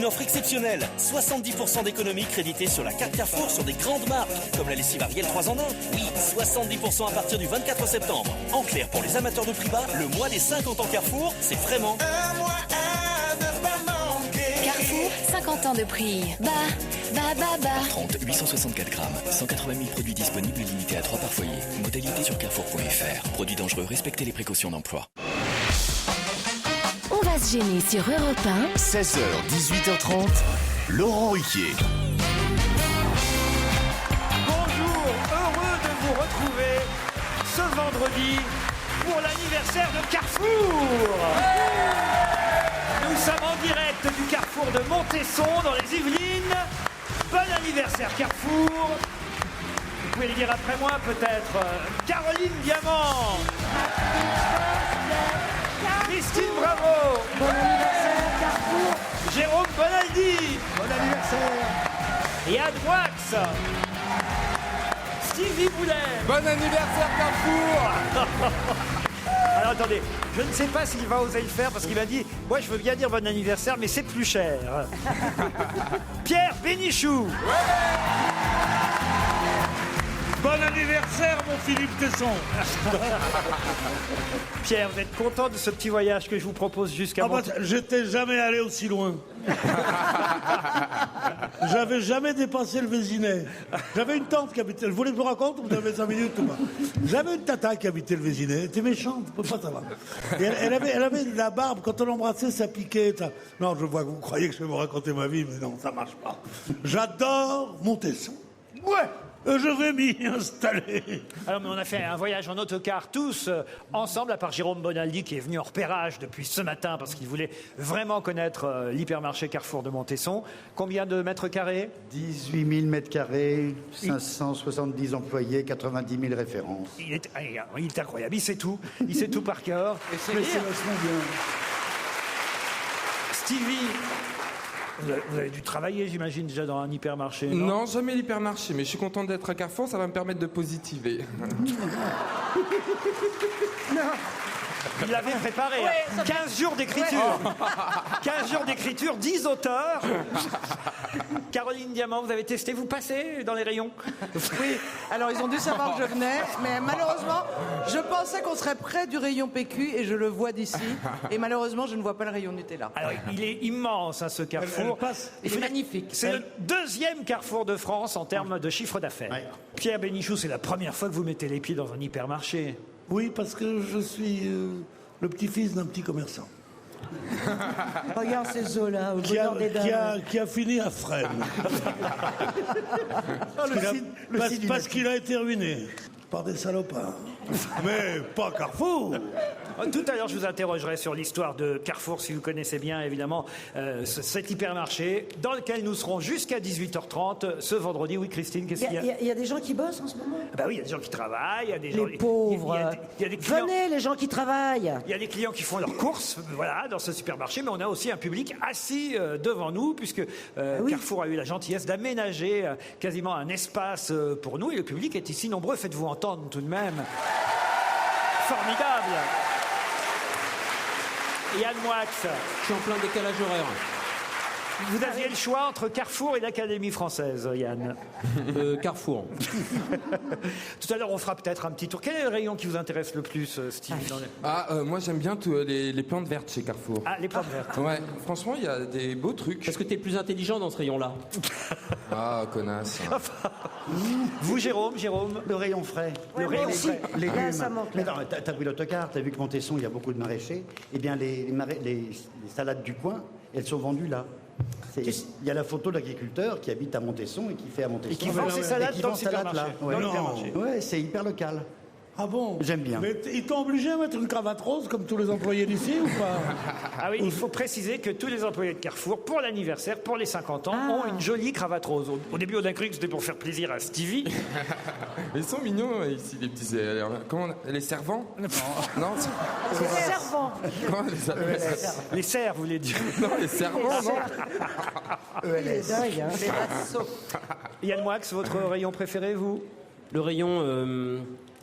une offre exceptionnelle. 70% d'économie créditée sur la carte Carrefour sur des grandes marques, comme la lessive Ariel 3 en 1. Oui, 70% à partir du 24 septembre. En clair, pour les amateurs de prix bas, le mois des 50 ans Carrefour, c'est vraiment un mois à ne pas manquer. Carrefour, 50 ans de prix. Bah. 30, 864 grammes, 180 000 produits disponibles et limités à 3 par foyer. Modalité sur carrefour.fr. Produits dangereux, respectez les précautions d'emploi. On va se gêner sur Europe 1. 16h, 18h30, Laurent Ruquier. Bonjour, heureux de vous retrouver ce vendredi pour l'anniversaire de Carrefour. Nous sommes en direct du Carrefour de Montesson dans les Yvelines. Bon anniversaire Carrefour. Vous pouvez le dire après moi peut-être. Caroline Diamant. Christine Bravo. Bon anniversaire Carrefour. Jérôme Bonaldi. Bon anniversaire. Yann Wax. Stevie Boulet. Bon anniversaire Carrefour. Alors attendez, je ne sais pas s'il va oser le faire parce qu'il m'a dit « Moi je veux bien dire bon anniversaire mais c'est plus cher ». Pierre Bénichou. Bon anniversaire mon Philippe Tesson. Pierre, vous êtes content de ce petit voyage que je vous propose jusqu'à Montesson? J'étais jamais allé aussi loin. J'avais jamais dépassé le Vésinet. J'avais une tante qui habitait. Vous voulez que je vous raconte ou vous avez 5 minutes ou pas? J'avais une tata qui habitait le Vésinet. Elle était méchante, je peux pas savoir. Et elle avait de la barbe. Quand on l'embrassait, ça piquait. Non, je vois que vous croyez que je vais vous raconter ma vie, mais non, ça marche pas. J'adore Montesson. Ouais. Je vais m'y installer. Alors, mais on a fait un voyage en autocar tous ensemble, à part Jérôme Bonaldi qui est venu en repérage depuis ce matin parce qu'il voulait vraiment connaître l'hypermarché Carrefour de Montesson. Combien de mètres carrés? 18 000 mètres carrés, 570 employés, 90 000 références. Il est incroyable, il sait tout. Il sait tout par cœur. Mais c'est vachement bien. Stevie, vous avez dû travailler, j'imagine, déjà dans un hypermarché, non? Non, jamais l'hypermarché, mais je suis content d'être à Carrefour, ça va me permettre de positiver. Non. Il l'avait préparé. Ouais, 15 jours d'écriture. Ouais. 15 jours d'écriture, 10 auteurs. Caroline Diamant, vous avez testé, vous passez dans les rayons? Oui, alors ils ont dû savoir que je venais, mais malheureusement, je pensais qu'on serait près du rayon PQ et je le vois d'ici. Et malheureusement, je ne vois pas le rayon Nutella. Alors, il est immense, hein, ce Carrefour. Il est magnifique. C'est le deuxième Carrefour de France en termes de chiffre d'affaires. Ouais. Pierre Bénichou, c'est la première fois que vous mettez les pieds dans un hypermarché. Oui, parce que je suis le petit-fils d'un petit commerçant. Regarde ces Zola, au bonheur des dames. Qui a fini à Fresnes. Parce qu'il a été ruiné par des salopards. Mais pas Carrefour. Tout à l'heure, je vous interrogerai sur l'histoire de Carrefour, si vous connaissez bien, évidemment, cet hypermarché, dans lequel nous serons jusqu'à 18h30 ce vendredi. Oui, Christine, qu'est-ce qu'il y a? Il y a des gens qui bossent en ce moment? Bah oui, il y a des gens qui travaillent, il y a des les gens... pauvres. Il y a des clients, venez, les gens qui travaillent. Il y a des clients qui font leurs courses, voilà, dans ce supermarché, mais on a aussi un public assis devant nous, puisque Carrefour a eu la gentillesse d'aménager quasiment un espace pour nous, et le public est ici nombreux. Faites-vous entendre tout de même. Formidable. Yann Moix. Je suis en plein décalage horaire. Vous aviez le choix entre Carrefour et l'Académie française, Yann. Carrefour. Tout à l'heure, on fera peut-être un petit tour. Quel est le rayon qui vous intéresse le plus, Steve? Moi j'aime bien les plantes vertes chez Carrefour. Ah, les plantes vertes. Ouais, franchement, il y a des beaux trucs. Est-ce que t'es plus intelligent dans ce rayon-là? Ah, connasse. Vous, Jérôme? Le rayon frais. Ouais, le rayon aussi. frais. Légumes. Là, ça manque. Mais non, t'as pris l'autocar, t'as vu que Montesson, il y a beaucoup de maraîchers. Eh bien, les salades du coin, elles sont vendues là. Il y a la photo de l'agriculteur qui habite à Montesson et qui fait à Montesson. Et qui vend ses salades dans le supermarché. Ouais, c'est hyper local. Ah bon? J'aime bien. Mais ils t'ont obligé à mettre une cravate rose comme tous les employés d'ici ou pas? Ah oui, il faut préciser que tous les employés de Carrefour, pour l'anniversaire, pour les 50 ans, ont une jolie cravate rose. Au début, on a cru que c'était pour faire plaisir à Stevie. Ils sont mignons ici, les petits... comment les servants? Non, Les servants. Comment les appelle? Les serfs, vous voulez dire? Non, les servants, non. Les dingues, hein. Les vassaux. Yann Moix, votre rayon préféré, vous? Le rayon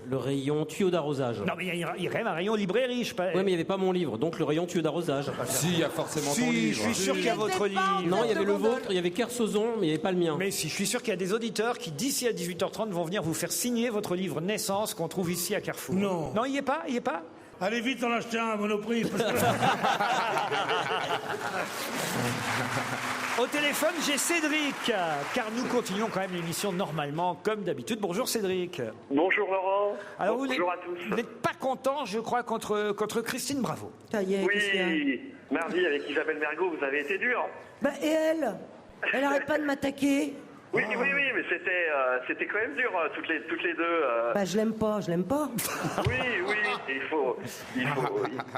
Le rayon tuyau d'arrosage. Non, mais il y a quand même un rayon librairie. Oui, mais il n'y avait pas mon livre, donc le rayon tuyau d'arrosage. Si, il y a forcément ton Si, livre. je suis sûr qu'il y a votre livre. Non, il y avait le vôtre, il y avait Kersozon, mais il n'y avait pas le mien. Mais si, je suis sûr qu'il y a des auditeurs qui, d'ici à 18h30, vont venir vous faire signer votre livre Naissance qu'on trouve ici à Carrefour. Non. Non, il n'y est pas, Allez vite, en acheter un à Monoprix. Au téléphone, j'ai Cédric, car nous continuons quand même l'émission normalement, comme d'habitude. Bonjour Cédric. Bonjour Laurent. Alors, Bonjour à tous. Vous n'êtes pas content, je crois, contre Christine Bravo. Ça y est, Oui, mardi avec Isabelle Mergo, vous avez été dur. Bah, et elle arrête pas de m'attaquer. Oui, mais c'était quand même dur, toutes les deux. Bah, je l'aime pas. Oui,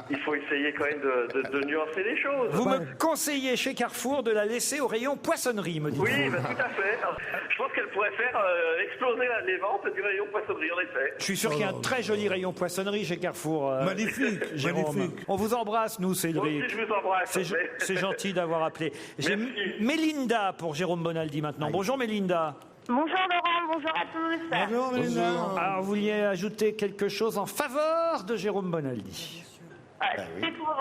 il faut essayer quand même de nuancer les choses. Vous me conseillez chez Carrefour de la laisser au rayon poissonnerie, me dites-vous. Oui, tout à fait. Je pense qu'elle pourrait faire exploser les ventes du rayon poissonnerie, en effet. Je suis sûr qu'il y a un très joli rayon poissonnerie chez Carrefour. Magnifique, Jérôme. magnifique. On vous embrasse, nous, Cédric. Moi aussi, je vous embrasse. C'est gentil d'avoir appelé. J'ai Merci. Mélinda pour Jérôme Bonaldi maintenant. Bonjour Mélinda. Bonjour Laurent, bonjour à tous. Bonjour, Mélinda. Alors, vous vouliez ajouter quelque chose en faveur de Jérôme Bonaldi? C'est pour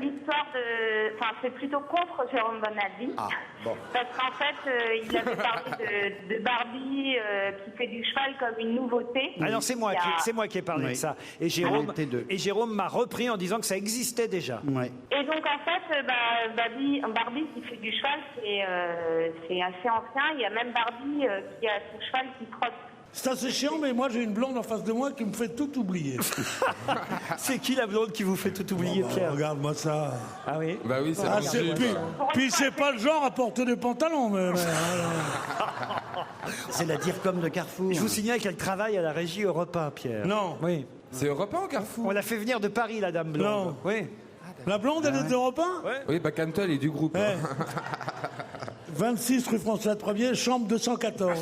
l'histoire de... Enfin, c'est plutôt contre Jérôme Bonaldi. Parce qu'en fait, il avait parlé de Barbie qui fait du cheval comme une nouveauté. Ah non, c'est moi qui ai parlé de ça. Et Jérôme m'a repris en disant que ça existait déjà. Ouais. Et donc, en fait, Barbie qui fait du cheval, c'est assez ancien. Il y a même Barbie qui a son cheval qui trotte. C'est assez chiant, mais moi j'ai une blonde en face de moi qui me fait tout oublier. C'est qui la blonde qui vous fait tout oublier, Pierre? Regarde-moi ça. Ah oui? Bah oui, c'est Puis c'est pas le genre à porter des pantalons. C'est la DIRCOM de Carrefour. Je vous signale qu'elle travaille à la régie Europe 1, Pierre. Non. Oui. C'est Europe 1 au Carrefour. On l'a fait venir de Paris, la dame blonde. Non. Oui. La blonde, elle est d'Europe 1 Oui, bah calme-toi, elle est du groupe. 26 rue François 1er, chambre 214.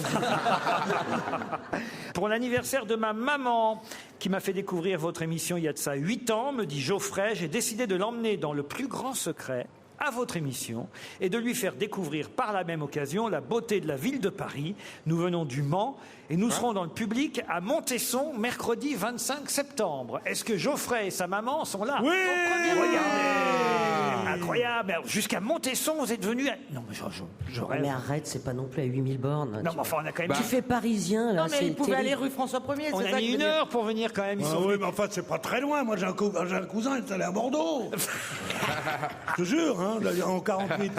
Pour l'anniversaire de ma maman, qui m'a fait découvrir votre émission il y a de ça 8 ans, me dit Geoffrey, j'ai décidé de l'emmener dans le plus grand secret à votre émission et de lui faire découvrir par la même occasion la beauté de la ville de Paris. Nous venons du Mans et nous serons dans le public à Montesson mercredi 25 septembre. Est-ce que Geoffrey et sa maman sont là? Oui. Regardez, incroyable. Alors, jusqu'à Montesson, vous êtes venu à... Non, mais je rêve. Mais arrête, c'est pas non plus à 8000 bornes. Non, mais enfin, on a quand même... Tu fais parisien, là. Non, mais il pouvait aller rue François 1er. On a mis 1 heure pour venir quand même. Oui, mais enfin, c'est pas très loin. Moi, j'ai un cousin, il est allé à Bordeaux. Je te jure, hein, en 48.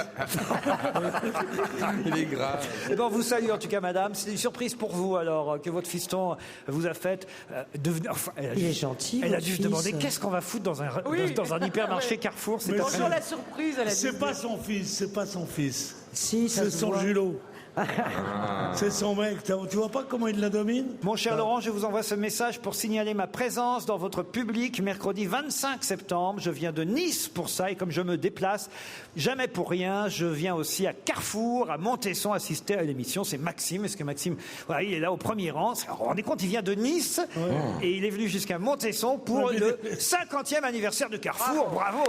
Il est grave. Eh ben, on vous salue en tout cas, madame. C'est une surprise pour vous, alors, que votre fiston vous a faite. Il est gentil. Elle a votre dû se fils. demander qu'est-ce qu'on va foutre dans un hypermarché Carrefour. Mais Bonjour la surprise. C'est pas son fils, c'est pas son fils. Si, ça C'est se son voit. Julot. C'est son mec. Tu vois pas comment il la domine? Mon cher Laurent, je vous envoie ce message pour signaler ma présence dans votre public mercredi 25 septembre. Je viens de Nice pour ça et comme je me déplace jamais pour rien, je viens aussi à Carrefour, à Montesson assister à l'émission. C'est Maxime. Est-ce que Maxime, voilà, il est là au premier rang. Alors, vous vous rendez compte, il vient de Nice et il est venu jusqu'à Montesson pour le 50e anniversaire de Carrefour. Bravo.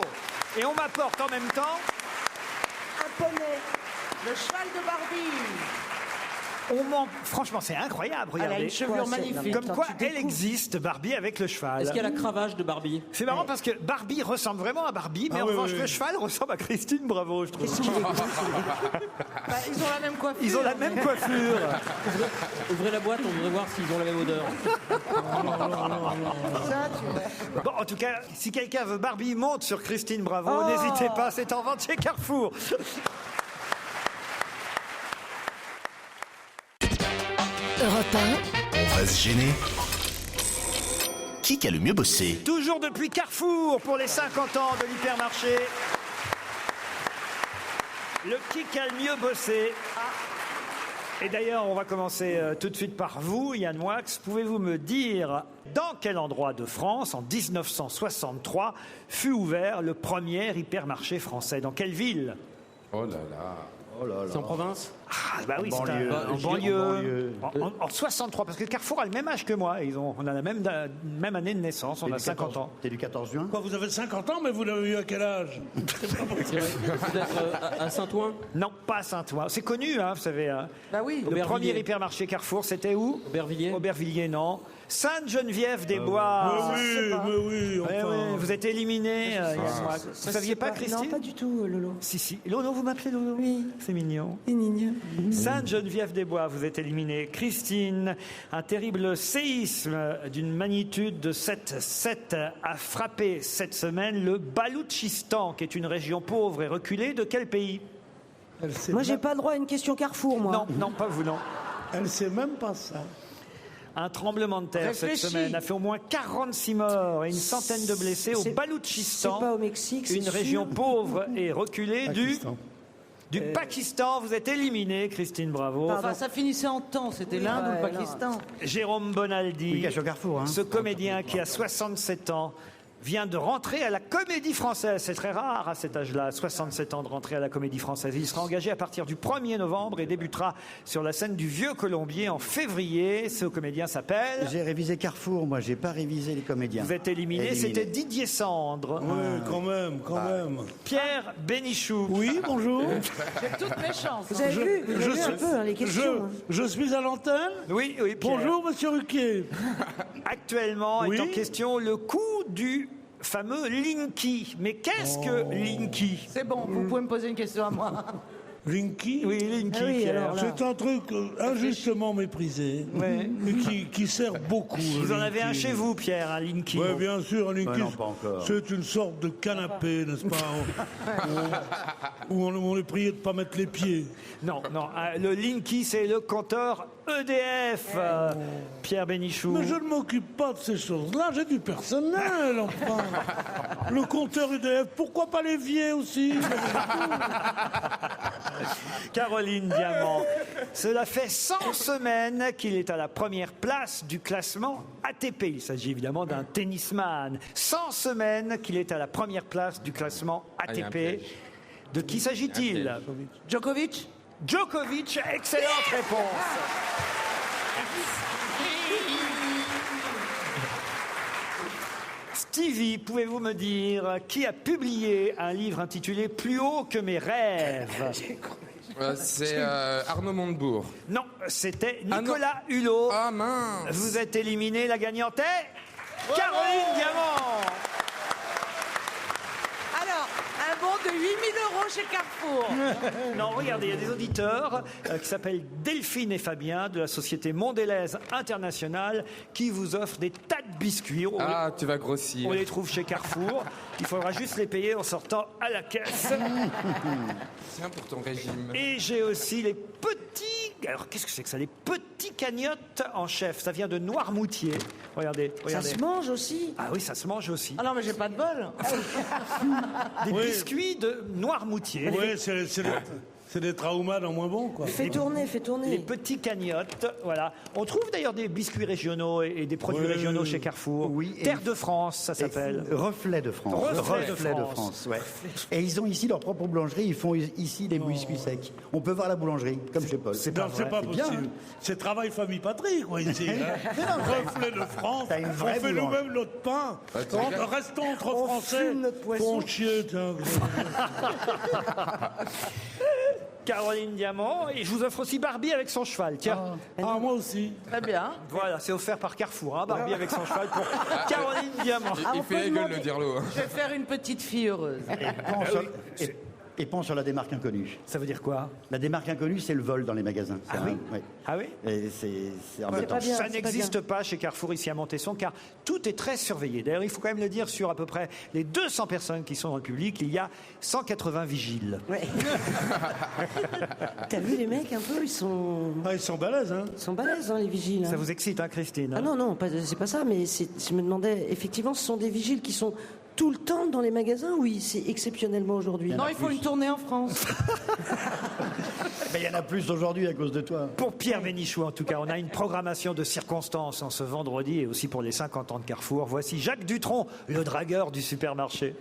Et on m'apporte en même temps Un poney. Le cheval de Barbie. Franchement, c'est incroyable. Regardez. Elle a une chevelure magnifique. Comme quoi, elle existe, Barbie avec le cheval. Est-ce qu'il y a la cravache de Barbie? C'est marrant parce que Barbie ressemble vraiment à Barbie, mais en revanche, le cheval ressemble à Christine Bravo, je trouve. Ils ont la même coiffure. Ils ont la même coiffure. Ouvrez la boîte, on voudrait voir s'ils ont la même odeur. Bon, en tout cas, si quelqu'un veut Barbie monte sur Christine Bravo, n'hésitez pas, c'est en vente chez Carrefour. Europe 1. On va se gêner. Qui a le mieux bossé? Toujours depuis Carrefour pour les 50 ans de l'hypermarché. Le qui a le mieux bossé. Et d'ailleurs, on va commencer tout de suite par vous, Yann Moix. Pouvez-vous me dire dans quel endroit de France, en 1963, fut ouvert le premier hypermarché français? Dans quelle ville? Oh là là. Oh là là. C'est en province? Ah, bah oui, banlieue. c'est en banlieue. En 63, parce que Carrefour a le même âge que moi. On a la même année de naissance, on a 50 ans. T'es du 14 juin? Quoi, vous avez 50 ans, mais vous l'avez eu à quel âge? Peut-être à Saint-Ouen? Non, pas à Saint-Ouen. C'est connu, hein, vous savez. Bah oui. Le premier hypermarché Carrefour, c'était où? Aubervilliers? Aubervilliers, non. Sainte-Geneviève-des-Bois. Mais oui, Ouais, enfin. ouais, vous êtes éliminé. Vous ne saviez pas, Christine? Non, pas du tout, Lolo. Si. Lolo, vous m'appelez Lolo? Oui. C'est mignon. C'est mignon. Sainte-Geneviève-des-Bois, vous êtes éliminée. Christine, un terrible séisme d'une magnitude de 7,7 a frappé cette semaine le Baloutchistan, qui est une région pauvre et reculée. De quel pays? Moi, j'ai pas le droit à une question Carrefour, moi. Non, pas vous, non. Elle sait même pas ça. Un tremblement de terre cette Réfléchis. semaine a fait au moins 46 morts et une centaine de blessés au Baloutchistan. C'est pas au Mexique, c'est Une sûr. région pauvre et reculée Pakistan. du Pakistan. Vous êtes éliminé, Christine Bravo. Enfin, ça finissait en temps, c'était l'Inde ou le Ouais, Pakistan. Jérôme Bonaldi, Oui, cache au Carrefour. Hein. ce comédien qui a 67 ans, vient de rentrer à la Comédie Française. C'est très rare à cet âge-là, 67 ans de rentrer à la Comédie Française. Il sera engagé à partir du 1er novembre et débutera sur la scène du Vieux Colombier en février. Ce comédien s'appelle... J'ai révisé Carrefour, moi, j'ai pas révisé les comédiens. Vous êtes éliminé, c'était Didier Sandre. Oui, quand même. Pierre Bénichou. Oui, bonjour. J'ai toutes mes chances. Vous avez vu, un peu hein, les questions. hein. Je suis à l'antenne. Oui, Pierre. Bonjour, monsieur Ruquier. Actuellement est Oui. en question le coût du fameux Linky. Mais qu'est-ce que Linky? C'est bon, vous pouvez me poser une question à moi. Linky. Oui, Linky, Ah oui, Pierre. alors là. C'est un truc injustement méprisé, Ouais. mais qui sert beaucoup. Vous en le avez un Linky. chez vous, Pierre, un Linky. Oui, bien sûr, un Linky, non, pas encore. c'est une sorte de canapé, n'est-ce pas, où on est prié de ne pas mettre les pieds. Non, le Linky, c'est le compteur EDF, Pierre Bénichou. Mais je ne m'occupe pas de ces choses-là, j'ai du personnel, enfin. Le compteur UDF, pourquoi pas l'évier aussi? Caroline Diamant. Cela fait 100 semaines qu'il est à la première place du classement ATP. Il s'agit évidemment d'un tennisman. 100 semaines qu'il est à la première place du classement il y a un ATP. piège. De qui s'agit-il? Djokovic? Djokovic, excellente réponse. Stevie, pouvez-vous me dire qui a publié un livre intitulé Plus haut que mes rêves? C'est Arnaud Montebourg. Non, c'était Ah non. Nicolas Hulot. Ah mince. Vous êtes éliminé, la gagnante est Caroline Diamant. Alors, un bon de 8 000 € chez Carrefour. Non, regardez, il y a des auditeurs qui s'appellent Delphine et Fabien de la société Mondelez Internationale qui vous offrent des tas de biscuits. Ah, tu vas grossir. On les trouve chez Carrefour. Il faudra juste les payer en sortant à la caisse. Tiens pour ton régime. Et j'ai aussi les petits... Alors, qu'est-ce que c'est que ça? Les petits cagnottes en chef. Ça vient de Noirmoutier. Regardez. Ça se mange aussi. Ah oui, ça se mange aussi. Ah non, mais j'ai pas de bol. Des Oui. biscuits de Noirmoutier. Oui, c'est des traumas en moins bon, quoi. Fais tourner. Les petits cagnottes, voilà. On trouve d'ailleurs des biscuits régionaux et des produits Oui. régionaux chez Carrefour. Oui, et- Terre de France, ça s'appelle. Reflet de France. Reflet de France. ouais. Et ils ont ici leur propre boulangerie, ils font ici des biscuits secs. On peut voir la boulangerie, comme chez Paul. Non, c'est pas C'est bien, possible. C'est travail famille patrie, quoi, ici. Reflet de France. T'as une On vraie fait boulangerie. nous-mêmes notre pain. Restons entre On Français. fume notre poisson. Qu'on chier, tiens. Caroline Diamant. Et je vous offre aussi Barbie avec son cheval. Tiens. Ah, moi aussi. Très bien. Voilà, c'est offert par Carrefour. Hein, Barbie avec son cheval pour Caroline Diamant. Il fait la gueule, le dirlo. Je vais faire une petite fille heureuse. Et pense sur la démarque inconnue. Ça veut dire quoi? La démarque inconnue, c'est le vol dans les magasins. Ah oui? Ah oui? Et c'est embêtant. pas bien. Ça c'est n'existe pas chez Carrefour ici à Montesson car tout est très surveillé. D'ailleurs, il faut quand même le dire, sur à peu près les 200 personnes qui sont dans le public, il y a 180 vigiles. Ouais. T'as vu les mecs un peu, ils sont balèzes, hein. Ils sont balèzes, hein, les vigiles. hein. Ça vous excite, hein, Christine? Ah non, c'est pas ça, mais je me demandais, effectivement, ce sont des vigiles qui sont tout le temps dans les magasins, oui, c'est exceptionnellement aujourd'hui. Non, il faut une tournée en France. Mais il y en a plus aujourd'hui à cause de toi. Pour Pierre Bénichou, en tout cas, on a une programmation de circonstances en ce vendredi et aussi pour les 50 ans de Carrefour. Voici Jacques Dutronc, le dragueur du supermarché.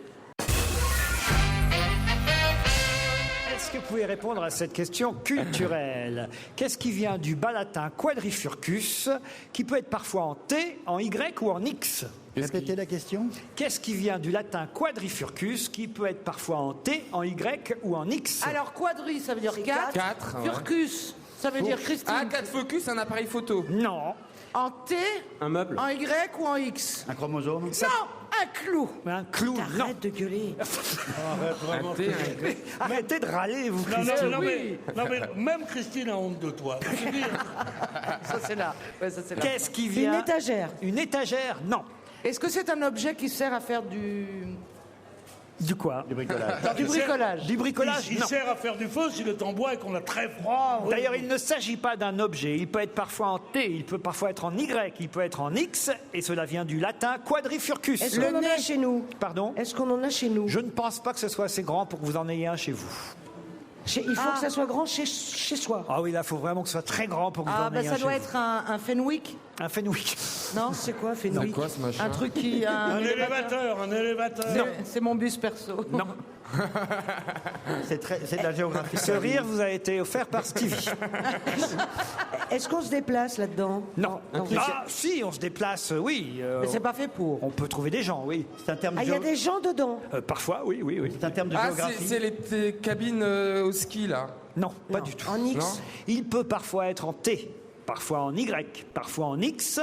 Est-ce que vous pouvez répondre à cette question culturelle? Qu'est-ce qui vient du bas latin quadrifurcus, qui peut être parfois en T, en Y ou en X? Répétez la question. Qu'est-ce qui vient du latin quadrifurcus, qui peut être parfois en T, en Y ou en X? Alors, quadri, ça veut dire 4. 4. Furcus, ça veut dire Christine. Ah, 4 focus, un appareil photo. Non. En T, Un meuble. en Y ou en X? Un chromosome. Non, un clou. Un clou, non. Arrête de gueuler. Arrêtez de râler, vous, Non, Christine. non, mais même Christine a honte de toi. Je veux dire, Ça, c'est là. Ouais, ça, c'est là. Qu'est-ce qui vient? Une étagère. Une étagère, non. Est-ce que c'est un objet qui sert à faire du quoi? Du bricolage. Du bricolage. Du bricolage, il non. sert à faire du feu s'il est en bois et qu'on a très froid. D'ailleurs, il ne s'agit pas d'un objet. Il peut être parfois en T, il peut parfois être en Y, il peut être en X, et cela vient du latin quadrifurcus. Est-ce qu'on en a chez nous? Pardon? Est-ce qu'on en a chez nous? Je ne pense pas que ce soit assez grand pour que vous en ayez un chez vous. Il faut que ça soit grand chez soi. Ah oui, là, il faut vraiment que ce soit très grand pour que vous en ayez un ça chez doit vous. être un Fenwick. Un Fenwick. Non, C'est quoi, C'est Fenwick? quoi ce machin? un truc qui. Un élévateur. C'est mon bus perso. Non. C'est de la géographie. Ce rire vous a été offert par Stevie. Est-ce qu'on se déplace là-dedans? Non. Non. Ah, si, on se déplace, oui. Mais c'est pas fait pour. On peut trouver des gens, oui. C'est un terme Ah, il y a des gens dedans. Parfois, oui, oui, oui. C'est un terme de Ah, géographie. c'est les cabines au ski, là. Non, pas du tout. En X. Non. Il peut parfois être en T, parfois en Y, parfois en X,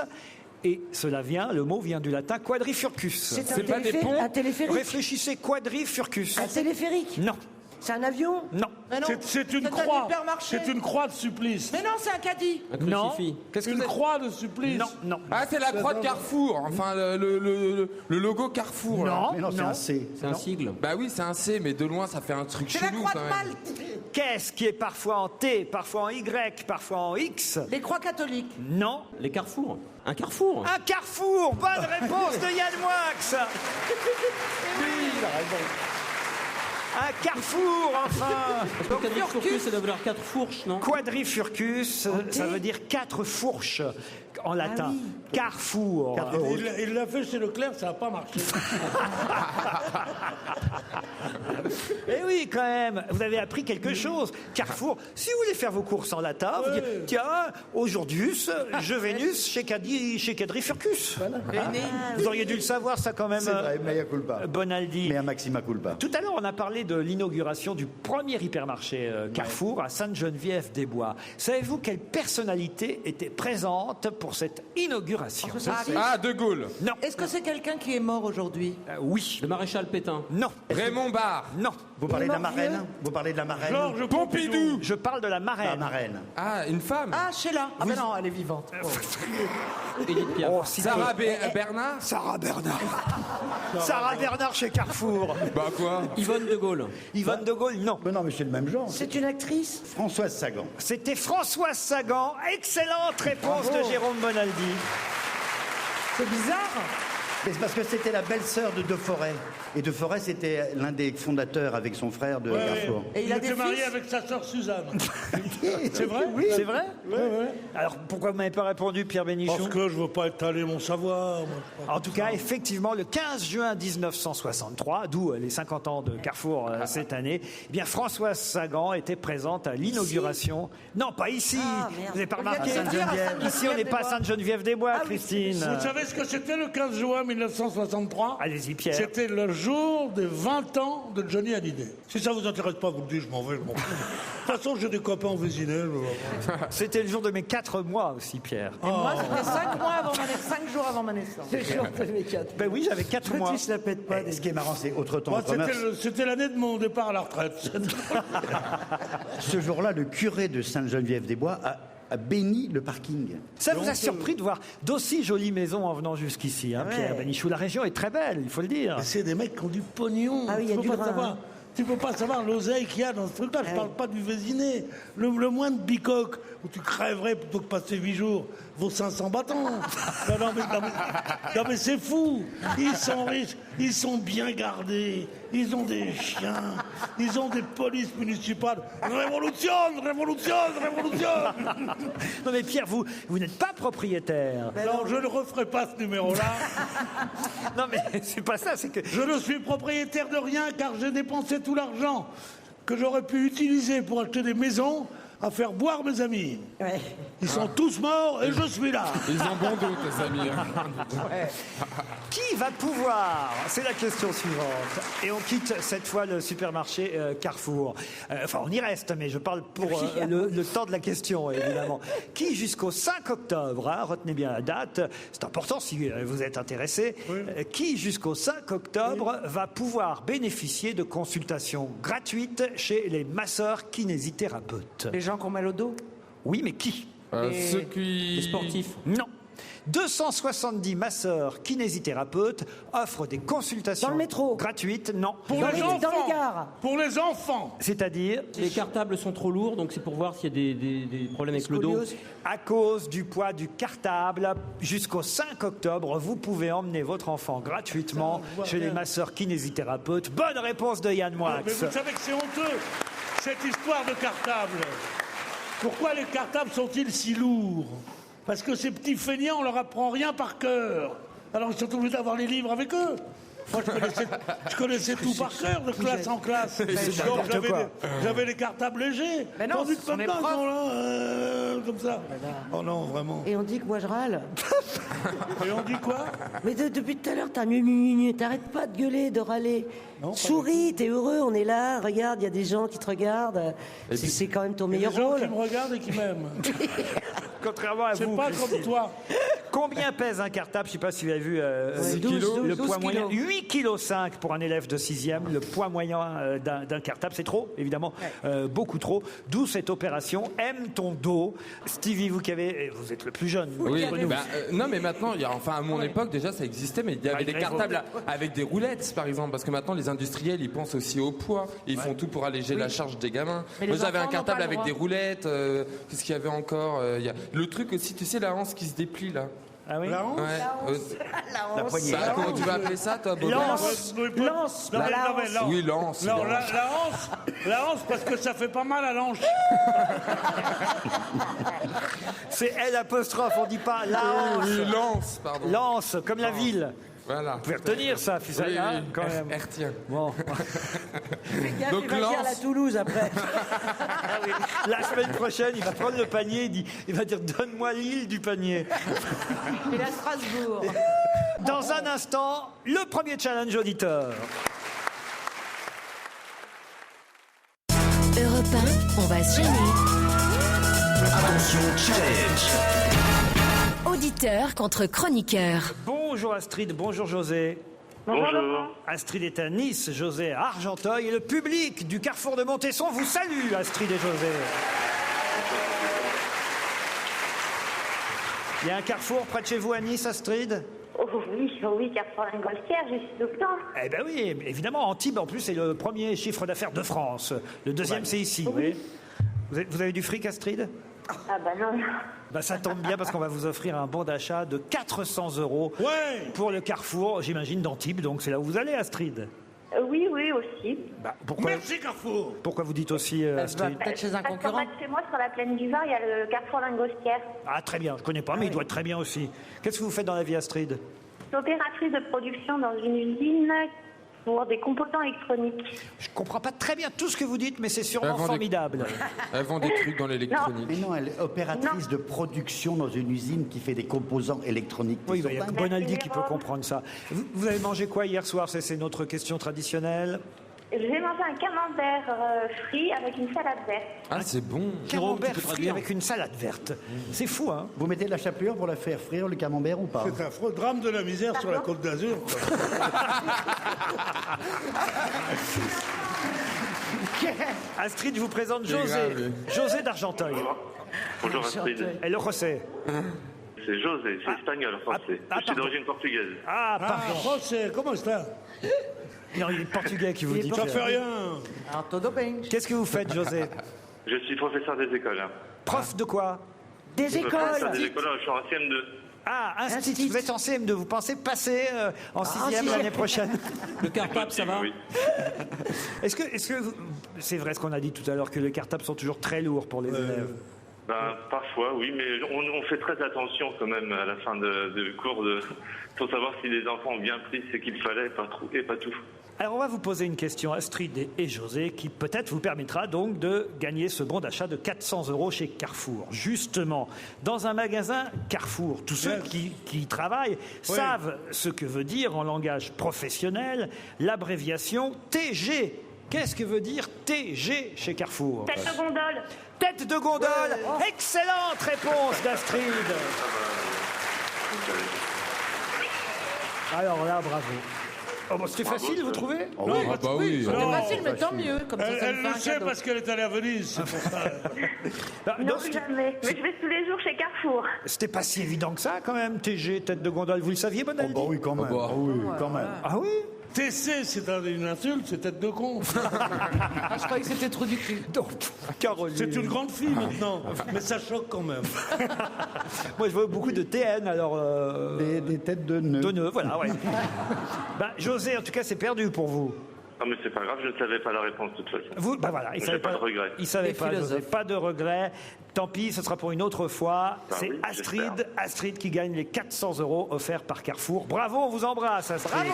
et cela vient, le mot vient du latin quadrifurcus. C'est C'est pas des ponts? un téléphérique. Réfléchissez, quadrifurcus. Un téléphérique. Non, C'est un avion. non, Mais non, C'est une ça donne croix. hypermarché. C'est une croix de supplice. Mais non, c'est un caddie. Un non. crucifix. Qu'est-ce que Une vous croix de supplice. Non, non. Ah, c'est la croix de Carrefour. Enfin, le logo Carrefour. là. Non, Mais non, c'est un C. C'est un sigle. Bah oui, c'est un C, mais de loin, ça fait un truc C'est la chelou croix quand de même. Malte. Qu'est-ce qui est parfois en T, parfois en Y, parfois en X? Les croix catholiques. Non. Les carrefours. Un carrefour. Un carrefour. Bonne réponse de Yann Moix. Un carrefour, enfin. Parce que quadrifurcus, ça doit vouloir 4 fourches, non? Quadrifurcus, ça veut dire 4 fourches en latin. Carrefour. Il l'a fait chez Leclerc, ça n'a pas marché. Eh oui, quand même, vous avez appris quelque chose. Carrefour, si vous voulez faire vos courses en latin, vous dites, tiens, aujourd'hui, je Vénus chez Quadrifurcus. Hein? Vous auriez dû le savoir, ça, quand même. C'est vrai, mea culpa. Bonaldi. Mais à maxima culpa. Tout à l'heure, on a parlé de l'inauguration du premier hypermarché Carrefour à Sainte-Geneviève-des-Bois. Savez-vous quelle personnalité était présente pour cette inauguration? Ah, De Gaulle. Non. Est-ce que c'est quelqu'un qui est mort aujourd'hui? Oui. Le maréchal Pétain. Non. Raymond Barre. Non. Vous parlez de la marraine? Vous parlez de la marraine? Georges Pompidou. Je parle de la marraine. La marraine. Ah, une femme. Ah, Sheila. Ah, ben non, elle est vivante. Edith Piaf. Oh, si Sarah peu. Bernard. Sarah Bernard. Sarah Bernard chez Carrefour. Bah quoi? Yvonne de Gaulle. Yvonne de Gaulle, non. Mais non, mais c'est le même genre. C'est une actrice. Françoise Sagan. C'était Françoise Sagan. Excellente réponse de Jérôme Bonaldi. C'est bizarre. Mais c'est parce que c'était la belle-sœur de De Forêt. Et De Forêt, c'était l'un des fondateurs avec son frère de Carrefour. Et il a des était marié fils. avec sa sœur Suzanne. C'est vrai? Oui. C'est vrai? Ouais, ouais. Alors pourquoi vous m'avez pas répondu, Pierre Bénichou? Parce que je veux pas étaler mon savoir. moi, je sais pas. En tout cas, effectivement, le 15 juin 1963, d'où les 50 ans de Carrefour cette année, eh bien Françoise Sagan était présente à l'inauguration. Non, pas ici. Ah, merde. Vous n'avez pas On vient de remarqué? le dire, à Sainte-Geneviève Ici, on n'est pas à Sainte-Geneviève-des-Bois, Ah oui, Christine. Vous savez ce que c'était le 15 juin 1963? Allez-y, Pierre. C'était le jour des 20 ans de Johnny Hallyday. Si ça vous intéresse pas, vous le dites, je m'en vais, je m'en fous. De toute façon, j'ai des copains en Vésinet. C'était le jour de mes 4 mois aussi, Pierre. Et moi, c'était 5 mois avant 5 jours avant ma naissance. Ben oui, j'avais 4 mois. Tu se la pètes pas. Ce qui est marrant, c'est autre temps, Moi, autre mœurs. c'était l'année de mon départ à la retraite. Ce jour-là, le curé de Sainte-Geneviève-des-Bois a béni le parking. Ça vous a surpris de voir d'aussi jolies maisons en venant jusqu'ici, hein, Ouais. Pierre Bénichou. La région est très belle, il faut le dire. C'est des mecs qui ont du pognon. Ah oui, il y a Tu du peux pas grain, savoir. hein. Tu peux pas savoir l'oseille qu'il y a dans ce truc-là. Je Ouais. parle pas du Vésinet. Le moindre bicoque où tu crèverais plutôt que passer 8 jours vaut 500 bâtons. Non, mais c'est fou. Ils sont riches, ils sont bien gardés, ils ont des chiens, ils ont des polices municipales. Révolution, révolution, révolution. Non mais Pierre, vous n'êtes pas propriétaire. Non, je ne referai pas ce numéro-là. Non mais c'est pas ça, c'est que... Je ne suis propriétaire de rien car j'ai dépensé tout l'argent que j'aurais pu utiliser pour acheter des maisons à faire boire mes amis. Ouais. Ils sont tous morts et je suis là. Ils ont bon dos, tes amis. hein. Qui va pouvoir? C'est la question suivante. Et on quitte cette fois le supermarché Carrefour. Enfin, on y reste, mais je parle pour le temps de la question, évidemment. Qui jusqu'au 5 octobre, hein, retenez bien la date, c'est important si vous êtes intéressé, qui jusqu'au 5 octobre va pouvoir bénéficier de consultations gratuites chez les masseurs kinésithérapeutes? Les gens qui ont mal au dos? Oui, mais qui? Ceux qui... Les sportifs. Non. 270 masseurs kinésithérapeutes offrent des consultations Dans le métro. gratuites. Non. Pour les enfants. Dans les gares. Pour les enfants. C'est-à-dire Les cartables sont trop lourds, donc c'est pour voir s'il y a des problèmes avec le dos. Scoliose. à cause du poids du cartable. Jusqu'au 5 octobre, vous pouvez emmener votre enfant gratuitement chez les masseurs kinésithérapeutes. Bonne réponse de Yann Moix. Mais vous savez que c'est honteux, cette histoire de cartable. Pourquoi les cartables sont-ils si lourds? Parce que ces petits feignants, on leur apprend rien par cœur. Alors ils sont obligés d'avoir les livres avec eux. Moi, je connaissais tout par cœur, de classe en classe. Donc j'avais les cartables légers. Mais non, tandis ce que sont les maintenant, ils profs. sont là, comme ça. Oh non, vraiment. Et on dit que moi je râle. Et on dit quoi? Mais depuis tout à l'heure, t'arrêtes pas de gueuler, de râler. Non, Souris, t'es heureux, on est là, regarde, il y a des gens qui te regardent. C'est quand même ton Il y a meilleur des gens rôle. qui me regardent et qui m'aiment. Contrairement à C'est vous. pas comme toi. Combien pèse un cartable? Je ne sais pas si vous avez vu 6 kilos. le 12 poids moyen. kilos. 8,5 kg pour un élève de 6e. Le poids moyen d'un cartable, c'est trop, évidemment, beaucoup trop. D'où cette opération Aime ton dos. Stevie, vous êtes le plus jeune. Oui, entre nous. non, mais maintenant, enfin à mon époque déjà ça existait, mais il y avait des cartables avec des roulettes par exemple, parce que maintenant les industriels ils pensent aussi au poids, ils font tout pour alléger la charge des gamins. Mais Moi les j'avais un enfants cartable n'ont pas le avec des droit. roulettes, qu'est-ce qu'il y avait encore il y a... Le truc aussi, tu sais, la hanse qui se déplie là. Ah oui? La honte. Ouais. La poignée. Bah, comment tu vas appeler ça toi, Bob? Lance. Lance, Non, mais lance. Oui, lance. Non, lance. la hanse, parce que ça fait pas mal à l'anche. C'est L apostrophe, on dit pas la hanche. Oui, lance, pardon. Lance, comme la ville. Voilà. Vous pouvez retenir ça, Oui, Fusaya, oui, hein, quand même. elle retient. Bon. Fais gaffe, Donc, il va dire lance. la Toulouse après. La semaine prochaine, il va prendre le panier, il va dire donne-moi l'île du panier. Et la Strasbourg. Dans un instant, le premier challenge auditeur. Europe 1, on va se gêner. Attention, challenge. Auditeur contre chroniqueur. Bonjour Astrid, bonjour José. Bonjour. Astrid est à Nice, José à Argenteuil et le public du Carrefour de Montesson vous salue, Astrid et José. Il y a un carrefour près de chez vous à Nice, Astrid? Oh oui, Carrefour Langoltière, je suis tout le temps. Eh bien oui, évidemment, Antibes en plus c'est le premier chiffre d'affaires de France. Le deuxième c'est ici, vous voyez. Vous avez du fric, Astrid? Ah bah non. Bah, ça tombe bien parce qu'on va vous offrir un bon d'achat de 400 € pour le Carrefour, j'imagine, d'Antibes. Donc c'est là où vous allez, Astrid. Oui, aussi. Bah, pourquoi, Merci Carrefour. pourquoi vous dites aussi Astrid? Peut-être chez un Parce qu'en concurrent. bas de chez moi, sur la plaine du Var, il y a le Carrefour Langostière. Ah très bien, je connais pas, mais il doit être très bien aussi. Qu'est-ce que vous faites dans la vie, Astrid? Je suis opératrice de production dans une usine pour des composants électroniques. Je comprends pas très bien tout ce que vous dites, mais c'est sûrement Avant des- formidable. Elle vend des trucs dans l'électronique. Mais non, elle est opératrice de production dans une usine qui fait des composants électroniques. Oui, bah, il y a que Merci, Bonaldi qui peut Jérôme. comprendre ça. Vous avez mangé quoi hier soir? C'est notre question traditionnelle. J'ai mangé un camembert frit avec une salade verte. Ah, c'est bon. Camembert frit avec une salade verte. C'est fou, hein? Vous mettez de la chapelure pour la faire frire, le camembert ou pas? C'est un affreux drame de la misère sur la Côte d'Azur. Astrid, je vous présente C'est José. grave, José d'Argenteuil. Bonjour Astrid. Et le José. C'est José, c'est espagnol, français. ah, Je suis pardon. d'origine portugaise. Ah, Ah, pardon. José, comment ça? Non, il est portugais qui vous dit. Ça fait rien. Alors, todo bem. Qu'est-ce que vous faites, José? Je suis professeur des écoles. Hein. Prof de quoi? Des Professeur écoles. des écoles, je suis en CM2. Ah, institut. Institut. Vous êtes en CM2. Vous pensez passer en 6e l'année prochaine? Le cartable, ça va? Oui. Est-ce que c'est vrai ce qu'on a dit tout à l'heure que les cartables sont toujours très lourds pour les élèves? Ben, parfois, oui, mais on fait très attention quand même à la fin de cours pour savoir si les enfants ont bien pris ce qu'il fallait et pas tout. Alors on va vous poser une question, Astrid et José, qui peut-être vous permettra donc de gagner ce bon d'achat de 400 € chez Carrefour. Justement, dans un magasin Carrefour, tous ceux qui y travaillent savent ce que veut dire en langage professionnel l'abréviation TG. Qu'est-ce que veut dire TG chez Carrefour? Tête de gondole. Tête de gondole. Excellente réponse d'Astrid. Alors là, bravo. Oh, bon, c'était facile, vous trouvez? Non, oui. C'était facile, mais tant mieux. Comme ça, ça me Elle fait le un sait cadeau. parce qu'elle est allée à Venise, c'est pour ça. Non, jamais. Mais je vais tous les jours chez Carrefour. C'était pas si évident que ça, quand même, TG, tête de gondole. Vous le saviez, Bonaldi? Oui, quand même. Quand même. Ah oui? TC, c'est une insulte, c'est tête de con. Ah, je croyais que c'était trop du cul. Donc, Caroline. C'est une grande fille maintenant, mais ça choque quand même. Moi, je vois beaucoup de TN, alors... Des têtes de nœuds. De nœuds, voilà, ouais. José, en tout cas, c'est perdu pour vous. Ah, mais c'est pas grave, je ne savais pas la réponse de toute façon. Vous, voilà, il J'ai savait pas de regret. Il savait pas, José, pas de regret. Tant pis, ce sera pour une autre fois. C'est oui, Astrid qui gagne les 400 € offerts par Carrefour. Bravo, on vous embrasse, Astrid. Bravo.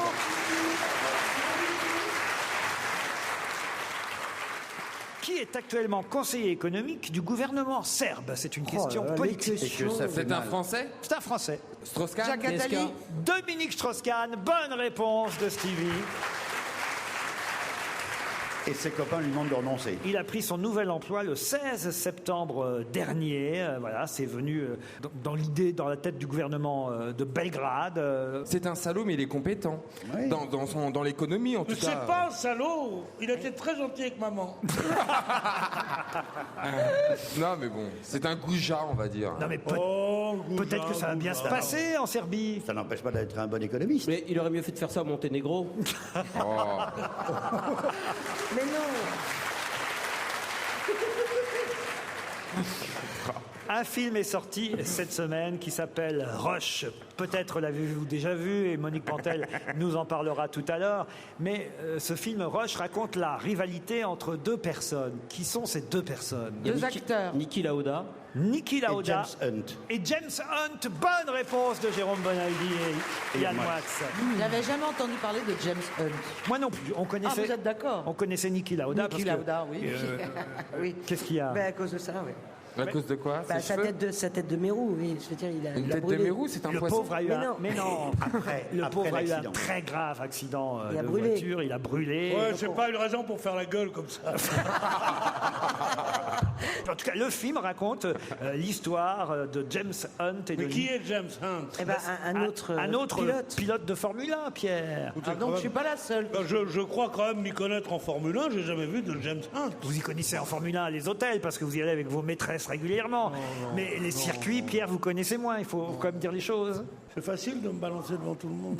Qui est actuellement conseiller économique du gouvernement serbe? C'est une question politique. C'est un Français? C'est un Français. Strauss-Kahn? Jacques Attali. Dominique Strauss-Kahn. Bonne réponse de Stevie. Et ses copains lui demandent de renoncer. Il a pris son nouvel emploi le 16 septembre dernier. Voilà, c'est venu dans l'idée, dans la tête du gouvernement de Belgrade. C'est un salaud, mais il est compétent. Oui. Dans l'économie, en tout cas. C'est pas un salaud, il était très gentil avec maman. Non, mais bon, c'est un goujat, on va dire. Non, mais peut-être que ça va bien se passer en Serbie. Ça n'empêche pas d'être un bon économiste. Mais il aurait mieux fait de faire ça au Monténégro. Mais non. Un film est sorti cette semaine qui s'appelle Rush. Peut-être l'avez-vous déjà vu et Monique Pantel nous en parlera tout à l'heure. Mais ce film Rush raconte la rivalité entre deux personnes. Qui sont ces deux personnes? Deux acteurs. Niki Lauda. Niki Lauda Et James Hunt. et James Hunt. Bonne réponse de Jérôme Bonaldi et Yann Moix. J'avais jamais entendu parler de James Hunt. Moi non plus. On connaissait, vous êtes d'accord? On connaissait Niki Lauda. Niki parce que, Lauda, oui. Oui. Qu'est-ce qu'il y a? Ben, à cause de ça, oui. À cause de quoi? Sa tête de mérou, oui. Je veux dire, il a Une tête de brûlé. mérou, c'est un Le poisson. pauvre a eu mais non. Le pauvre a eu un l'accident. très grave accident Il a de brûlé. voiture. Il a brûlé. Ouais, c'est pas une raison pour faire la gueule comme ça. En tout cas, le film raconte l'histoire de James Hunt et de Mais qui est James Hunt? Eh ben, un autre pilote de Formule 1, Pierre. Ah, donc je suis pas la seule. Ben, je crois quand même m'y connaître en Formule 1, j'ai jamais vu de James Hunt. Vous y connaissez en Formule 1 les hôtels parce que vous y allez avec vos maîtresses régulièrement. Mais les circuits, Pierre, vous connaissez moins. Il faut quand même dire les choses. C'est facile de me balancer devant tout le monde.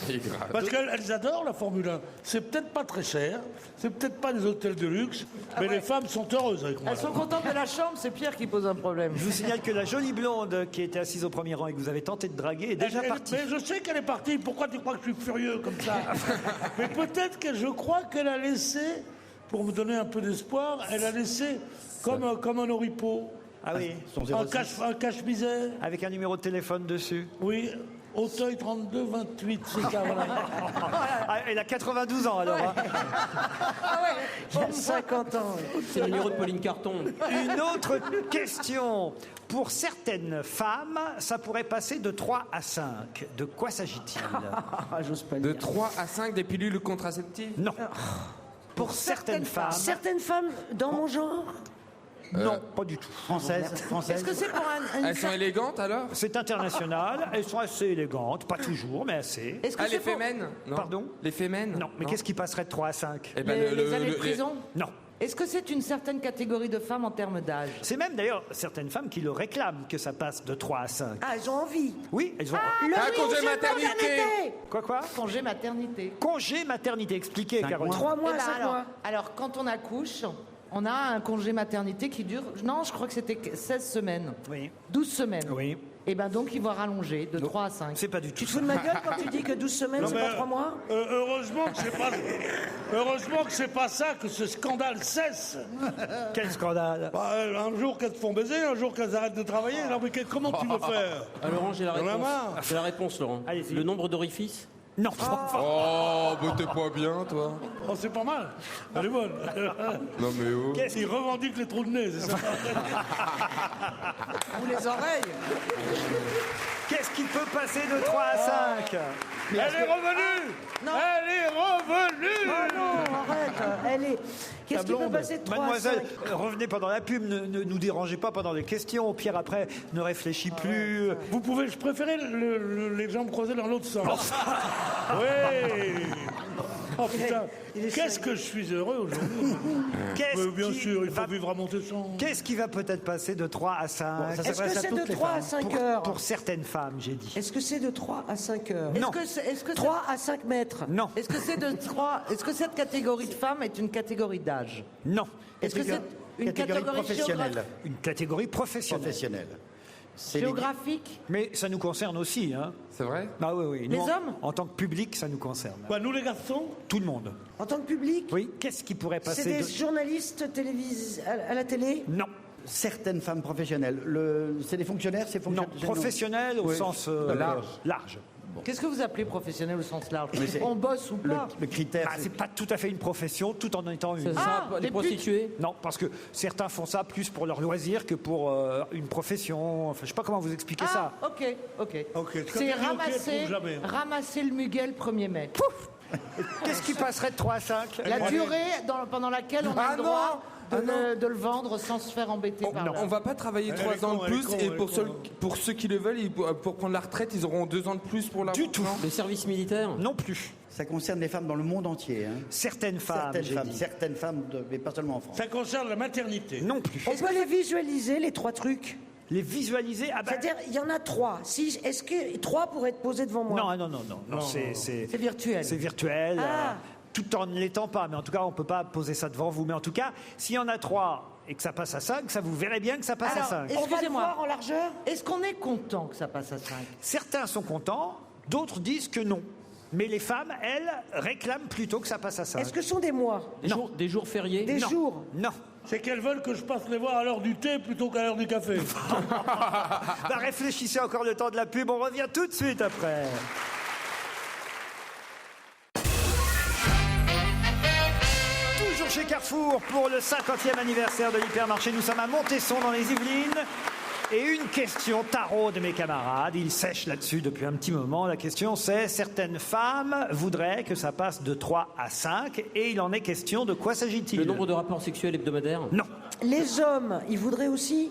C'est grave. Parce qu'elles adorent la Formule 1. C'est peut-être pas très cher, c'est peut-être pas des hôtels de luxe, mais les femmes sont heureuses avec moi. Elles sont contentes de la chambre, c'est Pierre qui pose un problème. Je vous signale que la jolie blonde qui était assise au premier rang et que vous avez tenté de draguer est déjà partie. Mais je sais qu'elle est partie. Pourquoi tu crois que je suis furieux comme ça? Mais peut-être que je crois qu'elle a laissé, pour me donner un peu d'espoir, elle a laissé comme un oripeau. Ah oui, Un cache-misère. avec un numéro de téléphone dessus. Oui, Auteuil 32 28, c'est ça, voilà. Ah, elle a 92 ans alors. Hein. Il a 50 ans. C'est le numéro de Pauline Carton. Une autre question. Pour certaines femmes, ça pourrait passer de 3 à 5. De quoi s'agit-il? J'ose pas le De dire. 3 à 5 des pilules contraceptives? Non. Pour certaines femmes. Certaines femmes dans mon genre. Non, pas du tout. Française. Est-ce que c'est pour Elles sont élégantes alors? C'est international. Elles sont assez élégantes. Pas toujours, mais assez. Est-ce que Ah, c'est les pour fémènes? Non. Pardon? Les fémènes? Non, mais qu'est-ce qui passerait de 3 à 5? Eh ben, les années de prison? Non. Est-ce que c'est une certaine catégorie de femmes en termes d'âge? C'est même d'ailleurs certaines femmes qui le réclament que ça passe de 3 à 5. Ah, elles ont envie. Oui, elles ont. congé maternité! Quoi? Congé maternité. Congé maternité, expliquez, Caroline. 3 mois, Eh ben 5 mois. alors, quand on accouche, on a un congé maternité qui dure, non, je crois que c'était 16 semaines. Oui. 12 semaines. Oui. Et ben donc, il va rallonger de 3 à 5. C'est pas du tout. Tu te fous de ma gueule quand tu dis que 12 semaines, c'est pas 3 mois? Heureusement que c'est pas ça, que ce scandale cesse. Quel scandale! Bah, un jour qu'elles te font baiser, un jour qu'elles arrêtent de travailler. Alors, mais comment tu veux faire? Ah, Laurent, j'ai la J'en ai réponse. marre. J'ai la réponse, Laurent. Allez-y. Le nombre d'orifices. Non. Oh, bah t'es pas bien, toi. Oh, c'est pas mal. Elle est bonne. Non, mais oh. Il revendique les trous de nez, c'est ça? Ou les oreilles. Qu'est-ce qui peut passer de 3 à 5? Elle est revenue. Elle est revenue. Oh non, arrête. Elle est... Qu'est-ce qui peut passer de 3 Mademoiselle, à 5? revenez pendant la pub, ne nous dérangez pas pendant les questions. Pierre, après, ne réfléchit plus. Vous pouvez, je préférais les jambes croisées dans l'autre sens. Oui. Oh putain, qu'est-ce que je suis heureux aujourd'hui. Bien sûr, il faut vivre à Montesson. Qu'est-ce qui va peut-être passer de 3 à 5? Est-ce que c'est de 3 à 5 heures? Pour certaines femmes, j'ai dit. Est-ce que c'est de 3 à 5 heures? Non. Est-ce que 3 à 5 mètres? Non. Est-ce que c'est de 3... Est-ce que cette catégorie de femmes est une catégorie d'âge? Non. Est-ce que c'est une catégorie professionnelle? Une catégorie professionnelle. Géographique? Mais ça nous concerne aussi, hein. C'est vrai? Ah oui, oui. Les Nous, hommes? En tant que public, ça nous concerne. Quoi, nous les garçons? Tout le monde. En tant que public? Oui. Qu'est-ce qui pourrait passer C'est des journalistes à la télé? Non. Certaines femmes professionnelles. C'est des fonctionnaires, c'est Non, fonctionnaires? professionnels au sens large. Qu'est-ce que vous appelez professionnel au sens large? On bosse ou pas? Le critère, Ah, c'est pas tout à fait une profession, tout en étant une. Des prostituées? Non, parce que certains font ça plus pour leur loisir que pour une profession. Enfin, je sais pas comment vous expliquer ça. Ok. Quand C'est on dit ok, ramasser le muguet le 1er mai. Qu'est-ce qui passerait de 3 à 5? La durée pendant laquelle on a le droit de le vendre sans se faire embêter par là. On va pas travailler 3 ans de plus et pour ceux qui le veulent, pour prendre la retraite, ils auront 2 ans de plus pour la Du tout. Le service militaire? Non plus. Ça concerne les femmes dans le monde entier. Hein. Certaines femmes, certaines femmes, mais pas seulement en France. Ça concerne la maternité. Non plus. On peut les visualiser, les 3 trucs? Les visualiser? C'est-à-dire, il y en a 3. Est-ce que 3 pourraient être posés devant moi? Non. C'est virtuel. C'est virtuel. Ah. Tout en ne l'étant pas. Mais en tout cas, on ne peut pas poser ça devant vous. Mais en tout cas, s'il y en a 3 et que ça passe à 5, ça vous verrez bien que ça passe à 5. On va le voir en largeur? Est-ce qu'on est content que ça passe à 5? Certains sont contents, d'autres disent que non. Mais les femmes, elles, réclament plutôt que ça passe à 5. Est-ce que ce sont des mois? Des jours fériés? Des jours? Non. C'est qu'elles veulent que je passe les voir à l'heure du thé plutôt qu'à l'heure du café. Bah, réfléchissez encore le temps de la pub, on revient tout de suite après. Toujours chez Carrefour pour le 50e anniversaire de l'hypermarché. Nous sommes à Montesson dans les Yvelines. Et une question taraude mes camarades, ils sèchent là-dessus depuis un petit moment. La question c'est, certaines femmes voudraient que ça passe de 3 à 5 et il en est question, de quoi s'agit-il? Le nombre de rapports sexuels hebdomadaires? Non. Les hommes, ils voudraient aussi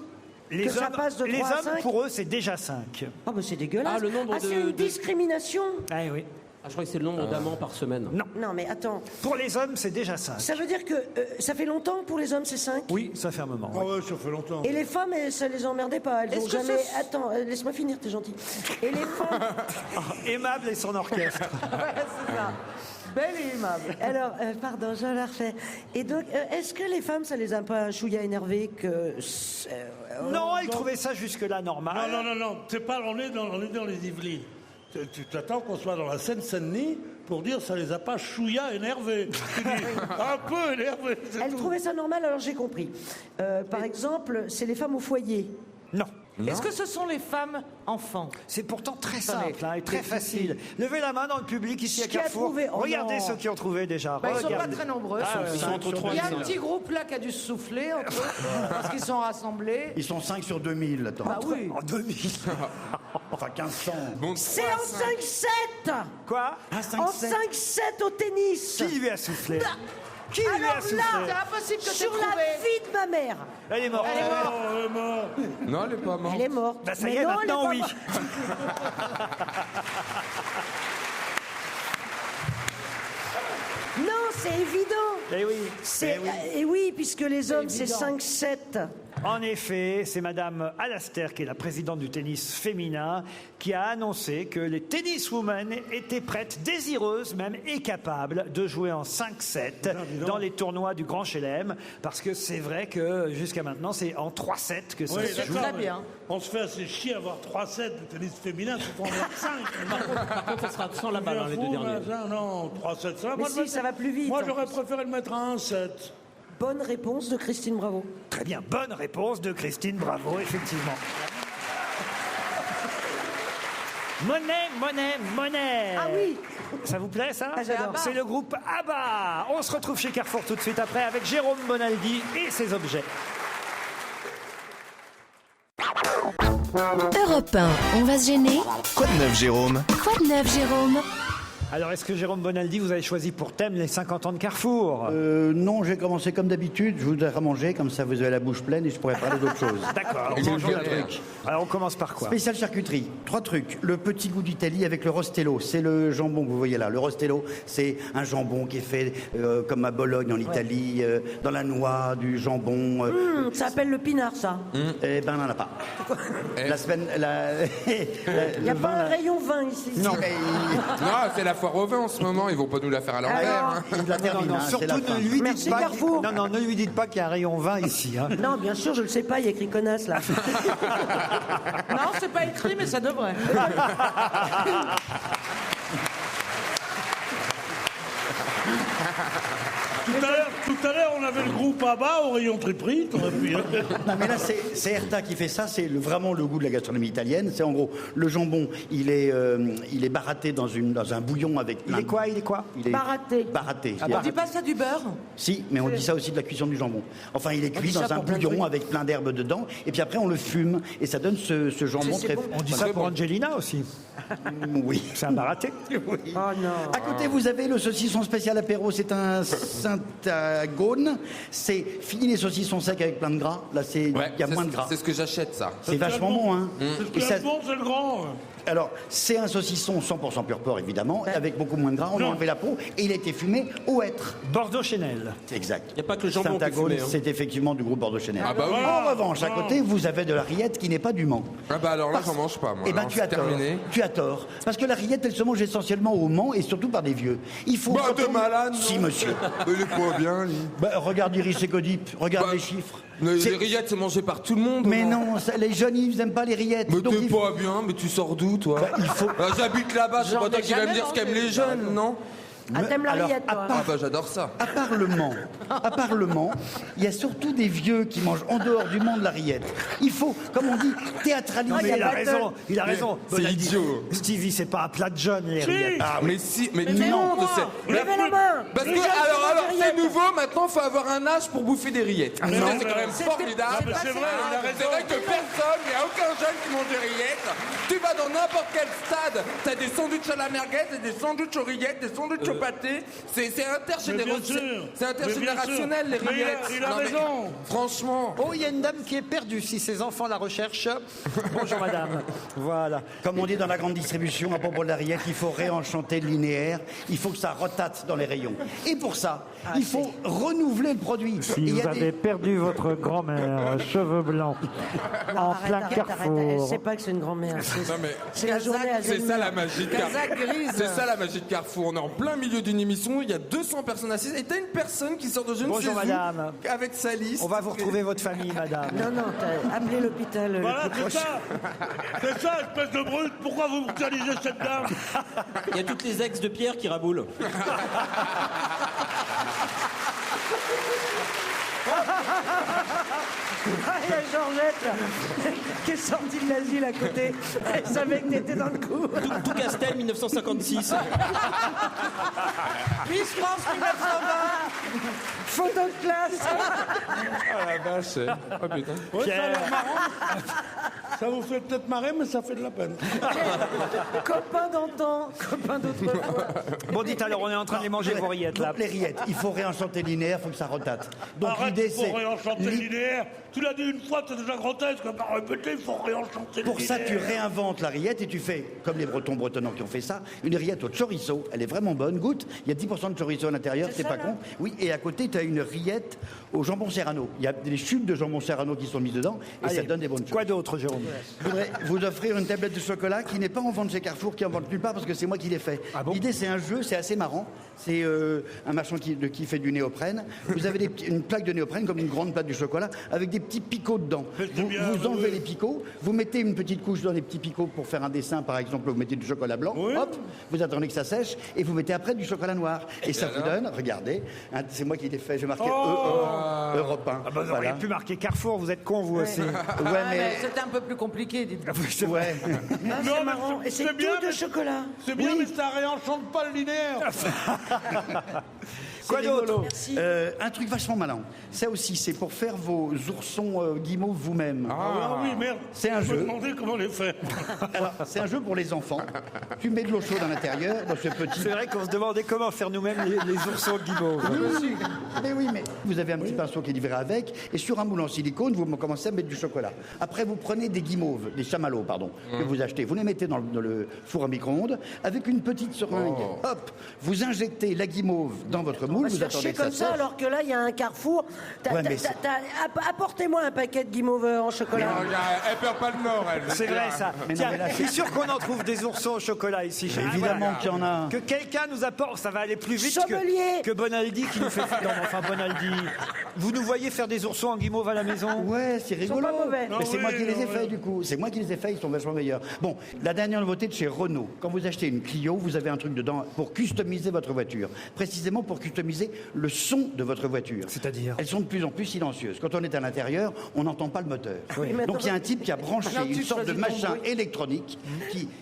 que ça passe de 3 à 5? Pour eux, c'est déjà 5. Ah bah c'est dégueulasse. Ah, le nombre c'est une discrimination. Ah oui. Ah, je crois que c'est le nombre d'amants par semaine. Non, mais attends. Pour les hommes, c'est déjà 5. Ça veut dire que ça fait longtemps pour les hommes, c'est 5? Oui, ça fait un moment. Ah ouais, ça fait longtemps. Et les femmes, ça les emmerdait pas. Elles ont jamais... Attends, laisse-moi finir, t'es gentil. Et les femmes... Aimable et son orchestre. Ouais, c'est ça. Belle et aimable. Alors, pardon, je la refais. Et donc, est-ce que les femmes, ça les a pas chouïa énervées que... Non, elles trouvaient ça jusque-là normal. Non. C'est pas, on est dans les Yvelines. Tu t'attends qu'on soit dans la Seine-Saint-Denis pour dire ça les a pas chouïa énervés. Tu dis, un peu énervés. Elles trouvaient ça normal, alors j'ai compris. Par exemple, c'est les femmes au foyer. Non. Est-ce que ce sont les femmes enfants? C'est pourtant très simple et très facile. Levez la main dans le public ici à Carrefour. Regardez ceux qui ont trouvé déjà. Ils sont pas très nombreux. Ils sont entre 3 Il y a un petit groupe là qui a dû se souffler entre eux, parce qu'ils sont rassemblés. Ils sont 5 sur 2000. Attends. Bah oui. En 2000. Enfin 1500. Bon, C'est en 5-7. Quoi? En 5-7 au tennis. Qui lui a soufflé? Qui lui a Alors soufflé? là, C'est impossible que tu sur la vie de ma mère. Elle est morte. Elle est morte. non, elle est pas morte. Elle est morte. Bah ça Mais y est, non, elle maintenant pas oui. morte. Non, c'est évident. Eh oui. Et oui, puisque les hommes, c'est 5-7. En effet, c'est Madame Alastair, qui est la présidente du tennis féminin, qui a annoncé que les tenniswomen étaient prêtes, désireuses même, et capables de jouer en 5-7 dans les tournois du Grand Chelem, parce que c'est vrai que jusqu'à maintenant, c'est en 3-7 que ça Oui, se joue. d'accord, Très bien. On se fait assez chier à avoir 3-7 de tennis féminin, il faut en avoir 5. Par contre, ça sera sans la balle, hein, les deux derniers. Non, 3-7, ça va. Mais si, ça va plus vite. Moi, j'aurais préféré le mettre à 1-7. Bonne réponse de Christine Bravo. Très bien, bonne réponse de Christine Bravo, effectivement. Monnaie. Ah oui. Ça vous plaît, ça? Ah, j'adore. C'est le groupe ABBA. On se retrouve chez Carrefour tout de suite après avec Jérôme Bonaldi et ses objets. Europe 1, on va se gêner. Quoi de neuf, Jérôme? Quoi de neuf, Jérôme? Alors, est-ce que Jérôme Bonaldi, vous avez choisi pour thème les 50 ans de Carrefour? Non, j'ai commencé comme d'habitude. Je voudrais manger, comme ça vous avez la bouche pleine et je pourrais parler d'autre chose. D'accord. Alors, on commence par quoi? Spécial charcuterie. 3 trucs. Le petit goût d'Italie avec le rostello. C'est le jambon que vous voyez là. Le rostello, c'est un jambon qui est fait comme à Bologne en Italie, dans la noix, du jambon. Ça s'appelle le pinard, ça. Eh ben, on n'en a pas. La semaine... Il n'y a pas un rayon vin ici. Non, mais... Non, c'est la foire au vin en ce moment, ils vont pas nous la faire à l'envers. Hein. Surtout ne lui dites pas. Non, ne lui dites pas qu'il y a un rayon vin ici. Hein. Non, bien sûr, je le sais pas, il y a écrit connasse là. Non, c'est pas écrit, mais ça devrait. Tout à l'heure, on avait le groupe ABBA au rayon triperie. Non, mais là, c'est Erta qui fait ça. C'est vraiment le goût de la gastronomie italienne. C'est en gros, le jambon, il est baratté dans un bouillon avec... Il est quoi? Il est Baraté. Baraté. On dit pas ça du beurre? Si, mais on dit ça aussi de la cuisson du jambon. Enfin, il est cuit dans un bouillon avec plein d'herbes dedans. Et puis après, on le fume. Et ça donne ce jambon très... Bon. On dit ça pour Angelina aussi. Oui. C'est un baraté. Oui. Oh non. À côté, vous avez le saucisson spécial apéro. C'est un Saint-Agone. C'est fini les saucissons secs avec plein de gras. Là, il y a moins de gras. C'est ce que j'achète, ça. C'est vachement bon, hein. C'est ce bon, c'est le grand. Alors, c'est un saucisson 100% pur porc, évidemment, avec beaucoup moins de gras. On a enlevé la peau et il a été fumé au hêtre. Bordeaux-Chenel. C'est exact. Il n'y a pas que le jambon qui est Saint-Agone, fumé, hein. c'est effectivement du groupe Bordeaux-Chenel. Ah bah oui. En revanche, à côté, vous avez de la rillette qui n'est pas du Mans. Ah bah alors là, j'en mange pas, moi. Eh ben, Alors, tu as c'est tort. terminé. Tu as tort. Parce que la rillette, elle se mange essentiellement au Mans et surtout par des vieux. Il faut... Bah, de malade, Si, non. monsieur. Il est pas bien, lui. Bah, regarde Iris et Godip, regarde les chiffres. Les C'est- rillettes, c'est mangé par tout le monde. Mais non, les jeunes, ils n'aiment pas les rillettes. Mais Donc, t'es il faut- pas bien, mais tu sors d'où, toi? il faut... J'habite là-bas, c'est J'en pas toi ai qui vas me jamais dire ce qu'aiment mangé. les jeunes, non? Ah, t'aimes la Alors, rillette, à toi. Ah bah j'adore ça. À part le Mans, il y a surtout des vieux qui mangent en dehors du Mans de la rillette. Il faut, comme on dit, théâtraliser. Mais il a la raison. Il a raison. C'est Bonaldi. idiot. Stevie, c'est pas un plat de jeunes, les rillettes. Ah mais si, mais Mais tout le non, monde moi. sait. Levez la main. Parce Les que jeunes alors qui mangent des c'est rillettes. nouveau, maintenant faut avoir un âge pour bouffer des rillettes. non, C'est quand même formidable. C'est vrai, il a raison. C'est vrai que personne, il n'y a aucun jeune qui mange des rillettes. Tu vas dans n'importe quel stade, t'as des sandwichs à la merguez, des sandwichs aux rillettes, des sandwichs au pâté. C'est intergénérationnel les Mais rillettes. il a Non, mais raison. Franchement. Oh, il y a une dame qui est perdue. Si ses enfants la recherchent. Bonjour, madame. Voilà. Comme on dit dans la grande distribution à propos de la rillette, il faut réenchanter le linéaire, il faut que ça rotate dans les rayons. Et pour ça, il faut renouveler le produit. Et Si il y vous a avez perdu votre grand-mère, cheveux blancs, en plein Arrête, elle carrefour. sait pas que c'est une grand-mère. Non, mais C'est la journée à c'est ça Zelmer. la magie de Casaque Carrefour. grise. C'est ça la magie de Carrefour. On est en plein milieu d'une émission, il y a 200 personnes assises et t'as une personne qui sort de je ne sais Bonjour, où madame. avec sa liste. On va vous retrouver votre famille, madame. Non, non, t'as appelé l'hôpital. Voilà, le plus c'est proche. ça. C'est ça, espèce de brute. Pourquoi vous brutalisez cette dame? Il y a toutes les ex de Pierre qui raboulent. Ah, il y a Georgette, là, qui est sortie de l'asile à côté. Elle savait que t'étais dans le coup. Tout Castel, 1956. Miss France 1920. Photo de classe. Ah la vache. Oh putain. Ouais, ça a l'air marrant. Ça vous fait peut-être marrer, mais ça fait de la peine. Copain d'antan, copain d'autrefois. Bon, dites alors, on est en train de les manger, vos rillettes, là. Donc les rillettes, il faut réenchanter le linéaire, il faut que ça rotate. Donc Arrête, l'idée il faut c'est... réenchanter le linéaire. Tu l'as dit une fois, c'est déjà grotesque. Par répéter, il faut réenchanter le Pour ça, linéaire. tu réinventes la rillette et tu fais, comme les Bretons bretonnants qui ont fait ça, une rillette au chorizo. Elle est vraiment bonne, goûte. Il y a 10% de chorizo à l'intérieur, c'est pas con. Oui, et à côté, tu as une rillette au jambon serrano. Il y a des chutes de jambon serrano qui sont mises dedans et Allez, ça donne des bonnes choses. Quoi d'autre, Jérôme? Je voudrais vous offrir une tablette de chocolat qui n'est pas en vente chez Carrefour, qui en vente nulle part parce que c'est moi qui l'ai fait. Ah bon? L'idée, c'est un jeu, c'est assez marrant. C'est un marchand qui fait du néoprène. Vous avez une plaque de néoprène comme une grande plaque de chocolat avec des petits picots dedans. Vous enlevez les picots, vous mettez une petite couche dans les petits picots pour faire un dessin, par exemple, vous mettez du chocolat blanc, hop, vous attendez que ça sèche et vous mettez après du chocolat noir. Et ça vous donne, regardez, hein, c'est moi qui l'ai fait, je marquais Europe 1. Ah bah, vous auriez pu marquer Carrefour, vous êtes con, vous aussi. Ouais, mais C'était un peu plus plus compliqué, dites-moi. Ouais. Ah, c'est marrant. Et c'est tout de chocolat. C'est bien, mais ça réenchante pas le linéaire. Quoi d'autre? Merci. Un truc vachement malin. Ça aussi, c'est pour faire vos oursons guimauves vous-même. Ah oui, merde. C'est un Je me jeu. demandais comment les faire. Alors, c'est un jeu pour les enfants. Tu mets de l'eau chaude à l'intérieur, dans ce petit... C'est vrai qu'on se demandait comment faire nous-mêmes les oursons guimauves. Mais oui, mais vous avez un petit pinceau qui est livré avec, et sur un moule en silicone, vous commencez à mettre du chocolat. Après, vous prenez des guimauves, des chamallows, pardon, que vous achetez. Vous les mettez dans le four à micro-ondes, avec une petite seringue. Hop, vous injectez la guimauve dans votre moule, vous attendez Chercher que ça comme ça, sèche. alors que là, il y a un carrefour. Ouais, mais Apportez-moi un paquet de guimauve en chocolat. Elle perd pas le nord, elle. C'est vrai ça. Mais non, Tiens, mais là, je suis sûr qu'on en trouve des oursons au chocolat ici. chez nous. Évidemment qu'il y en a. Que quelqu'un nous apporte, ça va aller plus vite Sommelier. que Bonaldi qui nous fait. Non, mais enfin Bonaldi. Vous nous voyez faire des oursons en guimauve à la maison? Ouais, c'est Ils sont rigolo. pas mauvais. Mais c'est moi qui les ai faits, du coup. C'est moi qui les ai faits, ils sont vachement meilleurs. Bon, la dernière nouveauté de chez Renault. Quand vous achetez une Clio, vous avez un truc dedans pour customiser votre voiture. Précisément pour customiser le son de votre voiture. C'est-à-dire? Elles sont de plus en plus silencieuses. Quand on est à l'intérieur, on n'entend pas le moteur. Donc il y a un type qui a branché une sorte de machin électronique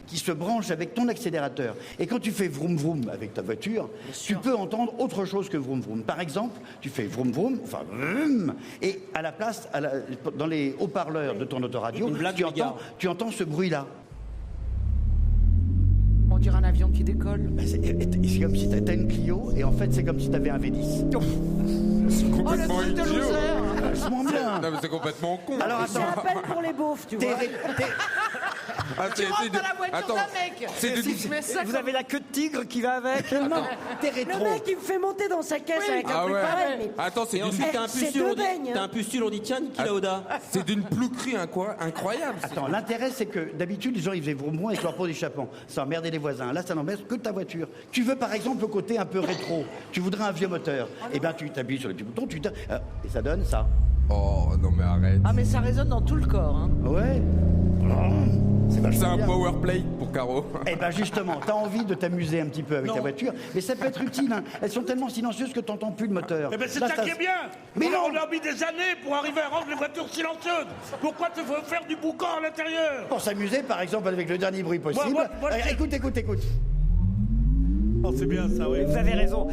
qui se branche avec ton accélérateur. Et quand tu fais vroom vroom avec ta voiture, tu peux entendre autre chose que vroom vroom. Par exemple, tu fais vroom vroom, enfin vroom, et à la place, dans les haut-parleurs de ton autoradio, tu entends ce bruit-là. On dirait un avion qui décolle. Ben, c'est comme si t'as une Clio, et en fait c'est comme si t'avais un V10. C'est Oh, le complètement truc de idiot. loser. Vachement bien. Non, mais c'est complètement con. Alors C'est attends. un appel pour les beaufs, tu vois. Tu rentres dans la voiture d'un mec. C'est de- Tu mets ça Vous comme- avez la queue de tigre qui va avec? Non, t'es Le rétro. mec, il me fait monter dans sa caisse avec un Ah truc ouais. pareil. Mais... Attends, c'est Et d'une ensuite, t'as un c'est pustule, deux on dit, beignes, hein. t'as un pustule, on dit tiens, Niki Lauda. c'est d'une plouquerie incroyable. Attends, l'intérêt c'est que d'habitude les gens ils faisaient vroom vroom avec leur pot d'échappement. Ça emmerdait les voisins. Là ça n'emmerde que ta voiture. Tu veux par exemple le côté un peu rétro. Tu voudrais un vieux moteur. Eh bien tu t'appuies sur le petit bouton, et ça donne ça. Oh non mais arrête. Ah, mais ça résonne dans tout le corps. Hein. Ouais. C'est C'est vachement un bien. power play pour Caro. Eh ben justement, t'as envie de t'amuser un petit peu avec ta voiture, mais ça peut être utile. Hein. Elles sont tellement silencieuses que t'entends plus le moteur. Eh ben c'est Là, ça qui est bien. Mais non. On a mis des années pour arriver à rendre les voitures silencieuses. Pourquoi tu veux faire du boucan à l'intérieur? Pour s'amuser, par exemple, avec le dernier bruit possible. Moi, Écoute. Oh, c'est bien ça, oui. Vous avez raison.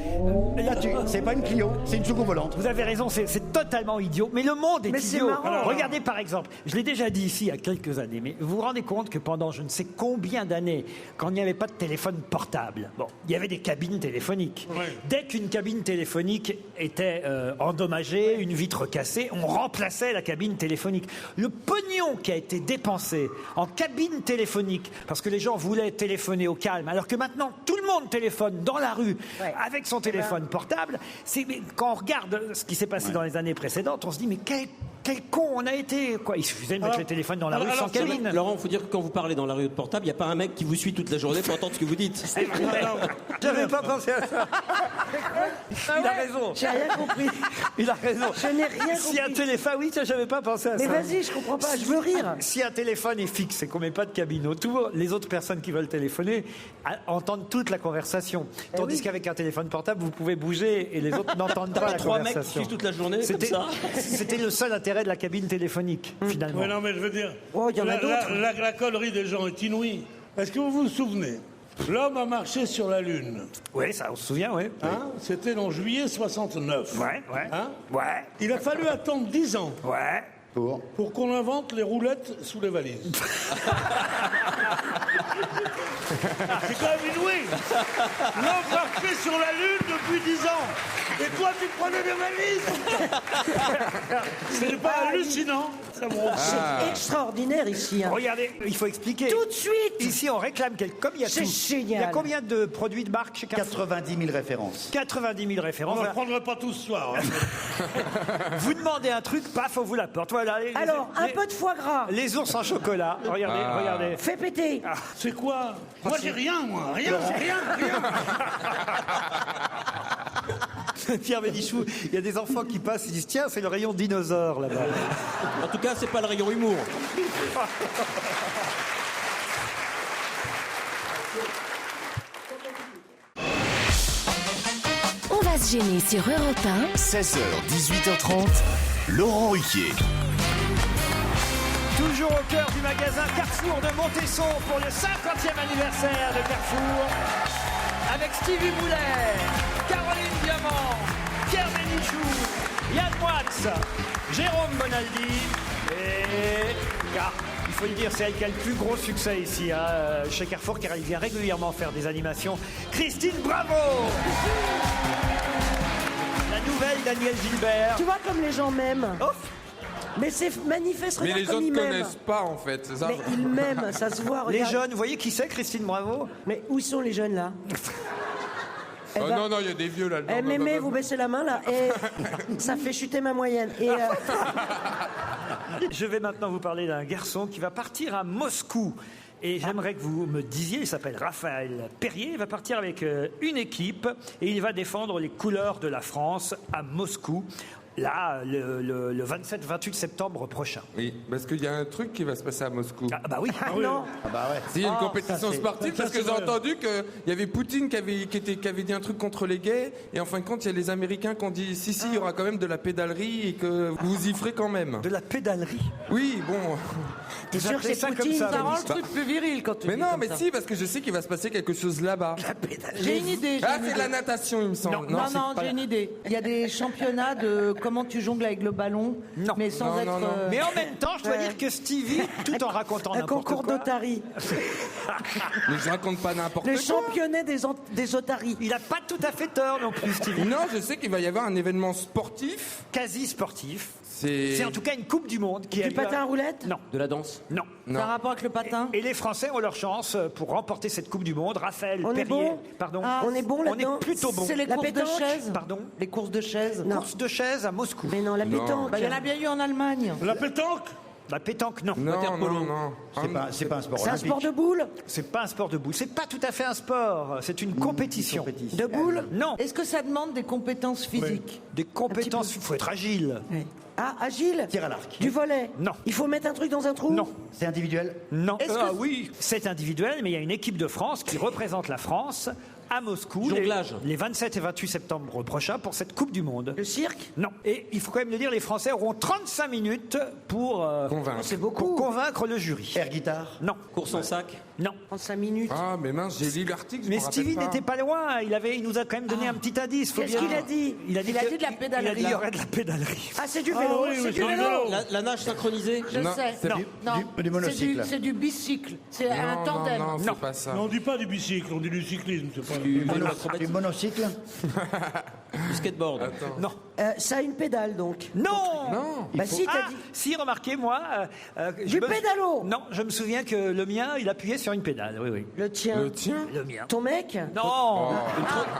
Là, c'est pas une Clio, c'est une soucoupe volante. Vous avez raison, c'est totalement idiot. Mais le monde est Mais c'est idiot. marrant. Regardez par exemple, je l'ai déjà dit ici il y a quelques années, mais vous vous rendez compte que pendant je ne sais combien d'années, quand il n'y avait pas de téléphone portable, bon, il y avait des cabines téléphoniques. Ouais. Dès qu'une cabine téléphonique était endommagée, une vitre cassée, on remplaçait la cabine téléphonique. Le pognon qui a été dépensé en cabine téléphonique, parce que les gens voulaient téléphoner au calme, alors que maintenant tout le monde téléphone dans la rue avec son téléphone portable. Mais quand on regarde ce qui s'est passé dans les années précédentes, on se dit mais quel con on a été, quoi. Il suffisait de mettre les téléphones dans la rue sans cabine. Laurent, il faut dire que quand vous parlez dans la rue de portable, il n'y a pas un mec qui vous suit toute la journée pour entendre ce que vous dites. J'avais pas pensé à ça. Il a raison. J'ai rien compris. Il a raison. Je n'ai rien Si un compris. téléphone, oui, ça, j'avais pas pensé à Mais ça. vas-y, je comprends pas, je veux rire. Si un téléphone est fixe et qu'on met pas de cabine autour, les autres personnes qui veulent téléphoner entendent toute la conversation. Tandis qu'avec un téléphone portable, vous pouvez bouger et les autres n'entendent pas la Trois mecs qui conversation. suivent toute la journée comme ça. C'était le seul intérêt de la cabine téléphonique, finalement. Ouais, non, mais je veux dire, Oh, il y en a d'autres. la connerie des gens est inouïe. Est-ce que vous vous souvenez? L'homme a marché sur la Lune. Oui, ça, on se souvient, oui. Hein? C'était en juillet 69. Ouais. Hein? Ouais. Il a fallu attendre 10 ans Ouais. pour qu'on invente les roulettes sous les valises. C'est quand même inouï. L'homme marchait sur la Lune depuis 10 ans. Et toi, tu prenais des valises. C'est pas hallucinant. Ça me rend fou. C'est extraordinaire ici. Hein. Regardez, il faut expliquer. Tout de suite. Ici, on réclame comme il y a C'est tout. génial. Il y a combien de produits de marque chez Carrefour? 90 000 références. 90 000 On références. ne le prendrait pas tout ce soir. Hein. Vous demandez un truc, paf, on vous l'apporte. Voilà. Alors, un peu de foie gras. Les ours en chocolat. Regardez, regardez. Fais péter. C'est quoi? Moi, j'ai rien, moi. Rien, j'ai rien. Pierre Bénichou, il y a des enfants qui passent, ils disent tiens, c'est le rayon dinosaure là-bas. En tout cas, c'est pas le rayon humour. On va se gêner sur Europe 1. 16h, 18h30, Laurent Ruquier. toujours au cœur du magasin Carrefour de Montesson pour le 50e anniversaire de Carrefour. Avec Stevie Boulet, Caroline Diamant, Pierre Bénichou, Yann Moix, Jérôme Bonaldi et... il faut le dire, c'est elle qui a le plus gros succès ici chez Carrefour, car elle vient régulièrement faire des animations. Christine Bravo. La nouvelle Daniel Gilbert. Tu vois comme les gens m'aiment. Mais c'est manifeste, Mais regarde les comme autres ils ne m'aiment. connaissent pas en fait, c'est ça. Mais ils m'aiment, ça se voit. Les regarde. jeunes, vous voyez qui c'est, Christine Bravo? Mais où sont les jeunes là? Oh non, non, il y a des vieux là. Eh, mémé, vous baissez la main là, et ça fait chuter ma moyenne. Et Je vais maintenant vous parler d'un garçon qui va partir à Moscou. Et j'aimerais que vous me disiez, il s'appelle Raphaël Perrier, il va partir avec une équipe et il va défendre les couleurs de la France à Moscou. Là, le 27-28 septembre prochain. Oui, parce qu'il y a un truc qui va se passer à Moscou. Ah bah oui. non. Ah bah ouais. S'il y a une Oh, compétition ça, c'est- sportive, parce que j'ai entendu qu'il y avait Poutine qui avait dit un truc contre les gays, et en fin de compte, il y a les Américains qui ont dit si, il y aura quand même de la pédalerie et que vous y ferez quand même. De la pédalerie? Oui, bon. T'es sûr que c'est ça comme Poutine? ça, Ça rend Denis. le truc plus viril quand tu Mais dis non, comme mais ça. si, parce que je sais qu'il va se passer quelque chose là-bas. J'ai une idée. Ah, c'est de la natation, il me semble. Non, c'est pas j'ai la- une idée. Il y a des championnats de comment tu jongles avec le ballon, Non. mais sans Non, être. non, non. Mais en même temps, je dois Ouais. dire que Stevie, tout en racontant Un n'importe concours quoi, d'otarie. Mais je raconte pas n'importe Le quoi. championnat des otaries. il n'a pas tout à fait tort non plus, Stevie. Non, je sais qu'il va y avoir un événement sportif. Quasi sportif. C'est. C'est en tout cas une Coupe du Monde qui Du a lieu patin à- à roulettes? Non. De la danse. Non. Ça a un rapport avec le patin. Et les Français ont leur chance pour remporter cette Coupe du Monde. Raphaël On est Perrier. bon Pardon. Ah, On est bon On là-dedans? est plutôt bon. C'est les La courses de pétanque chaises. Pardon. Les courses de chaises. Non. Course de chaises à Moscou. Mais non, la Non. pétanque. Bah, il y en a bien eu en Allemagne. La pétanque? La pétanque, non. Non, Waterpolo. non. C'est pas un sport C'est un olympique. sport de boule? C'est pas un sport de boule. C'est pas tout à fait un sport. C'est une compétition. De boule? Non. Est-ce que ça demande des compétences physiques? Des compétences. Il faut être agile. Ah, agile? Tir à l'arc. Du volet? Non. Il faut mettre un truc dans un trou? Non. C'est individuel. Non. Est-ce que- Ah oui. C'est individuel, mais il y a une équipe de France qui représente la France à Moscou Jonglage. les 27 et 28 septembre prochains pour cette Coupe du Monde. Le cirque? Non. Et il faut quand même le dire, les Français auront 35 minutes pour, Convaincre. C'est pour beaucoup. convaincre le jury. Air guitare. Non. Course en sac. Non. 35 minutes. Ah, mais mince, j'ai lu l'article. je Mais me rappelle Stevie pas. n'était pas loin. Il nous a quand même donné un petit indice. Faut Qu'est-ce bien- qu'il a dit? Il a dit Il a que- dit de la pédalerie. Il a dit qu'il y aurait de la pédalerie. Ah, c'est du Ah vélo. oui, c'est oui, du c'est du vélo. vélo. La nage synchronisée. Je Non, sais. c'est Non, du- non. du monocycle. C'est du bicycle. C'est un Non, tandem. Non, Non. c'est pas ça. Non, on dit pas du bicycle, on dit du cyclisme. C'est pas... Du vélo Du acrobatique. monocycle. Du skateboard. Non. Ça a une pédale donc. Non. Non. Bah si, t'as Ah, dit. si, remarquez, moi. Du pédalo. Non, je me souviens que le mien, il appuyait sur une pédale. Oui, oui. Le tien. Le tien. Le mien. Ton mec? Non.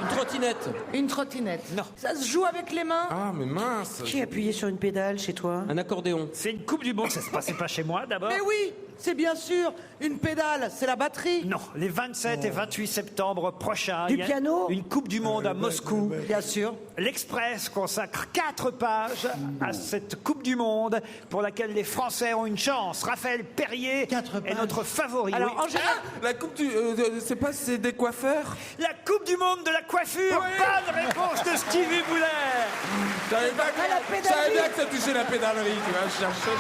Une trottinette. Une trottinette. Non. Ça se joue avec les mains. Ah, mais mince. Qui appuyait sur une pédale chez toi? Un accordéon. C'est une Coupe du Monde. Ça se passait pas chez moi d'abord. Mais oui, c'est bien sûr une pédale, c'est la batterie. Non, les 27 et 28 septembre prochains. Du il y a piano Une Coupe du Monde à Moscou. Bien sûr. L'Express consacre 4 pages à cette Coupe du Monde pour laquelle les Français ont une chance. Raphaël Perrier 4 est pages. notre favori. Alors, oui. en général, La coupe du. c'est pas, c'est des coiffeurs. La Coupe du Monde de la coiffure. Oui. Bonne réponse de Stevie Boulet. J'avais pas Ah, la je pédalerie. savais bien que ça touchait la pédalerie, tu vois. Je cherchais.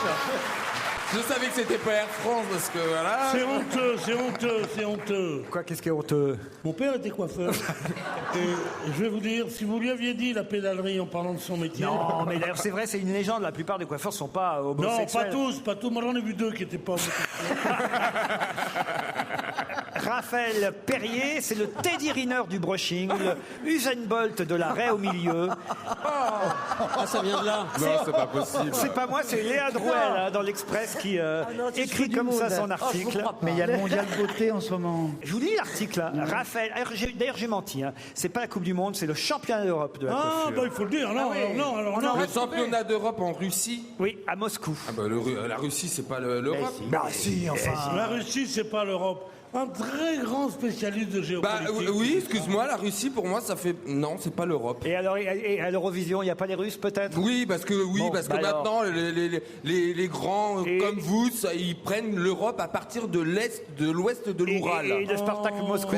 Je savais que c'était pas Air France parce que voilà. C'est honteux, c'est honteux, c'est honteux. Quoi, qu'est-ce qui est honteux? Mon père était coiffeur. Et je vais vous dire, si vous lui aviez dit la pédalerie en parlant de son métier... Non, mais d'ailleurs, c'est vrai, c'est une légende. La plupart des coiffeurs sont pas Non, homosexuels. pas tous. Moi, j'en ai vu 2 qui n'étaient pas homosexuels. Raphaël Perrier, c'est le Teddy Riner du brushing, le Usain Bolt de la raie au milieu. Ah, ça vient de là. Non, c'est pas possible. C'est pas moi, c'est Léa Drouel hein, dans l'Express qui non, tu écrit fous du comme ça monde. son article. Mais il y a le mondial beauté en ce moment. Je vous lis l'article. Hein. Raphaël. D'ailleurs, j'ai menti. Hein. C'est pas la Coupe du Monde, c'est le championnat d'Europe de la Ah, coiffure. bah il faut le dire. Non, alors non. Le championnat d'Europe en Russie. Oui, à Moscou. Ah bah la Russie, c'est pas l'Europe. Bah si, enfin. La Russie, c'est pas l'Europe. Un très grand spécialiste de Bah géopolitique. oui, excuse-moi, la Russie pour moi ça fait non, c'est pas l'Europe. Et alors, et à l'Eurovision, il n'y a pas les Russes peut-être? Oui, parce que Bon, parce que bah alors. maintenant les grands Et- comme vous, ils prennent l'Europe à partir de l'ouest de l'Oural. Et le Spartak Moscou,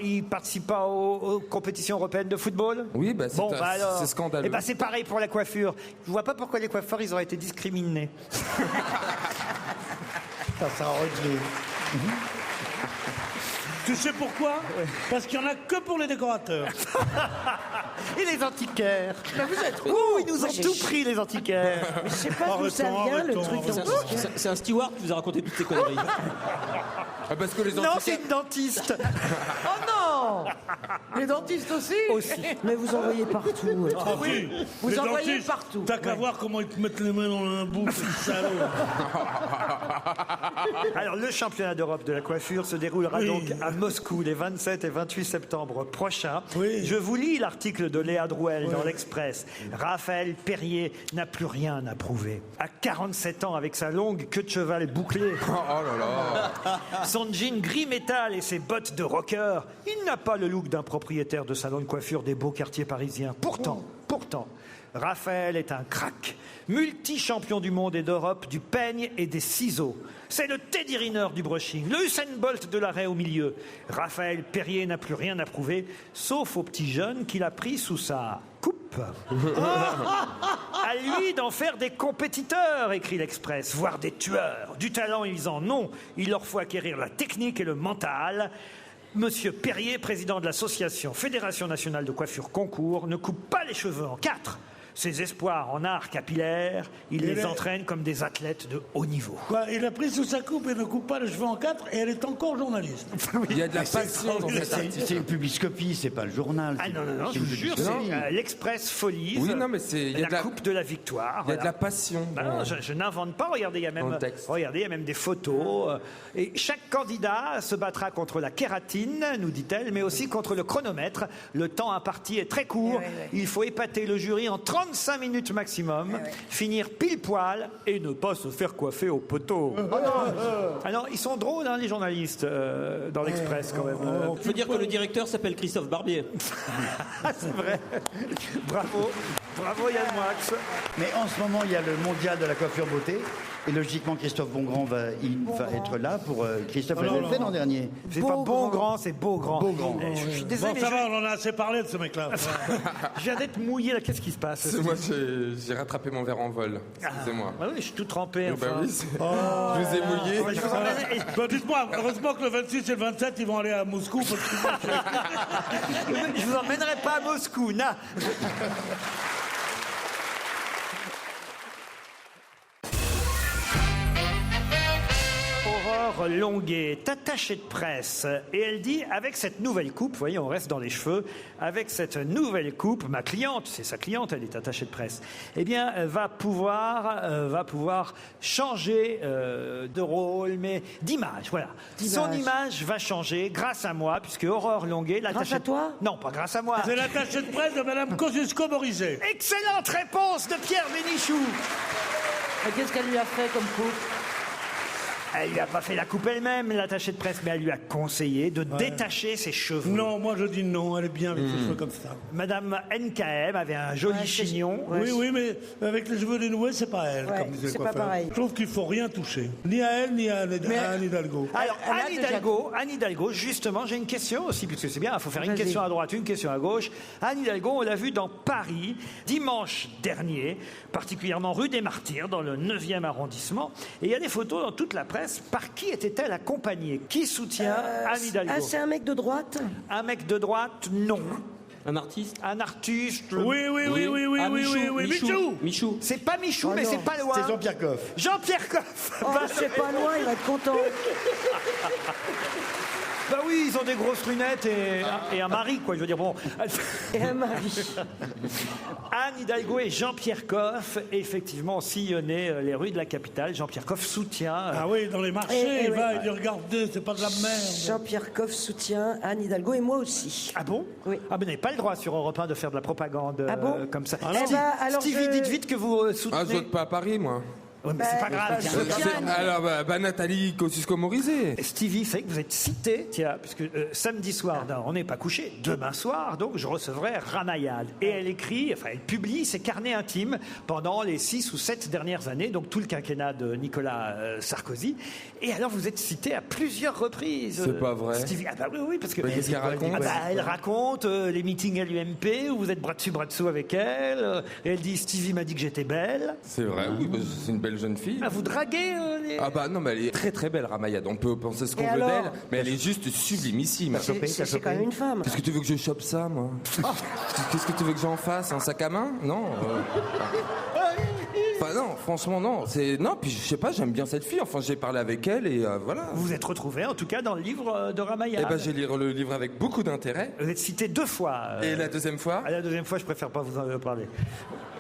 il participe pas aux compétitions européennes de football? Oui, bah c'est Bon, bah alors. c'est scandaleux. Et bah c'est pareil pour la coiffure. Je vois pas pourquoi les coiffeurs ils auraient été discriminés. Putain, ça redit. Tu sais pourquoi? Parce qu'il n'y en a que pour les décorateurs. Et les antiquaires. Mais vous êtes Ouh, ils nous ont tout pris, les antiquaires. Mais je sais pas d'où ça vient, le truc d'antiquaire. C'est un steward qui vous a raconté toutes ces conneries. Parce que les Non, c'est une dentiste. Oh non! Les dentistes aussi? Mais vous en voyez partout. Ah oui, Vous les en voyez dentistes, partout. T'as qu'à voir comment ils te mettent les mains dans la bouche, salaud. Alors, le championnat d'Europe de la coiffure se déroulera Oui. donc à Moscou les 27 et 28 septembre prochains. Oui. Je vous lis l'article de Léa Drouel dans l'Express. Raphaël Perrier n'a plus rien à prouver. À 47 ans, avec sa longue queue de cheval bouclée, Oh là là. son jean gris métal et ses bottes de rocker, il n'a pas le look d'un propriétaire de salon de coiffure des beaux quartiers parisiens. Pourtant, Raphaël est un crack, multi-champion du monde et d'Europe du peigne et des ciseaux. C'est le Teddy Riner du brushing, le Usain Bolt de l'arrêt au milieu. Raphaël Perrier n'a plus rien à prouver, sauf au petit jeune qu'il a pris sous sa coupe. À lui d'en faire des compétiteurs, écrit l'Express, voire des tueurs. Du talent, ils en ont. Il leur faut acquérir la technique et le mental. Monsieur Perrier, président de l'association Fédération nationale de coiffure concours, ne coupe pas les cheveux en 4. Ses espoirs en art capillaire, il les entraîne comme des athlètes de haut niveau. Quoi, il a pris sous sa coupe et ne coupe pas les cheveux en 4 et elle est encore journaliste. Il y a de la passion dans cet article. C'est une publiscopie, c'est pas le journal. Ah non, C'est je une vous jure, publicopie. c'est l'Express Folies. Oui, non, mais il y a la coupe de la victoire. Il y a de la passion. Ah non, je n'invente pas. Regardez, il y a Dans même, le texte. regardez, il y a même des photos. Et chaque candidat se battra contre la kératine, nous dit-elle, mais aussi contre le chronomètre. Le temps imparti est très court. Il faut épater le jury en 35 minutes maximum, finir pile poil et ne pas se faire coiffer au poteau. Alors, ils sont drôles, hein, les journalistes, dans l'Express, quand même. Il faut dire que le directeur s'appelle Christophe Barbier. C'est vrai. Bravo. Bravo, Yann Moix. Mais en ce moment, il y a le mondial de la coiffure beauté. Et logiquement, Christophe Bongrand va être là pour. Christophe l'avait fait l'an dernier. C'est pas Bongrand, c'est Beaugrand. Beaugrand. Je suis désolé. Bon, ça va, on en a assez parlé de ce mec-là. Je viens d'être mouillé, là. Qu'est-ce qui se passe? Moi, j'ai rattrapé mon verre en vol. Excusez-moi. Ah oui, je suis tout trempé. Bah Enfin. oui, je vous ai mouillé. Ouais, je vous emmène- Bah, dites-moi, heureusement que le 26 et le 27, ils vont aller à Moscou. Parce que Je vous emmènerai pas à Moscou, na. Aurore Longuet est attachée de presse et elle dit, avec cette nouvelle coupe, vous voyez, on reste dans les cheveux, avec cette nouvelle coupe, ma cliente, c'est sa cliente, elle est attachée de presse, eh bien, va pouvoir changer de rôle, mais d'image, voilà. Son image va changer grâce à moi, puisque Aurore Longuet, l'attachée... à toi? Non, pas grâce à moi. c'est l'attaché de presse de Mme Kosciusko-Morizet. Excellente réponse de Pierre Bénichou. Mais qu'est-ce qu'elle lui a fait comme coupe? Elle lui a pas fait la coupe elle-même, l'attachée de presse, mais elle lui a conseillé de détacher ses cheveux. Non, moi je dis non, elle est bien avec ses cheveux comme ça. Madame NKM avait un joli chignon. Oui, oui, mais avec les cheveux dénoués, c'est pas elle, Ouais, comme disait le c'est pas coiffeur. pareil. Je trouve qu'il faut rien toucher. Ni à elle, ni à Anne Hidalgo. Alors, Elle a Anne Hidalgo, justement, j'ai une question aussi, puisque c'est bien, il faut faire une Vas-y. question à droite, une question à gauche. Anne Hidalgo, on l'a vue dans Paris, dimanche dernier, particulièrement rue des Martyrs, dans le 9e arrondissement. Et il y a des photos dans toute la presse. Par qui était-elle accompagnée? Qui soutient Anne Hidalgo? Ah, c'est un mec de droite? Un mec de droite? Non. Un artiste? Un artiste? Oui. Ah, Michou. Michou. C'est pas Michou, mais non. c'est pas loin. C'est Jean-Pierre Coff. Jean-Pierre Coff. Oh, c'est pas loin, il va être content. Bah oui, ils ont des grosses lunettes et un mari, quoi. Je veux dire, bon. Et un mari. Anne Hidalgo et Jean-Pierre Coff, effectivement, sillonnaient les rues de la capitale. Jean-Pierre Coff soutient. Ah oui, dans les marchés, il oui. va, il dit regardez, c'est pas de la merde. Jean-Pierre Coff soutient Anne Hidalgo et moi aussi. Ah bon? Oui. Ah, vous n'avez pas le droit sur Europe 1 de faire de la propagande Ah bon comme ça. Ah non. Eh ben, alors Stevie, je- dites vite que vous soutenez. Ah, je vote pas à Paris, moi. Ouais, mais c'est pas grave. je tiens. soutiens Anne. Alors, Nathalie Kosciusko-Morizet. Stevie, c'est que vous êtes cité, tiens, puisque samedi soir, non, on n'est pas couché, demain soir, donc je recevrai Ramayad. Et elle écrit, enfin elle publie ses carnets intimes pendant les 6 ou 7 dernières années, donc tout le quinquennat de Nicolas Sarkozy. Et alors vous êtes cité à plusieurs reprises. C'est pas vrai. Stevie, ah bah oui, parce que... Mais qu'est-ce qu'elle raconte? Ah bah, elle raconte les meetings à l'UMP où vous êtes bras dessus, bras dessous avec elle. Et elle dit, Stevie m'a dit que j'étais belle. C'est vrai, oui, c'est une belle belle jeune fille. Ah, vous draguez les... Ah bah non, mais elle est très très belle, Ramayad. On peut penser ce qu'on Et veut alors d'elle, mais elle est juste sublimissime. C'est quand même une femme. Qu'est-ce que tu veux que je chope ça, moi? Qu'est-ce que tu veux que j'en fasse? Un sac à main? Non. Enfin non, franchement non. Non, puis je sais pas, j'aime bien cette fille. Enfin, j'ai parlé avec elle et voilà. Vous vous êtes retrouvé en tout cas dans le livre de Ramayad. Eh ben, j'ai lu le livre avec beaucoup d'intérêt. Vous êtes cité 2 fois. Et la deuxième fois? La deuxième fois, je préfère pas vous en parler.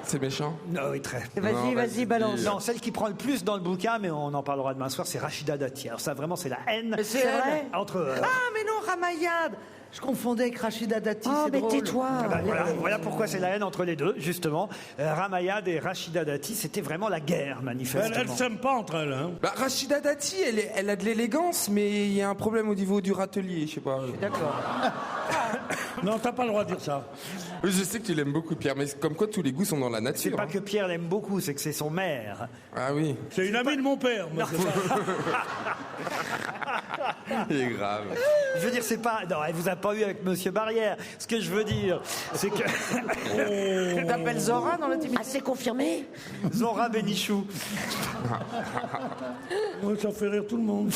C'est méchant? Non, oui, très. Vas-y, balance. Non, celle qui prend le plus dans le bouquin, mais on en parlera demain soir, c'est Rachida Dati. Alors ça, vraiment, c'est la haine. C'est vrai entre. Ah, mais non, Ramayad. Je confondais avec Rachida Dati, Oh, c'est mais drôle. tais-toi. Ah ben, voilà pourquoi c'est la haine entre les deux, justement. Ramayad et Rachida Dati, c'était vraiment la guerre, manifestement. Elles s'aiment pas entre elles. Hein. Bah, Rachida Dati, elle a de l'élégance, mais il y a un problème au niveau du râtelier, je sais pas. D'accord. Non, t'as pas le droit de dire ça. Oui, je sais que tu l'aimes beaucoup, Pierre, mais comme quoi tous les goûts sont dans la nature. C'est pas que Pierre l'aime beaucoup, c'est que c'est son maire. Ah oui. C'est une amie de mon père. Moi, Il est grave. Je veux dire, c'est pas... Non, elle vous a pas eu avec Monsieur Barrière. Ce que je veux dire, c'est que... Tu t'appelles Zora dans l'intimité? Ah, c'est confirmé? Zora Benichou. Ouais, ça fait rire tout le monde.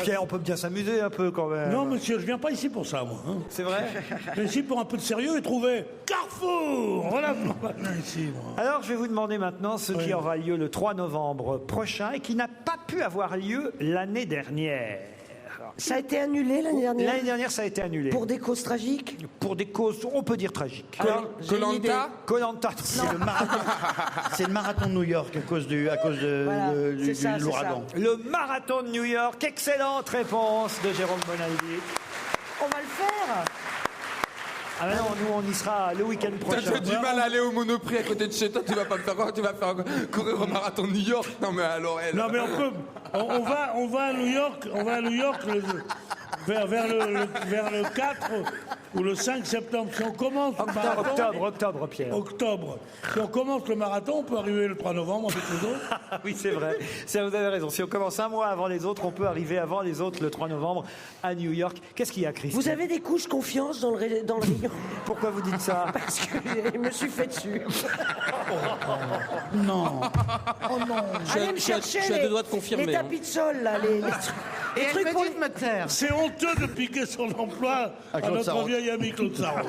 Pierre, on peut bien s'amuser un peu quand même. Non, monsieur, je viens pas ici pour ça, moi. Hein. C'est vrai? Je viens ici pour un peu de sérieux et trouver Carrefour. Voilà, je viens ici, moi. Alors, je vais vous demander maintenant ce qui aura lieu le 3 novembre prochain et qui n'a pas pu avoir lieu l'année dernière. Ça a été annulé l'année dernière? L'année dernière, ça a été annulé. Pour des causes tragiques? Pour des causes, on peut dire tragiques. Koh-Lanta? Koh-Lanta. C'est le marathon de New York à cause de Voilà, de c'est ça, l'ouragan. Le marathon de New York. Excellente réponse de Jérôme Bonaldi. On va le faire. Ah ben non, nous on y sera le week-end prochain. T'as du mal à aller au Monoprix à côté de chez toi, tu vas pas me faire quoi? Tu vas faire courir au marathon de New York? Non mais alors elle... Non, mais on va à New York, vers le 4 ou le 5 septembre. Si on commence le marathon... Octobre, Pierre. Octobre. Si on commence le marathon, on peut arriver le 3 novembre avec les autres. Oui, c'est vrai. Ça, vous avez raison. Si on commence un mois avant les autres, on peut arriver avant les autres le 3 novembre à New York. Qu'est-ce qu'il y a, Christine? Vous avez des couches confiance dans le rayon? Pourquoi vous dites ça? Parce que je me suis fait dessus. Non. Oh non. Allez me chercher je suis à 2 doigts de confirmer. les tapis de sol, là, les Et trucs elle pour me dit de me taire. C'est honteux de piquer son emploi à Claude notre Sarraute. vieil ami Claude Sarraute.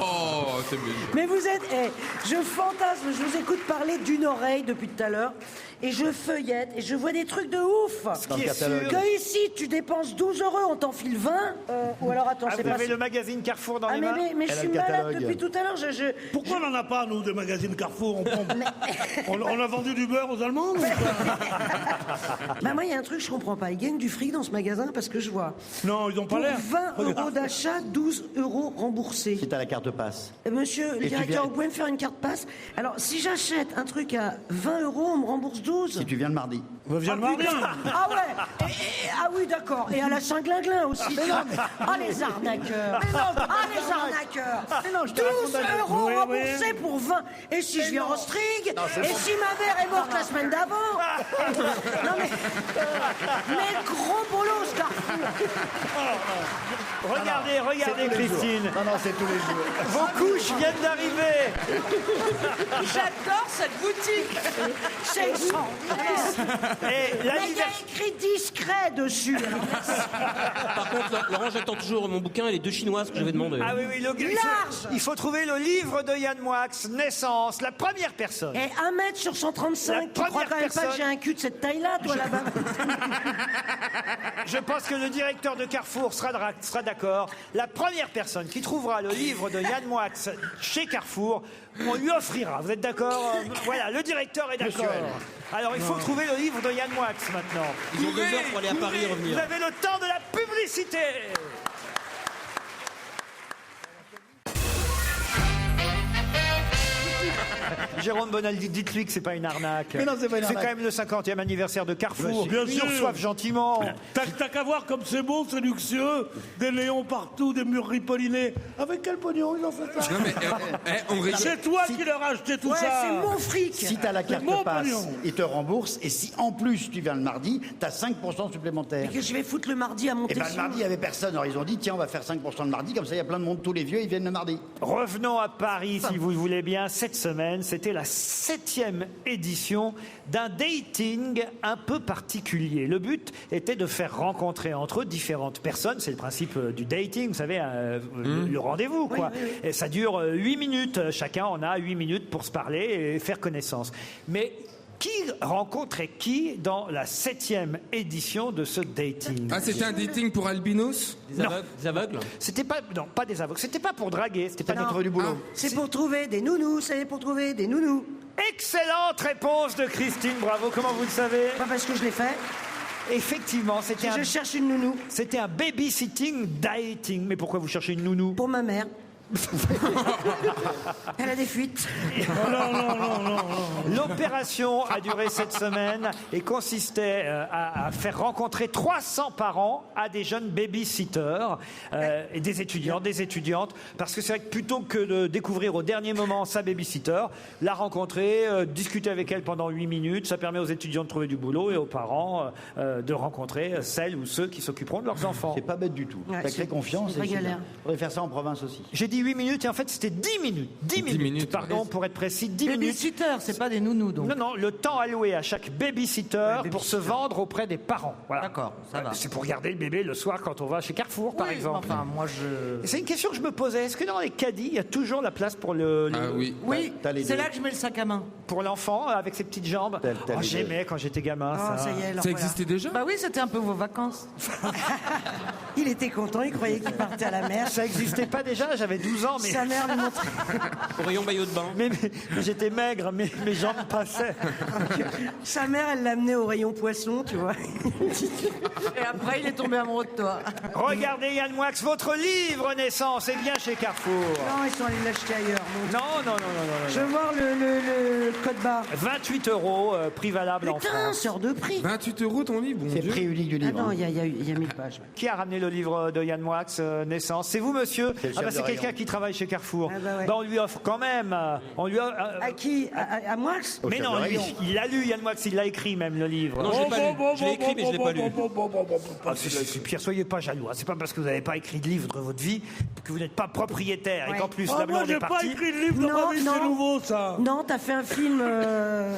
Oh, c'est mignon. Mais vous êtes... je fantasme, je vous écoute parler d'une oreille depuis tout à l'heure, et je feuillette, et je vois des trucs de ouf. Ce qui est sûr... Que ici, tu dépenses 12 €, on t'en file 20. Ou alors, attends, Ah, c'est vous pas... avez le magazine Carrefour dans Ah, les mains? mais je Elle a suis le malade catalogue. depuis tout à l'heure, Pourquoi on n'en a pas, nous, des magazines Carrefour? On a vendu du beurre aux Allemands ou quoi? Bah moi, il y a un truc que je comprends pas. Ils gagnent du fric dans ce magasin parce que je vois. Non, ils n'ont pas Pour l'air. 20 € d'achat, 12 € remboursés. Si t'as la carte passe. Monsieur le tu directeur, viens- vous pouvez me faire une carte passe? Alors, si j'achète un truc à 20 €, on me rembourse 12. Si tu viens le mardi. Viens le mardi. Ah ouais ah oui, d'accord. Et à la Saint-Glinglin aussi. Ah, les arnaqueurs. Ah, les arnaqueurs. Mais non, je te 12 raconte € Oui, oui. remboursés pour 20. Et si je viens en string? Et si ma mère est morte la semaine d'avant? Non mais gros bolos, Carrefour. Regardez, Christine. Non, c'est tous les jours. Vos couches viennent d'arriver. J'adore cette boutique. C'est extraordinaire. Et Mais il y a l'anniversaire... écrit discret dessus. Par contre, Laurent, j'attends toujours mon bouquin et les 2 chinoises que j'avais demandé. Ah oui, il faut trouver le livre de Yann Moix, Naissance, la première personne. Et 1 mètre sur 135, tu La crois quand même première pas que j'ai un cul de cette taille-là, toi, là-bas? Je pense que le directeur de Carrefour sera d'accord. La première personne qui trouvera le livre de Yann Moix chez Carrefour, on lui offrira. Vous êtes d'accord? Voilà, le directeur est d'accord. Alors il faut trouver le livre de Yann Moix maintenant. Ils ont 2 heures pour aller à Paris et Vous revenir. avez le temps de la publicité. Jérôme Bonaldi, dites-lui que c'est pas une arnaque. Mais non, c'est pas une C'est arnaque. quand même le 50e anniversaire de Carrefour. Bien Ils sûr. nous reçoivent gentiment. T'as qu'à voir comme c'est beau, c'est luxueux. Des léons partout, des murs ripollinés. Avec quel pognon ils ont fait ça? Non mais on rigole. C'est toi qui leur as acheté tout Ouais, ça. c'est mon fric. Si t'as la carte mon passe, pognon. ils te remboursent. Et si en plus tu viens le mardi, t'as 5% supplémentaire. Et que je vais foutre le mardi à Et monter ben le mardi, il n'y avait personne. Alors ils ont dit, tiens, on va faire 5% le mardi. Comme ça, il y a plein de monde. Tous les vieux, ils viennent le mardi. Revenons à Paris, si vous le voulez bien. Cette semaine, c'était c'était la 7e édition d'un dating un peu particulier. Le but était de faire rencontrer entre eux différentes personnes. C'est le principe du dating, vous savez, le rendez-vous, quoi. Oui. Et ça dure 8 minutes. Chacun en a 8 minutes pour se parler et faire connaissance. Mais qui rencontrait qui dans la 7e édition de ce dating? Ah, c'était un dating pour albinos? Des aveugles? C'était pas, non, pas des aveugles. C'était pas pour draguer. C'était pas Non. notre du boulot. C'est pour trouver des nounous, c'est pour trouver des nounous. Excellente réponse de Christine. Bravo. Comment vous le savez? Pas parce que je l'ai fait. Effectivement, c'était Je cherche une nounou. C'était un babysitting dating. Mais pourquoi vous cherchez une nounou? Pour ma mère. Elle a des fuites. L'opération a duré cette semaine et consistait à faire rencontrer 300 parents à des jeunes babysitters et des étudiants, des étudiantes. Parce que c'est vrai que plutôt que de découvrir au dernier moment sa babysitter, la rencontrer, discuter avec elle pendant 8 minutes, ça permet aux étudiants de trouver du boulot et aux parents de rencontrer celles ou ceux qui s'occuperont de leurs enfants. C'est pas bête du tout. Ouais, Ça crée confiance. c'est une vraie Il galère. faudrait faire ça en province aussi. J'ai dit 8 minutes et en fait c'était 10 minutes. 10 minutes, pardon, pour être précis. 10 minutes. Babysitter, c'est pas des nounous donc. Non, non, le temps alloué à chaque babysitter pour se vendre auprès des parents. Voilà. D'accord, ça va. C'est pour garder le bébé le soir quand on va chez Carrefour, par Oui, exemple. Enfin, moi je. Et c'est une question que je me posais. Est-ce que dans les caddies, il y a toujours la place pour le Ah oui. Oui, T'as les c'est deux. là que je mets le sac à main. pour l'enfant avec ses petites jambes? T'as Oh, les deux. j'aimais quand j'étais gamin. Oh, ça y est, alors Ça voilà. existait déjà? Bah oui, c'était un peu vos vacances. Il était content, il croyait qu'il partait à la mer. Ça existait pas déjà. J'avais 12 ans, mais Sa mère lui montrait. Au rayon maillot de bain. mais j'étais maigre, mais mes jambes passaient. Sa mère, elle l'amenait au rayon poisson, tu vois. Et après, il est tombé amoureux de toi. Regardez Yann Moix, votre livre Naissance est bien chez Carrefour. Non, ils sont allés l'acheter ailleurs. Bon. Non. Je veux voir le code barre. 28 €, prix valable en Putain, France. sort de prix. 28 € ton livre, bon C'est Dieu. prix unique du Ah livre. non, il y a 1000 pages. Qui a ramené le livre de Yann Moix, Naissance? C'est vous, monsieur? C'est le chef de c'est quelqu'un rayon. qui travaille chez Carrefour. Ah bah ouais. Ben, on lui offre quand même. On lui offre, À qui à moi Au mais chef non, de lui, rayon. il l'a lu, Yann Moix, il l'a écrit même, le livre. Non, je l'ai pas lu. Je l'ai écrit, mais je l'ai pas lu. Ah, c'est Pierre, soyez pas jaloux. Hein. C'est pas parce que vous n'avez pas écrit de livre de votre vie que vous n'êtes pas propriétaire. Et Ouais. qu'en plus, Ah, la moi, blonde j'ai est pas partie. écrit de livre dans ma vie, c'est nouveau, ça. Non, t'as fait un film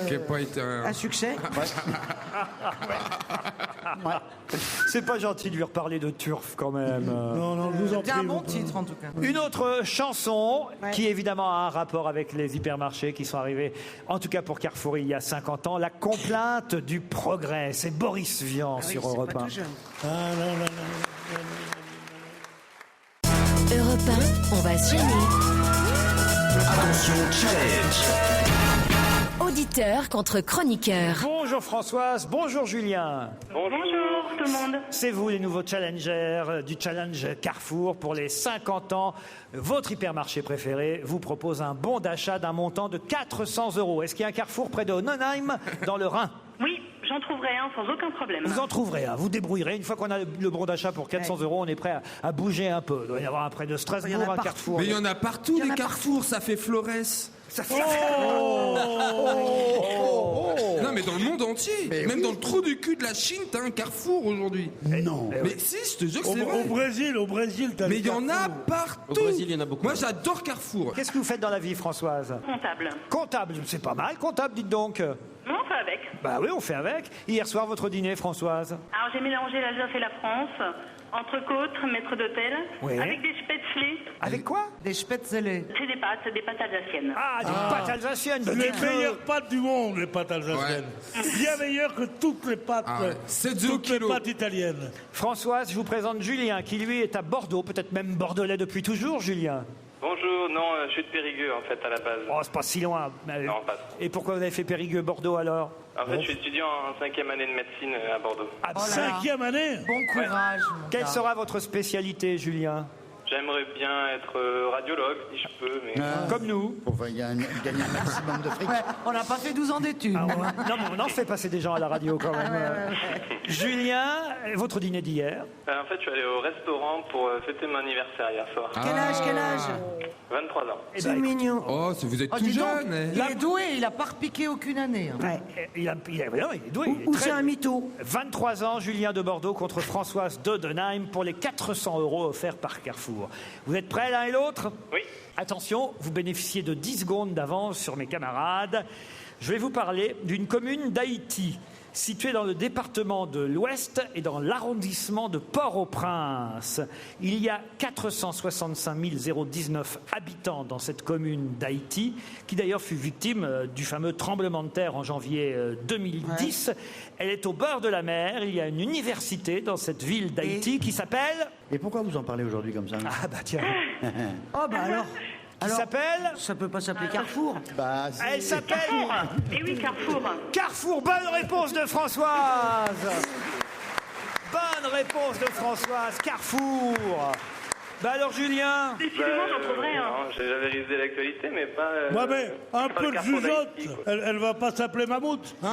Qui a pas été un... à succès. C'est pas gentil de lui reparler de Turf quand même. Non, je vous en C'est prie. un bon titre en tout cas. Une autre chanson Ouais. qui évidemment a un rapport avec les hypermarchés qui sont arrivés, en tout cas pour Carrefour il y a 50 ans, la complainte du progrès. C'est Boris Vian Ah oui, sur c'est Europe pas 1. tout jeune. Europe 1, on va se gêner. Attention, challenge. Auditeur contre chroniqueur. Bonjour Françoise, bonjour Julien. Bonjour tout le monde. C'est vous les nouveaux challengers du challenge Carrefour pour les 50 ans. Votre hypermarché préféré vous propose un bon d'achat d'un montant de 400 €. Est-ce qu'il y a un Carrefour près de Nonheim dans le Rhin? Oui, j'en trouverai un sans aucun problème. Vous en trouverez un, vous débrouillerez. Une fois qu'on a le bon d'achat pour 400 €, on est prêt à bouger un peu. Il doit y avoir un près de Il y en Strasbourg, a un partout. Carrefour. Mais il y en a partout, Il y en des a carrefours, ça fait Flores. Ça fait... Non, mais dans le monde entier. Même dans le trou du cul de la Chine, t'as un carrefour aujourd'hui. Non. Mais si, je te jure que c'est Au vrai. Brésil, t'as Mais les il y en a carrefours. partout. Au Brésil, il y en a beaucoup. Moi, j'adore Carrefour. Qu'est-ce que vous faites dans la vie, Françoise? Comptable. Comptable, c'est pas mal, comptable, dites donc. Non, on fait avec. Bah oui, on fait avec. Hier soir, votre dîner, Françoise? Alors j'ai mélangé l'Alsace et la France, entrecôte, maître d'hôtel, Oui. avec des spätzle. Avec quoi? Des spätzle. C'est des pâtes alsaciennes. Ah, des pâtes alsaciennes. Les dites-le. meilleures pâtes du monde, les pâtes alsaciennes. Bien meilleures que toutes les pâtes, Ah ouais. 7 € toutes les kilo. pâtes italiennes. Françoise, je vous présente Julien, qui lui est à Bordeaux, peut-être même bordelais depuis toujours, Julien. Bonjour, non, je suis de Périgueux en fait à la base. Oh, c'est pas si loin. Non, pas. Et pourquoi vous avez fait Périgueux-Bordeaux alors? En fait, je suis étudiant en 5e année de médecine à Bordeaux. Ah, Oh là là. 5e année. Bon courage. mon Quelle gars. sera votre spécialité, Julien? J'aimerais bien être radiologue si je peux, mais... Comme nous. Enfin, il y a gagner un maximum de fric. Ouais, on n'a pas fait 12 ans d'études. Ah ouais. Non, mais on en fait passer des gens à la radio quand même. Julien, votre dîner d'hier? En fait, je suis allé au restaurant pour fêter mon anniversaire hier soir. Quel âge 23 ans. C'est mignon. Oh, vous êtes Oh, tout dis donc, jeune. hein. il est doué, il a pas repiqué aucune année. hein. Il est doué. il est Ou très c'est un doué. mytho. 23 ans, Julien de Bordeaux contre Françoise d'Odenheim pour les 400 € offerts par Carrefour. Vous êtes prêts l'un et l'autre? Oui. Attention, vous bénéficiez de 10 secondes d'avance sur mes camarades. Je vais vous parler d'une commune d'Haïti, située dans le département de l'Ouest et dans l'arrondissement de Port-au-Prince. Il y a 465 019 habitants dans cette commune d'Haïti, qui d'ailleurs fut victime du fameux tremblement de terre en janvier 2010. Elle est au bord de la mer. Il y a une université dans cette ville d'Haïti qui s'appelle... Et pourquoi vous en parlez aujourd'hui comme ça? Ah bah tiens. Oh bah alors. Qui s'appelle? Ça peut pas s'appeler Carrefour. Bah, Elle s'appelle... Et oui, Carrefour. Carrefour, bonne réponse de Françoise. Bonne réponse de Françoise, Carrefour. Bah alors Julien? Décidément, j'en trouverai un. Non, j'avais révisé l'actualité, mais pas... Ouais, mais un pas peu le de Carrefour jugeote. d'Haïti, quoi. Elle va pas s'appeler Mammouth. Hein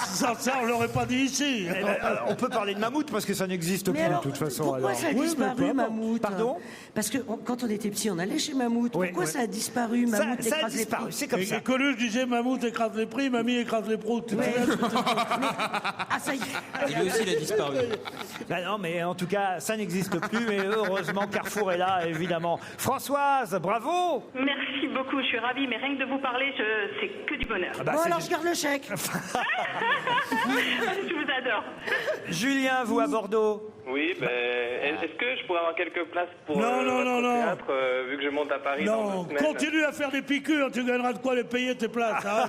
ça, on l'aurait pas dit ici. Eh ben, on peut parler de mammouth parce que ça n'existe plus Mais alors, de toute façon. pourquoi alors. ça a Oui, mais disparu, peu importe. Mammouth? Pardon? Parce que quand on était petit, on allait chez Mammouth. Oui, Pourquoi oui. ça a disparu, Ça, Mammouth ça a écrase les disparu, prix c'est comme ça. Et Coluche disait Mammouth écrase les prix, Mamie écrase les proutes. Tu te Ouais. souviens Ah, ça y est. Lui aussi, il a disparu. Bah non, mais en tout cas, ça n'existe plus. Mais heureusement, Carrefour est là, évidemment. Françoise, bravo. Merci beaucoup, je suis ravie, mais rien que de vous parler, c'est que du bonheur. Ah bah, Bon, c'est alors je garde le chèque. Je vous adore. Julien, vous à Bordeaux. Oui, ben, est-ce que je pourrais avoir quelques places pour Non, non, votre non, non. théâtre, vu que je monte à Paris dans Non, 2 semaines? continue à faire des piqûres, tu gagneras de quoi les payer tes places. Hein.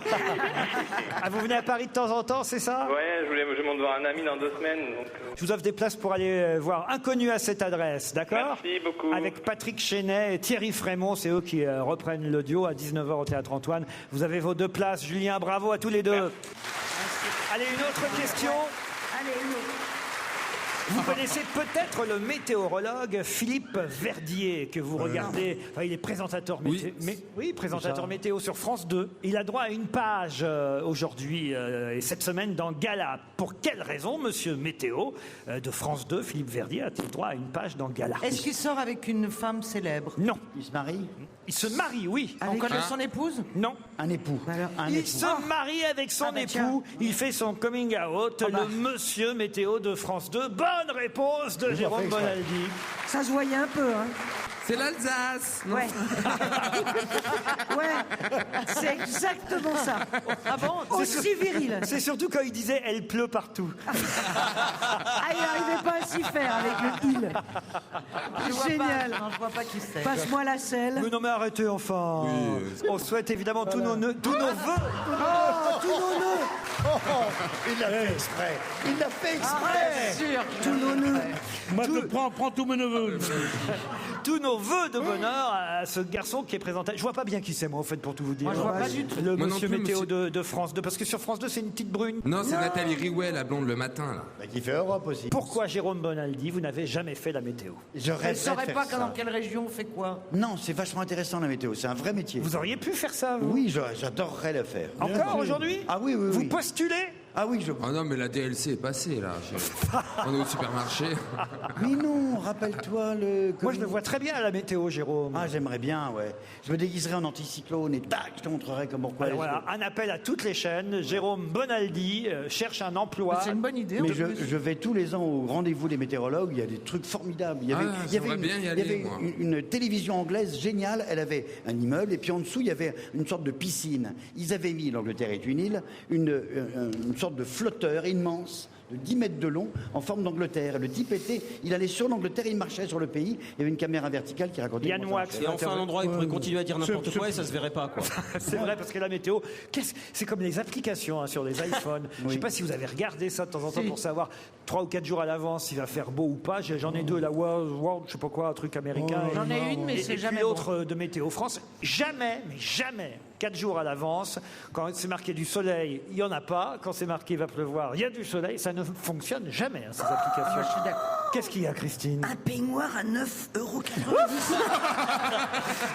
Ah, vous venez à Paris de temps en temps, c'est ça? Ouais, je monte voir un ami dans 2 semaines, donc... Je vous offre des places pour aller voir Inconnu à cette adresse, d'accord? Merci beaucoup. Avec Patrick Chenet et Thierry Frémont, c'est eux qui reprennent l'audio à 19h au Théâtre Antoine. Vous avez vos 2 places. Julien, bravo à tous les 2. Allez, une autre question. Allez, une autre. Vous connaissez peut-être le météorologue Philippe Verdier, que vous regardez. Enfin, il est présentateur météo. Présentateur météo sur France 2. Il a droit à une page aujourd'hui et cette semaine dans Gala. Pour quelle raison, monsieur Météo de France 2, Philippe Verdier, a-t-il droit à une page dans Gala? Est-ce qu'il sort avec une femme célèbre? Non. Il se marie? Il se marie, oui. On connaît son épouse? Non. Un époux. Un Il époux. se marie avec son époux. Il fait son coming out. Le monsieur Météo de France 2. Bonne réponse de Jérôme Bonaldi. Ça se voyait un peu, hein. C'est l'Alsace. non Ouais. Ouais, c'est exactement ça. Ah bon? Aussi viril. C'est surtout quand il disait « elle pleut partout Ah, il n'arrivait pas à s'y faire avec le il. Je vois Génial. pas, non, je vois pas qui c'est. Passe-moi la selle. Mais non mais arrêtez enfin. On souhaite évidemment tous nos vœux. Oh, tous nos nœuds. Il l'a fait exprès. Il l'a fait exprès. Sûr. Tous nos nœuds. Moi, je prends tous mes neveux. Tous nos vœux de bonheur à ce garçon qui est présenté. Je vois pas bien qui c'est moi, en fait, pour tout vous dire. Moi, je vois pas du tout. Le Moi non monsieur plus, météo monsieur. de France 2, parce que sur France 2, c'est une petite brune. Non, c'est Nathalie Riouet, la blonde le matin, là. Bah, qui fait Europe aussi. Pourquoi, Jérôme Bonaldi, vous n'avez jamais fait la météo? Je Elle rêverais de saurait faire pas ça. dans quelle région on fait quoi? Non, c'est vachement intéressant la météo. C'est un vrai métier. Vous auriez pu faire ça, vous? Oui, j'adorerais le faire. Encore aujourd'hui? Ah oui, oui, Vous oui. postulez? Ah oui, je... Oh non, mais la DLC est passée, là. On est au supermarché. Mais non, rappelle-toi le... Moi, je le vois très bien à la météo, Jérôme. Ah, j'aimerais bien, ouais. Je me déguiserais en anticyclone et tac, je te montrerai comment... Alors voilà, un appel à toutes les chaînes. Jérôme Bonaldi cherche un emploi. C'est une bonne idée. Mais en plus. je vais tous les ans au rendez-vous des météorologues, il y a des trucs formidables. Il y avait, Ah, il y avait j'aimerais bien y aller, il y avait moi. une télévision anglaise géniale, elle avait un immeuble et puis en dessous il y avait une sorte de piscine. Ils avaient mis, l'Angleterre est une île, une sorte de flotteur immense de 10 mètres de long en forme d'Angleterre. Le type il allait sur l'Angleterre, il marchait sur le pays, il y avait une caméra verticale qui racontait... Yann comment ça Wax. marchait. Et enfin un endroit où il pourrait continuer à dire n'importe quoi et ça se verrait pas, quoi. C'est vrai, parce que la météo, c'est comme les applications hein, sur les iPhones. Je ne sais pas si vous avez regardé ça de temps en temps pour savoir 3 ou 4 jours à l'avance s'il va faire beau ou pas. J'en ai 2, la World, je sais pas quoi, un truc américain. J'en ai une, mais et c'est puis jamais l'autre de Météo France. Jamais, mais jamais, 4 jours à l'avance, quand c'est marqué du soleil, il n'y en a pas. Quand c'est marqué il va pleuvoir, il y a du soleil. Ça ne fonctionne jamais, hein, ces applications. Je suis d'accord. Qu'est-ce qu'il y a, Christine? Un peignoir à 9,90 €.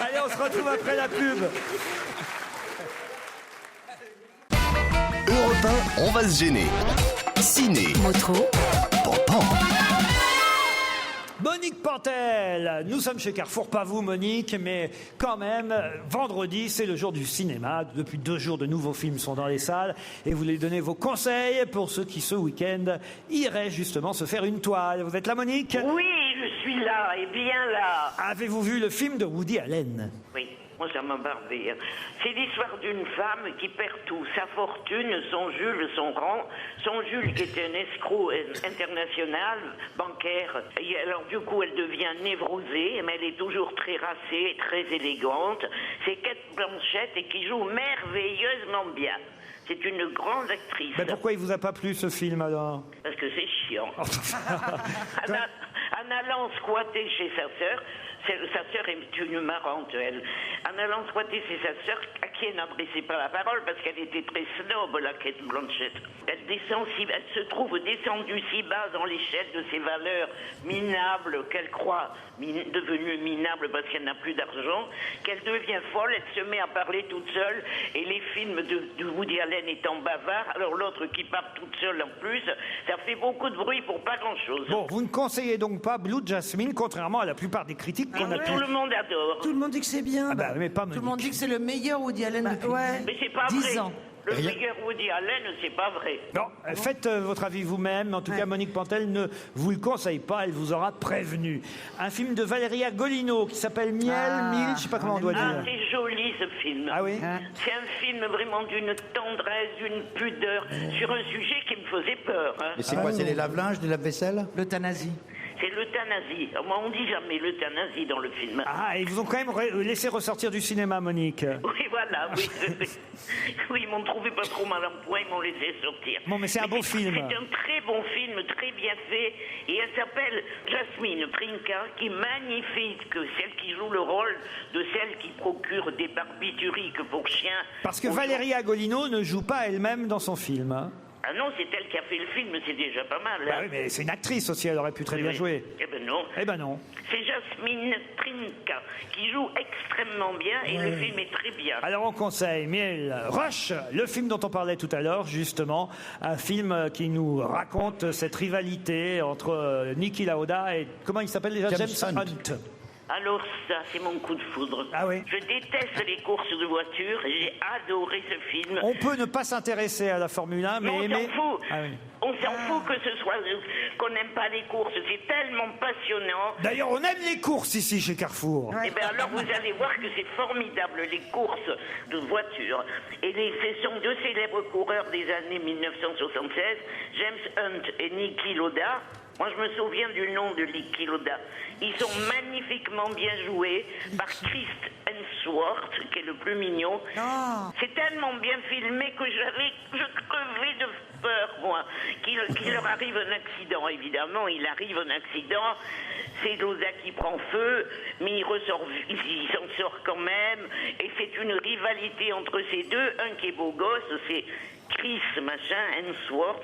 Allez, on se retrouve après la pub. Europe 1, on va se gêner. Ciné. Motro. Pan. Bonne Monique Pantel. Nous sommes chez Carrefour, pas vous Monique, mais quand même, vendredi, c'est le jour du cinéma. Depuis 2 jours, de nouveaux films sont dans les salles. Et vous voulez donner vos conseils pour ceux qui, ce week-end, iraient justement se faire une toile. Vous êtes là, Monique? Oui, je suis là, et bien là. Avez-vous vu le film de Woody Allen? Oui. Moi, ça m'embarde. C'est l'histoire d'une femme qui perd tout. Sa fortune, son Jules, son rang. Son Jules qui était un escroc international, bancaire. Et alors, du coup, elle devient névrosée, mais elle est toujours très racée, très élégante. C'est Cate Blanchett et qui joue merveilleusement bien. C'est une grande actrice. Mais pourquoi il vous a pas plu ce film alors? Parce que c'est chiant. En allant squatter chez sa sœur, sa sœur est une marrante, elle. En allant squatter chez sa sœur, à qui elle n'adressait pas la parole parce qu'elle était très snob, la Cate Blanchett. Elle se trouve descendue si bas dans l'échelle de ses valeurs minables qu'elle croit devenues minables parce qu'elle n'a plus d'argent, qu'elle devient folle, elle se met à parler toute seule et les films de Woody Allen étant bavards, alors l'autre qui part toute seule en plus, ça fait beaucoup de bruit pour pas grand-chose. Bon, vous ne conseillez donc pas Blue Jasmine, contrairement à la plupart des critiques qu'on a pu... Tout le monde adore. Tout le monde dit que c'est bien. Ah bah, mais pas Tout le monde dit que c'est le meilleur Woody Allen depuis Mais c'est pas 10 vrai. ans. Le meilleur Woody Allen, c'est pas vrai. Non, faites votre avis vous-même. En tout cas, Monique Pantel ne vous le conseille pas, elle vous aura prévenu. Un film de Valeria Golino qui s'appelle Miel, je sais pas comment on doit dire. C'est joli ce film. Ah oui. C'est un film vraiment d'une tendresse, d'une pudeur, sur un sujet qui me faisait peur. Et c'est quoi? C'est les lave-linges, les lave-vaisselle? L'euthanasie. C'est l'euthanasie. Moi, on dit jamais l'euthanasie dans le film. Ah, ils vous ont quand même laissé ressortir du cinéma, Monique. Oui, voilà, oui. Oui, ils m'ont trouvé pas trop mal en point, ils m'ont laissé sortir. Bon, mais c'est un beau film. C'est un très bon film, très bien fait. Et elle s'appelle Jasmine Trinka, qui est magnifique, celle qui joue le rôle de celle qui procure des barbituriques pour chiens. Parce que Valeria Golino ne joue pas elle-même dans son film. Hein. Ah non, c'est elle qui a fait le film, c'est déjà pas mal. Bah oui, mais c'est une actrice aussi, elle aurait pu très bien jouer. Eh ben non. Eh ben non. C'est Jasmine Trinka qui joue extrêmement bien et le film est très bien. Alors on conseille Miel, Rush, le film dont on parlait tout à l'heure, justement, un film qui nous raconte cette rivalité entre Niki Lauda et, comment il s'appelle déjà, James Hunt. Alors ça, c'est mon coup de foudre. Ah oui. Je déteste les courses de voitures et j'ai adoré ce film. On peut ne pas s'intéresser à la Formule 1, mais on s'en fout. Ah oui. On s'en fout que ce soit qu'on n'aime pas les courses. C'est tellement passionnant. D'ailleurs, on aime les courses ici chez Carrefour. Eh bien alors vous allez voir que c'est formidable, les courses de voitures. Et ce sont 2 célèbres coureurs des années 1976, James Hunt et Niki Lauda. Moi, je me souviens du nom de Niki Lauda. Ils sont magnifiquement bien joués par Chris Hemsworth, qui est le plus mignon. C'est tellement bien filmé que je crevais de peur, moi, qu'il leur arrive un accident. Évidemment, il arrive un accident. C'est Lauda qui prend feu, mais il s'en sort quand même. Et c'est une rivalité entre ces deux. Un qui est beau gosse, c'est Chris Hemsworth.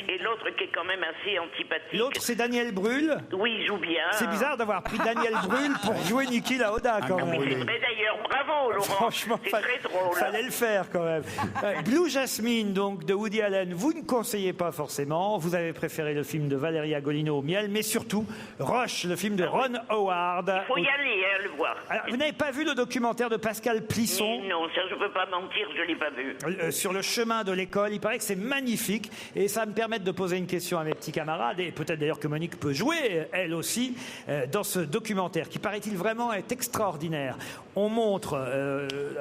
Et l'autre qui est quand même assez antipathique. L'autre, c'est Daniel Brühl. Oui, il joue bien. C'est bizarre d'avoir pris Daniel Brühl pour jouer Niki Lauda, quand même. C'est vrai d'ailleurs, bravo Laurent. Franchement, c'est très drôle. Fallait le faire quand même. Blue Jasmine, donc, de Woody Allen, vous ne conseillez pas forcément. Vous avez préféré le film de Valeria Golino, Miel, mais surtout Rush, le film de Ron Howard. Il faut y aller, le voir. Alors, vous n'avez pas vu le documentaire de Pascal Plisson? Non, ça je peux pas mentir, je l'ai pas vu. Sur le chemin de l'école, il paraît que c'est magnifique et ça me permet de poser une question à mes petits camarades et peut-être d'ailleurs que Monique peut jouer, elle aussi, dans ce documentaire qui paraît-il vraiment est extraordinaire. On montre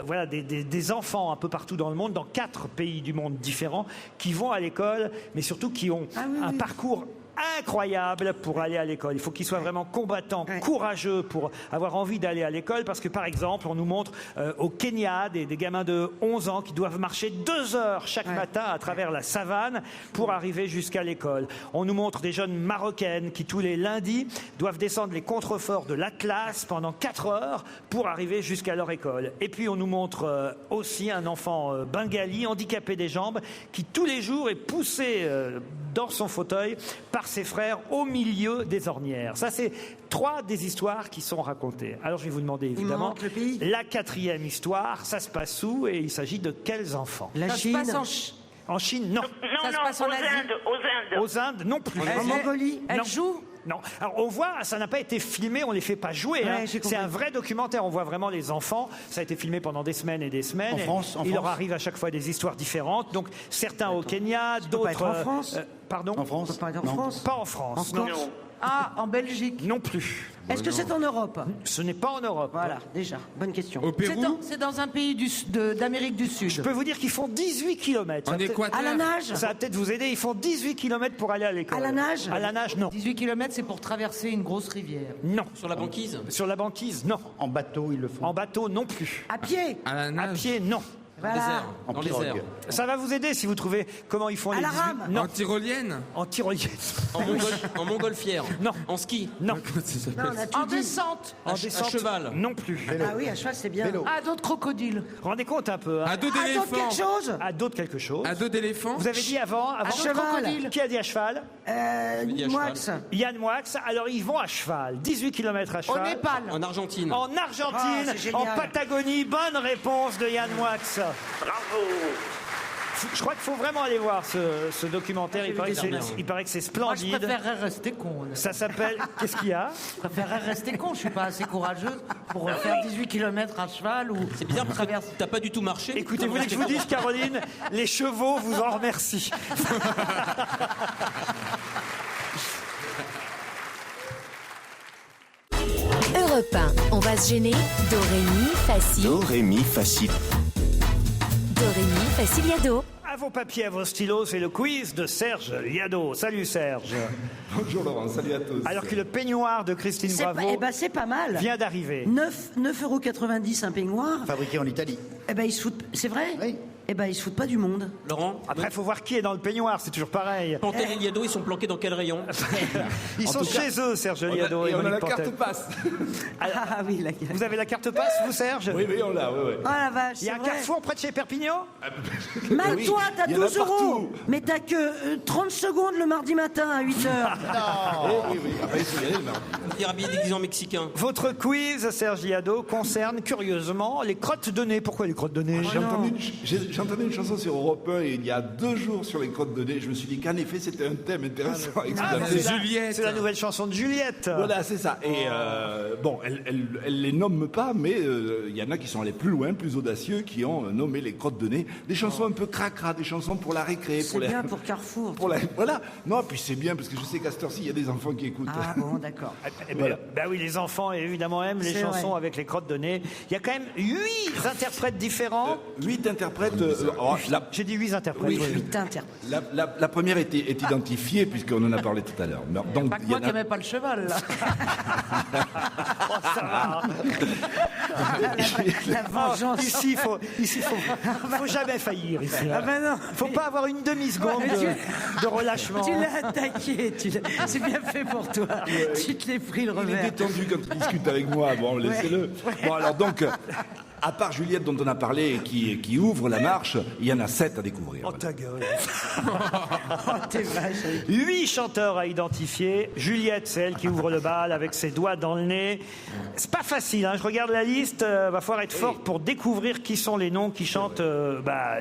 voilà, des enfants un peu partout dans le monde, dans 4 pays du monde différents, qui vont à l'école, mais surtout qui ont un parcours incroyable pour aller à l'école. Il faut qu'ils soient vraiment combattants, courageux pour avoir envie d'aller à l'école parce que, par exemple, on nous montre au Kenya des gamins de 11 ans qui doivent marcher 2 heures chaque matin à travers la savane pour arriver jusqu'à l'école. On nous montre des jeunes marocaines qui, tous les lundis, doivent descendre les contreforts de l'Atlas pendant 4 heures pour arriver jusqu'à leur école. Et puis, on nous montre aussi un enfant bengali, handicapé des jambes, qui, tous les jours, est poussé dans son fauteuil par ses frères au milieu des ornières. Ça, c'est 3 des histoires qui sont racontées. Alors, je vais vous demander, évidemment, la 4e histoire, ça se passe où et il s'agit de quels enfants? La Chine. En Chine, non. Non, Ça se passe en Asie. Aux Indes. Aux Indes, non plus. En Mongolie. Elle joue Non. Alors on voit, ça n'a pas été filmé, on les fait pas jouer. Ouais, hein. j'ai compris. C'est un vrai documentaire. On voit vraiment les enfants. Ça a été filmé pendant des semaines et des semaines. En Et France, il leur arrive à chaque fois des histoires différentes. Donc certains au Kenya, peut d'autres. pas être en France Pardon. En France? On peut pas être en Non. France. Pas en France. En non. Corse. Ah, en Belgique. Non plus. Est-ce que c'est en Europe? Ce n'est pas en Europe. Voilà, déjà, bonne question. Au Pérou? C'est dans un pays d'Amérique du Sud. Je peux vous dire qu'ils font 18 km. En Équateur? À la nage? Ça va peut-être vous aider. Ils font 18 km pour aller à l'école. À la nage? À la nage, non. 18 km, c'est pour traverser une grosse rivière. Non. Sur la banquise? Sur la banquise, non. En bateau, ils le font. En bateau, non plus. À pied? À la À nage? pied, non. Dans les airs. En Dans les pirogue. airs. Ça va vous aider si vous trouvez comment ils font À les la 18. rame? Non. En tyrolienne? En tyrolienne. En montgolfière? Non. En ski? Non. Non, on a tout En dit. descente. En À descente, cheval? non plus. Ah oui, à cheval, c'est bien. Vélo. Ah, d'autres crocodiles. Rendez compte un peu. hein. À dos Ah, d'autres d'éléphant? quelque chose? À dos de quelque chose. À dos d'éléphant? Vous avez dit avant cheval. crocodile. Qui a dit à cheval? dit à Moix. Yann Moix. Alors ils vont à cheval. 18 km à Au cheval. Népal. En Argentine? En Argentine, Ah, c'est en génial. Patagonie. Bonne réponse de Yann Moix. Bravo. Je crois qu'il faut vraiment aller voir ce documentaire. Il paraît que c'est Moi, je splendide. préférerais rester con. honnêtement. Ça s'appelle. Qu'est-ce qu'il y a? Je préférerais rester con. Je suis pas assez courageuse pour faire 18 km à cheval ou. C'est bizarre parce que t'as pas du tout marché. Écoutez, vous voulez que je vous dise, Caroline, les chevaux vous en remercient. Europe 1, on va se gêner. Do, ré, mi, facile. Do, ré, mi, facile. Do, ré, mi, faciliado. À vos papiers, à vos stylos, c'est le quiz de Serge Liado. Salut Serge. Bonjour Laurent, salut à tous. Alors que le peignoir de Christine Bravo Eh ben, c'est pas mal. vient d'arriver. 9,90 € un peignoir. Fabriqué en Italie. Eh ben, ils se foutent. C'est vrai? Oui. Eh ben, ils se foutent pas du monde. Laurent? Après, il faut voir qui est dans le peignoir, c'est toujours pareil. Pantel et Liado, ils sont planqués dans quel rayon? Ils sont chez eux, Serge Liado et on a Monique la Pantel. carte passe. Ah oui, la Vous avez la carte passe, vous, Serge? Oui, on l'a, oui. Oh la vache, Il y a c'est un vrai. Carrefour près de chez Perpignan? Mal Oui, toi, t'as il y en a 12 €. partout. Mais t'as que 30 secondes le mardi matin à 8 h. Oui. Ah bah, il faut y aller le mardi. Il est habillé déguisé en mexicain. Votre quiz, Serge Liado, concerne curieusement les crottes de nez. Pourquoi les crottes de nez? J'ai entendu une chanson sur Europe 1 il y a 2 jours sur les crottes de nez. Je me suis dit qu'en effet, c'était un thème intéressant. à exploiter. C'est la nouvelle chanson de Juliette. Voilà, c'est ça. Et bon, elle les nomme pas, mais il y en a qui sont allés plus loin, plus audacieux, qui ont nommé les crottes de nez. Des chansons un peu cracra, des chansons pour la récré. C'est bien pour Carrefour. Voilà. Non, puis c'est bien, parce que je sais qu'à cette heure-ci, il y a des enfants qui écoutent. Ah bon, d'accord. Voilà. Ben oui, les enfants évidemment aiment les C'est chansons vrai. avec les crottes de nez. Il y a quand même 8 interprètes différents. 8 interprètes. J'ai dit 8 interprètes. Oui, oui. Putain, tiens. La première est identifiée, puisqu'on en a parlé tout à l'heure. Donc, Pas que il y moi en qui a- n'aimais pas le cheval, là. La vengeance. Ici, faut jamais faillir. Ici, Ah ben non. Faut pas avoir une demi-seconde de relâchement. Tu l'as attaqué. C'est bien fait pour toi. Tu te l'es pris le Il est revers. détendu quand il discute avec moi. Bon, laissez-le. Bon, alors donc, à part Juliette dont on a parlé et qui ouvre la marche, il y en a 7 à découvrir. Oh ta gueule. Oh, t'es vache. 8 chanteurs à identifier. Juliette, c'est elle qui ouvre le bal avec ses doigts dans le nez. C'est pas facile, hein. Je regarde la liste. Va falloir être fort pour découvrir qui sont les noms qui chantent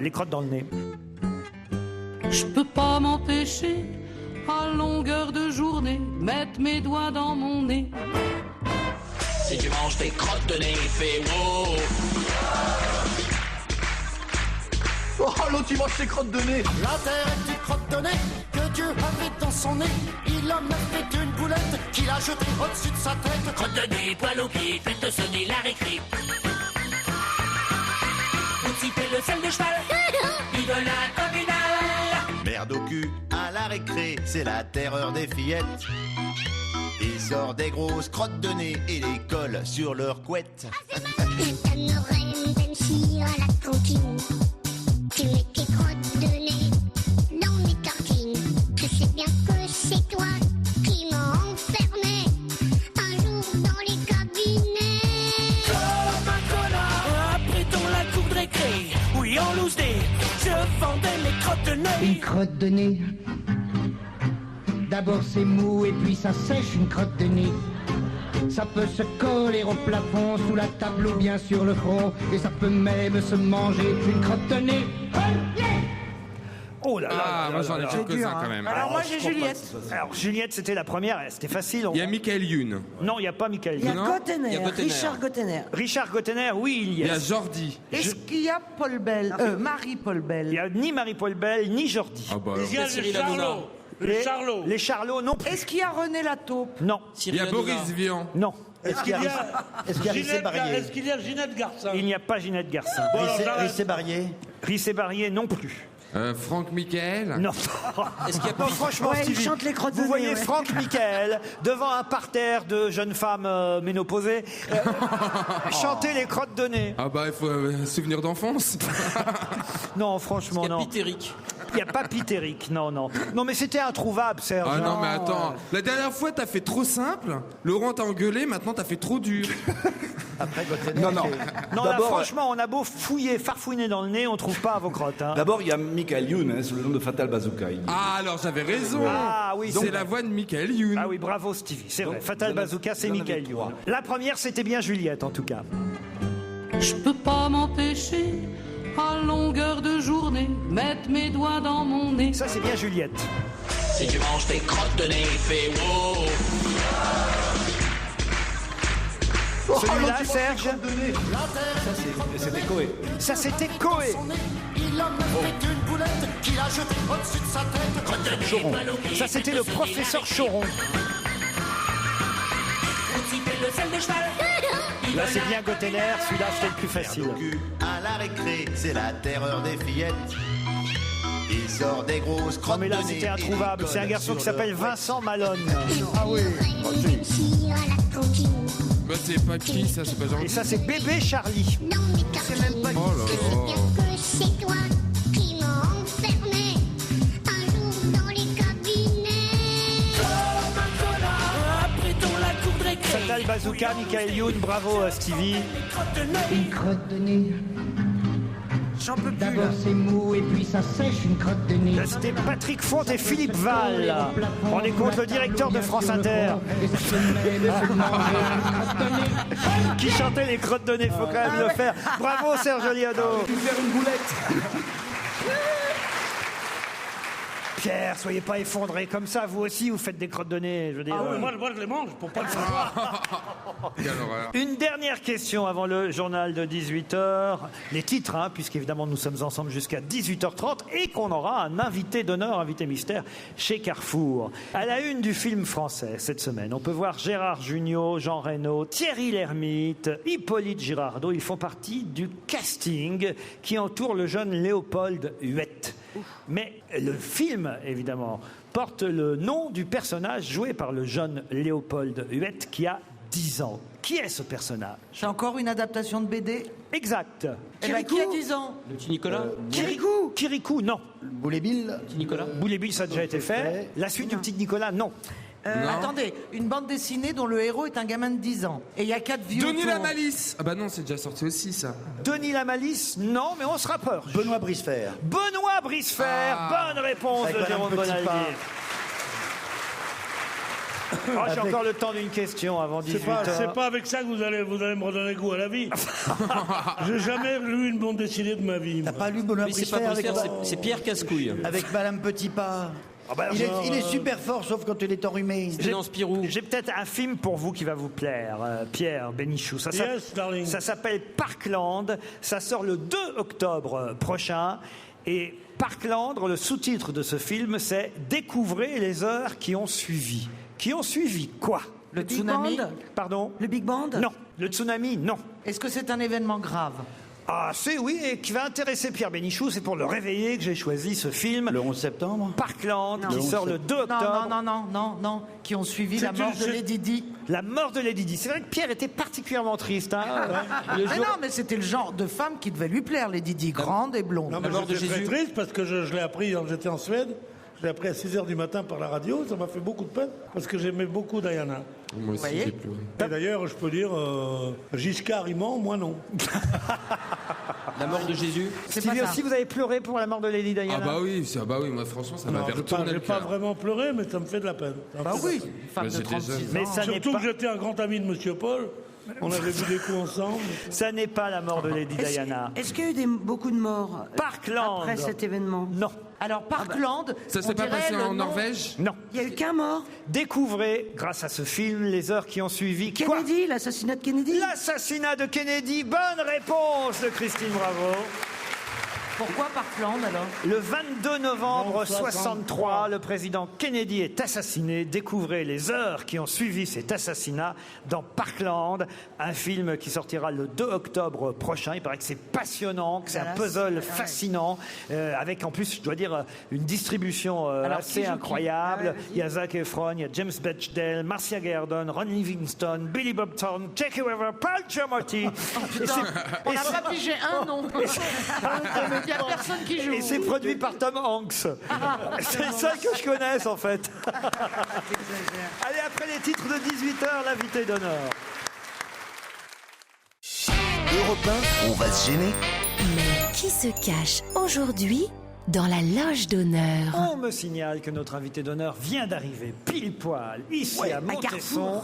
les crottes dans le nez. Je peux pas m'empêcher, à longueur de journée, mettre mes doigts dans mon nez. Si tu manges des crottes de nez, fais wow. Oh, l'autre, il mange ses crottes de nez. La terre est une crotte de nez que Dieu avait dans son nez. Il en a fait une boulette qu'il a jetée au-dessus de sa tête. Crotte de nez, poil au pied, faites sonner la récré. Vous citez le sel de cheval, vive la communale. Merde au cul à la récré, c'est la terreur des fillettes. Ils sortent des grosses crottes de nez et les collent sur leur couette. T'aimerais Benchir à la cantine. Tu mets tes crottes de nez dans mes tartines. Je sais bien que c'est toi qui m'as enfermé un jour dans les cabinets. Comme un connard, après dans la cour de récré, oui en loose day, je vendais mes crottes de nez. Une crotte de nez. D'abord c'est mou et puis ça sèche une crotte de nez. Ça peut se coller au plafond, sous la table ou bien sur le front. Et ça peut même se manger une crotte de nez. Oh là là. Ah, moi j'en ai C'est quelques-uns dur, quand même. Alors moi j'ai Juliette. Alors Juliette, c'était la première, c'était facile. Il y a Michael Youn. Non, il n'y a pas Michael Il y a Youn. Gottener, Gottener. Richard Gottener. Richard Gottener, oui, il y Il y a. a Jordi. Est-ce qu'il y a Paul Bell Marie-Paul Il Bell. n'y a ni Marie-Paul Bell, ni Jordi. Ah bah, Il y a Cyril les Hanouna. Charlots. Les Charlots. Les Charlots, non plus. Est-ce qu'il y a René Lataupe? Non. il y a Boris Vian. Non. Est-ce qu'il y a Rissé Ginette Barrier? Est-ce qu'il y a Ginette Garcin? Il n'y a pas Ginette Garcin. Bon, alors, j'arrête. Rissé Barrier? Rissé Barrier, non plus. Franck Michael. Non. Est-ce qu'il y a Non, franchement, Ouais, il Stevie, chante les crottes de vous nez, voyez ouais. Franck Michael devant un parterre de jeunes femmes ménopausées chanter les crottes de nez. Ah bah il faut souvenir d'enfance. Non, franchement, Il y a non. Pitéric. Il n'y a pas Pitéric, non, non. Non, mais c'était introuvable, Serge. Ah non mais attends, la dernière fois t'as fait trop simple, Laurent t'a engueulé, maintenant t'as fait trop dur. Après Gottener. Non, non. Non, là, D'abord, franchement, on a beau fouiller, farfouiner dans le nez, on trouve pas vos crottes. Hein. D'abord, il y a Michael Youn, hein, sous le nom de Fatal Bazooka. Ah alors j'avais raison. Ah oui, C'est la voix de Michael Youn. Ah oui, bravo Stevie, c'est vrai. Donc, Fatal vous en avez- Bazooka, c'est vous en avez Michael trois. Youn. La première, c'était bien Juliette, en tout cas. Je peux pas m'empêcher, à longueur de journée, mettre mes doigts dans mon nez. Ça, c'est bien Juliette. Si tu manges tes crottes de nez, fais wow. Celui-là, Serge, C'était Coé. ça, c'était Coé. Il en a fait une boulette qu'il a jetée au-dessus de sa tête. Choron. Ça, c'était le professeur Choron. Là, c'est bien Gottener. Celui-là, c'était le plus facile. À la récré, c'est la terreur des fillettes. Il sort des grosses Non, crottes mais là, de nez c'était et introuvable. les C'est un colle garçon qui sur s'appelle leur Vincent Malone. Ah oui. Bah c'est pas qui ça, c'est pas gentil. Et ça, c'est Bébé Charlie. Non, mais car Oh là là. bien que c'est toi qui m'as enfermé un jour dans les cabinets. Comme un connard, après ton la cour de récré. Fatal Bazooka, Michael Youn, bravo Stevie. Une crotte de nez. J'en peux plus. D'abord là. c'est mou et puis ça sèche une crotte de nez. Là, c'était Patrick Font et Philippe Val. On est contre le directeur de France Inter qui chantait les crottes de nez. Faut quand même le faire. Bravo Serge Liado. Faire une boulette. Pierre, soyez pas effondré comme ça. Vous aussi, vous faites des crottes de nez. Je veux dire. Ah oui, moi je les mange pour pas le savoir. Quelle horreur. Une dernière question avant le journal de 18h. Les titres, hein, puisqu'évidemment nous sommes ensemble jusqu'à 18h30 et qu'on aura un invité d'honneur, invité mystère chez Carrefour. À la une du film français cette semaine, on peut voir Gérard Jugnot, Jean Reno, Thierry Lhermitte, Hippolyte Girardot. Ils font partie du casting qui entoure le jeune Léopold Huette. Mais le film, évidemment, porte le nom du personnage joué par le jeune Léopold Huette qui a 10 ans. Qui est ce personnage? C'est encore une adaptation de BD. Exact. Eh ben, qui a 10 ans? Le petit Nicolas. Kirikou. Kirikou, non. Boulet-Bill. Petit Nicolas. Boule-et-Bill, ça a déjà été fait. La suite du petit Nicolas, non. Non. Attendez, une bande dessinée dont le héros est un gamin de 10 ans. Et il y a 4 vieux. Denis autour. la Malice. Ah bah non, c'est déjà sorti aussi ça. Denis la Malice, non, mais on se rapproche. Benoît Brisefer. Benoît Brisefer, Ah. bonne réponse Avec de Madame Jérôme Petitpas. Bonaldi. Oh, j'ai Avec- encore le temps d'une question avant 18h. C'est pas avec ça que vous allez me redonner goût à la vie. J'ai jamais lu une bande dessinée de ma vie. T'as moi. pas lu Benoît Mais c'est pas Brisefer avec, Brisefer, c'est Pierre Cascouille. avec Madame Petitpas? Ah bah, Il est super fort, sauf quand il est enrhumé. C'est dans Spirou. J'ai peut-être un film pour vous qui va vous plaire, Pierre Bénichou. Ça Yes, darling. ça s'appelle Parkland. Ça sort le 2 octobre prochain. Et Parkland, le sous-titre de ce film, c'est « Découvrez les heures qui ont suivi ». Qui ont suivi quoi? Le tsunami. Pardon? Le Big Band. Non. Le tsunami, non. Est-ce que c'est un événement grave? Ah, c'est oui, et qui va intéresser Pierre Bénichou. C'est pour le réveiller que j'ai choisi ce film. Le 11 septembre. Parkland, Non. qui Le sort 11 le 2 octobre. Non. Qui ont suivi la mort de Lady Di. La mort de Lady Di. C'est vrai que Pierre était particulièrement triste. Hein. Mais non, mais c'était le genre de femme qui devait lui plaire, Lady Di, grande et blonde. Non, mais mort de j'étais très Jésus. triste parce que je l'ai appris quand j'étais en Suède. Je l'ai appris à 6h du matin par la radio. Ça m'a fait beaucoup de peine parce que j'aimais beaucoup Diana. Moi aussi voyez j'ai pleuré. Et d'ailleurs, je peux dire, Giscard, il ment, moi non. La mort de Jésus. C'est pas Stevie ça. aussi, vous avez pleuré pour la mort de Lady Diana? Ah bah oui, moi franchement ça Non, m'avait j'ai pas, retourné j'ai le pas cœur. vraiment pleuré, mais ça me fait de la peine. Ça me Bah fait de la oui, peine. femme Mais de j'étais 36 jeune. ans. Mais ça n'est Surtout pas... que j'étais un grand ami de Monsieur Paul. On avait vu des coups ensemble. Ça n'est pas la mort de Lady Diana. Est-ce qu'il y a eu beaucoup de morts Parkland. après cet événement? Non. Alors, Parkland. Ça s'est pas passé en Norvège? Non. Il n'y a eu qu'un mort? Découvrez, grâce à ce film, les heures qui ont suivi. Kennedy, l'assassinat de Kennedy? L'assassinat de Kennedy. Bonne réponse de Christine Bravo. Pourquoi Parkland alors? Le 22 novembre 63, le président Kennedy est assassiné. Découvrez les heures qui ont suivi cet assassinat dans Parkland, un film qui sortira le 2 octobre prochain. Il paraît que c'est passionnant, que c'est un puzzle fascinant, avec en plus, je dois dire, une distribution assez incroyable. Il y a Zac Efron, il y a James Bechdel, Marcia Gay Harden, Ron Livingston, Billy Bob Thornton, Jackie Weaver, Paul Giamatti. On n'a pas pigé un nom. Il n'y a personne qui joue. Et c'est produit par Tom Hanks. C'est le seul que je connaisse, en fait. Allez, après les titres de 18h, l'invité d'honneur. Europe 1, on va se gêner. Mais qui se cache aujourd'hui dans la loge d'honneur? On me signale que notre invité d'honneur vient d'arriver pile poil ici à Montesson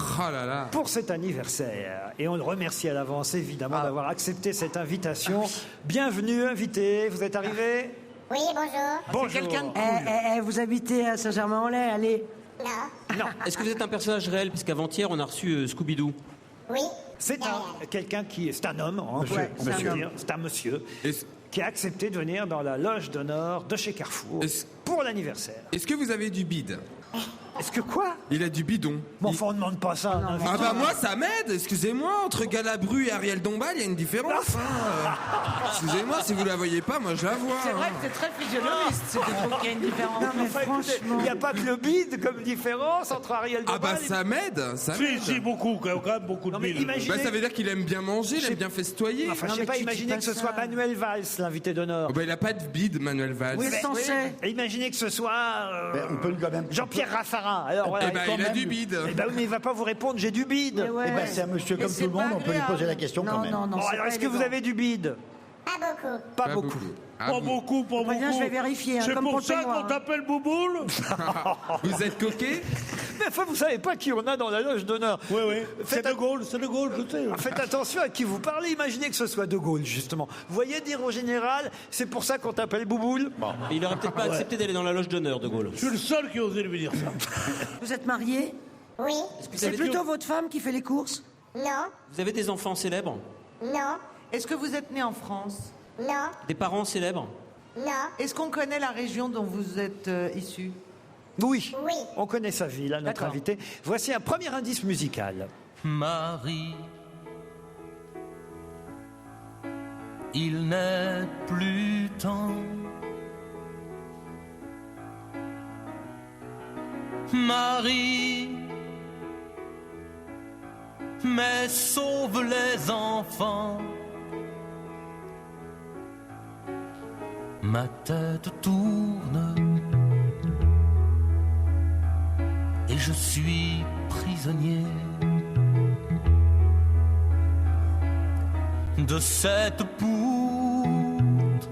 pour cet anniversaire. Et on le remercie à l'avance évidemment d'avoir accepté cette invitation. Bienvenue invité, vous êtes arrivé? Oui, bonjour. Bonjour. C'est quelqu'un de cool. Vous habitez à Saint-Germain-en-Laye, allez. Non. Est-ce que vous êtes un personnage réel? Puisqu'avant-hier, on a reçu Scooby-Doo. Oui. C'est quelqu'un qui c'est un homme, hein, c'est un monsieur qui a accepté de venir dans la loge d'honneur de chez Carrefour pour l'anniversaire. Est-ce que vous avez du bide? Est-ce que quoi? Il a du bidon. Bon, enfin, on ne demande pas ça. Ah bah moi ça m'aide, excusez-moi, entre Galabru et Ariel Dombal, il y a une différence. Excusez-moi, si vous la voyez pas, moi je la vois. C'est vrai que c'est très physionomiste, c'est qu'il y a une différence. Non, mais franchement, il n'y a pas que le bide comme différence entre Ariel Dombal. Ah bah ça m'aide, ça m'aide. Si, beaucoup, quand même beaucoup de bide. Bah ça veut dire qu'il aime bien manger, il aime bien festoyer. Enfin, je sais pas, imaginez que ce soit Manuel Valls, l'invité d'honneur. Oh bah il a pas de bide, Manuel Valls. Oui, mais imaginez que ce soit on peut quand même Jean-Pierre Raffarin. Alors, voilà, eh ben, il a du bide. Eh ben, mais il va pas vous répondre, j'ai du bide. Eh ben, c'est un monsieur comme tout le monde, on peut lui poser la question quand même. Bon, alors, est-ce que vous avez du bide? Pas beaucoup. Pas beaucoup. Pas beaucoup, pas beaucoup. Je vais vérifier. C'est comme pour le ça peignoir, qu'on t'appelle Bouboule. Vous êtes coquet? Mais enfin, vous savez pas qui on a dans la loge d'honneur. Oui, oui. C'est De Gaulle, je sais. Faites attention à qui vous parlez. Imaginez que ce soit De Gaulle, justement. Vous voyez dire au général, c'est pour ça qu'on t'appelle Bouboule. Bon. Il aurait peut-être pas accepté d'aller dans la loge d'honneur, De Gaulle. Je suis le seul qui osait lui dire ça. Vous êtes marié? Oui. C'est plutôt votre femme qui fait les courses? Non. Vous avez des enfants célèbres? Non. Est-ce que vous êtes né en France? Non. Des parents célèbres? Non. Est-ce qu'on connaît la région dont vous êtes issu? Oui. Oui. On connaît sa vie, là, notre invité. Voici un premier indice musical. Marie, il n'est plus temps. Marie, mais sauve les enfants. Ma tête tourne et je suis prisonnier de cette poutre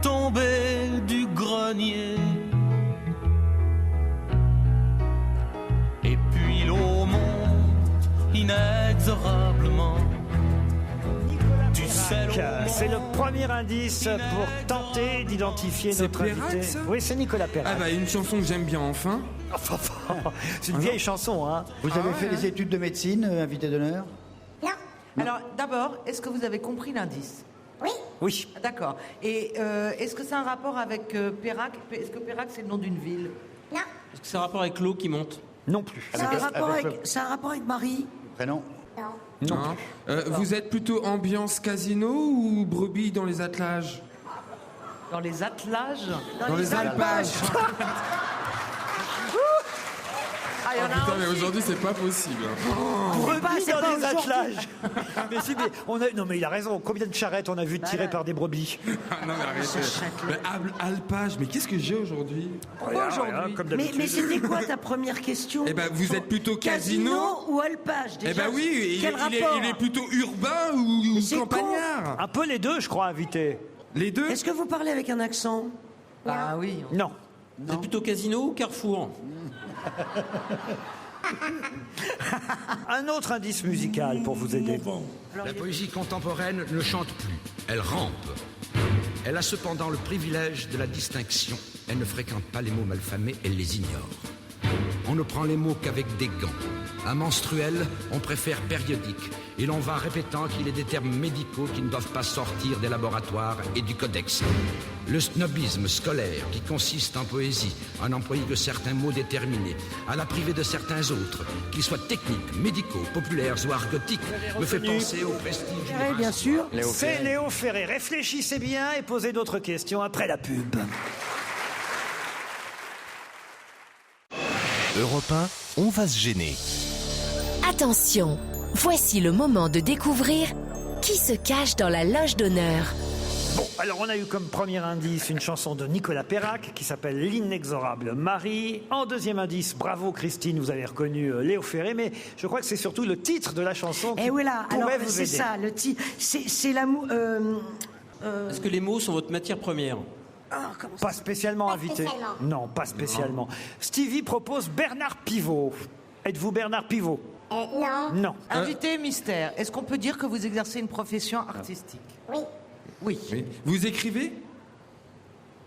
tombée du grenier. Et puis l'eau monte inexorablement. C'est le premier indice pour tenter d'identifier notre invité. Oui, c'est Nicolas Perrac. Ah bah une chanson que j'aime bien enfin. C'est une vieille chanson, hein. Vous avez fait des études de médecine, invité d'honneur? Non. Alors, d'abord, est-ce que vous avez compris l'indice? Oui. Oui. D'accord. Et est-ce que c'est un rapport avec Perrac? Est-ce que Perrac, c'est le nom d'une ville? Non. Est-ce que c'est un rapport avec l'eau qui monte? Non plus. C'est un rapport avec Marie? Prénom? Non. Non. Vous êtes plutôt ambiance casino ou brebis dans les attelages? Dans les attelages? Dans les alpages. Ah, il y en a Putain, un mais aussi. aujourd'hui c'est pas possible. Brebis c'est dans pas les aujourd'hui. attelages. Mais si, mais non, mais il a raison. Combien de charrettes on a vu tirer par des brebis? Ah non mais arrêtez. Mais alpage, mais qu'est-ce que j'ai aujourd'hui? Pourquoi aujourd'hui? Comme Mais d'habitude. c'était quoi ta première question? Eh ben vous êtes plutôt casino? ou alpage déjà? Eh ben oui, Quel rapport? il est plutôt urbain ou c'est campagnard? Un peu les deux, je crois, invité. Les deux? Est-ce que vous parlez avec un accent? Ah oui. Non. Vous êtes plutôt casino ou Carrefour? Un autre indice musical pour vous aider. La poésie contemporaine ne chante plus, elle rampe. Elle a cependant le privilège de la distinction. Elle ne fréquente pas les mots malfamés, elle les ignore. On ne prend les mots qu'avec des gants. À menstruel, on préfère périodique. Et l'on va répétant qu'il est des termes médicaux qui ne doivent pas sortir des laboratoires et du codex. Le snobisme scolaire qui consiste en poésie, à n'employer que certains mots déterminés, à la priver de certains autres, qu'ils soient techniques, médicaux, populaires ou argotiques, me fait penser au prestige. Oui, bien sûr. C'est Léo Ferré. Réfléchissez bien et posez d'autres questions après la pub. Europe 1, on va se gêner. Attention, voici le moment de découvrir qui se cache dans la loge d'honneur. Bon, alors on a eu comme premier indice une chanson de Nicolas Perrac qui s'appelle L'inexorable Marie. En deuxième indice, bravo Christine, vous avez reconnu Léo Ferré, mais je crois que c'est surtout le titre de la chanson qui oui, là, alors pourrait vous c'est aider. ça, le titre. C'est l'amour. Est-ce que les mots sont votre matière première? Pas spécialement invité. spécialement. Non, pas spécialement. Stevie propose Bernard Pivot. Êtes-vous Bernard Pivot? Non. Non. Invité mystère, est-ce qu'on peut dire que vous exercez une profession artistique? Oui. Oui. Vous écrivez?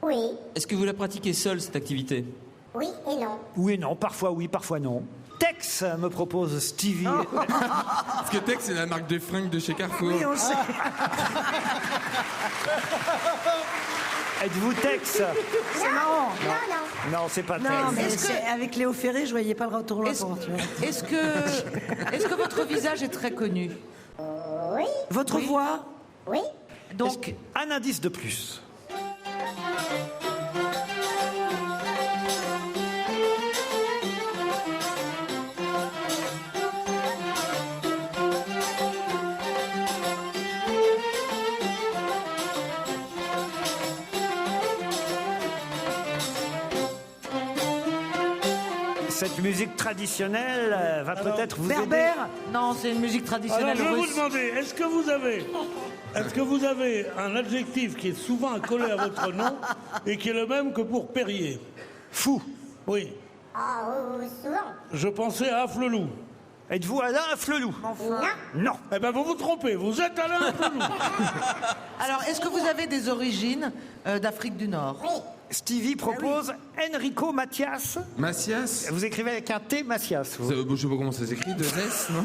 Oui. Est-ce que vous la pratiquez seule, cette activité? Oui et non. Oui et non, parfois oui, parfois non. Tex me propose Stevie. Parce que Tex, c'est la marque de fringues de chez Carrefour. Oui, on sait. Êtes-vous Tex? C'est marrant. Non, c'est pas Tex. Non, mais avec Léo Ferré, je voyais pas le retour là. Est-ce que votre visage est très connu? Oui. Votre voix? Oui. Donc, un indice de plus. Cette musique traditionnelle va peut-être vous aider. Berbère? Non, c'est une musique traditionnelle Alors, je vais vous russe. demander, est-ce que vous avez un adjectif qui est souvent accolé à votre nom et qui est le même que pour Perrier? Fou. Oui. Ah, souvent. Je pensais à Afflelou. Êtes-vous Alain Afflelou? Non. Eh ben vous vous trompez, vous êtes Alain Afflelou. Alors, est-ce que vous avez des origines d'Afrique du Nord? Oui. Stevie propose Enrico Macias. Macias? Vous écrivez avec un T, Macias. vous. Je sais pas comment ça s'écrit, 2 S, non?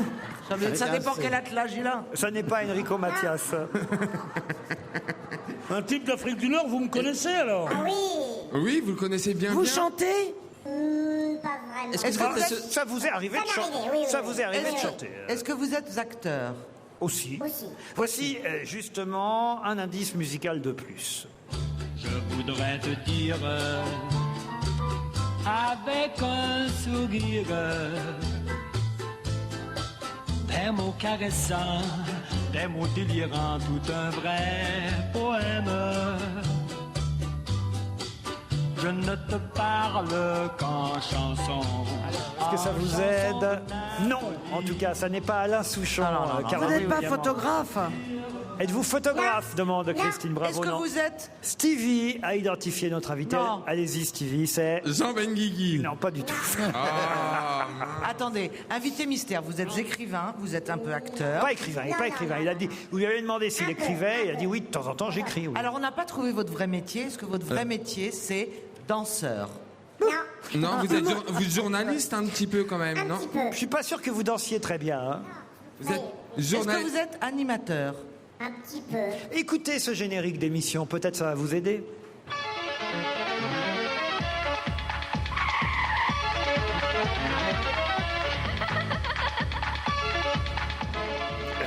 Ça dépend quel attelage il a. Ça n'est pas Enrico Macias. Un type d'Afrique du Nord, vous me connaissez alors? Oui. Oui, vous le connaissez bien. Vous bien. chantez? Pas vraiment. Est-ce que Ça vous est arrivé de chanter? Ça vous est arrivé de chanter? Est-ce que vous êtes acteur? Aussi. Aussi. Voici justement un indice musical de plus. Je voudrais te dire avec un sourire, des mots caressants, des mots délirants, tout un vrai poème. Je ne te parle qu'en chanson. Est-ce que ça vous aide? Non, en tout cas, ça n'est pas Alain Souchon. Vous n'êtes pas photographe? Êtes-vous photographe? Demande Christine Bravo. Est-ce que non. vous êtes... Stevie a identifié notre invité. Non. Allez-y, Stevie, c'est... Jean Benguigui. Non, pas du tout. Ah. Attendez, invité mystère, vous êtes écrivain, vous êtes un peu acteur. Pas écrivain, il n'est pas écrivain. Il a dit, vous lui avez demandé s'il écrivait, il a dit oui, de temps en temps j'écris. Oui. Alors on n'a pas trouvé votre vrai métier. Est-ce que votre vrai métier c'est danseur? Non, vous êtes journaliste un petit peu quand même, non? Je suis pas sûr que vous dansiez très bien. Hein. Vous êtes Est-ce que vous êtes animateur? Un petit peu. Écoutez ce générique d'émission, peut-être ça va vous aider.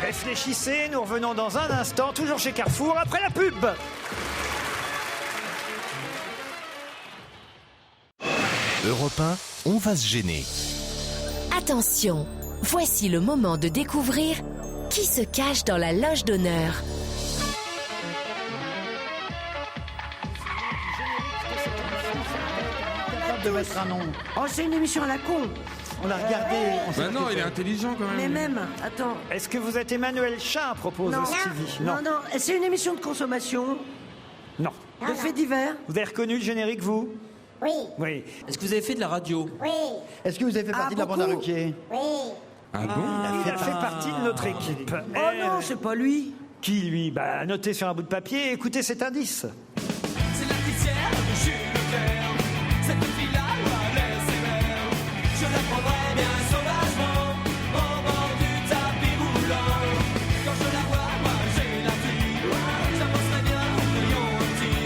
Réfléchissez, nous revenons dans un instant, toujours chez Carrefour, après la pub. Europe 1, on va se gêner. Attention, voici le moment de découvrir qui se cache dans la loge d'honneur. De mettre un nom. Oh, c'est une émission à la con. On l'a regardé. Bah non, il est intelligent quand même. Mais même, attends. Est-ce que vous êtes Emmanuel Chin, propose Non. Stevie? Non, c'est une émission de consommation. Non. De faits divers. Vous avez reconnu le générique, vous? Oui. Oui. Est-ce que vous avez fait de la radio? Oui. Est-ce que vous avez fait partie de la bande à Ruquier? Oui. Ah bon? Il a fait partie de notre équipe. Oh non, c'est pas lui. Qui, lui? Bah, notez sur un bout de papier et écoutez cet indice. C'est la caissière de chez Leclerc. Cette fille-là, elle est sévère. Je la prendrai bien sauvagement au bord du tapis roulant. Quand je la vois, moi j'ai la fille. J'avancerai bien au rayon petit.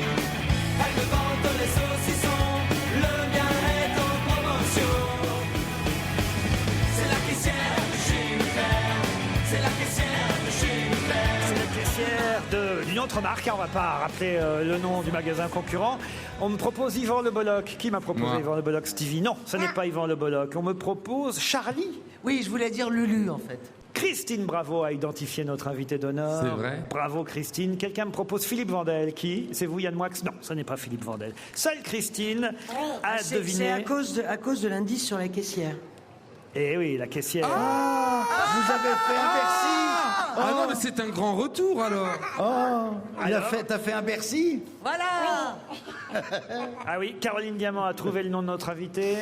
Elle me vante les saucissons. Le mien est en promotion. C'est la caissière de chez Leclerc. C'est la caissière de chez Leclerc. C'est la caissière d'une autre marque, hein, on va pas rappeler le nom du magasin concurrent. On me propose Yvan Le Bolloc. Qui m'a proposé Moi. Yvan Le Bolloc? Stevie? Non, ce n'est pas Yvan Le Bolloc. On me propose Charlie. Oui, je voulais dire Lulu, en fait. Christine Bravo a identifié notre invité d'honneur. C'est vrai. Bravo Christine. Quelqu'un me propose Philippe Vandel. Qui? C'est vous, Yann Moix? Non, ce n'est pas Philippe Vandel. Seule Christine a C'est deviné. à cause de l'indice sur la caissière. Eh oui, la caissière. Vous avez fait un Bercy. Ah non, mais c'est un grand retour alors. T'as fait un Bercy. Voilà. Ah oui, Caroline Diamant a trouvé le nom de notre invité.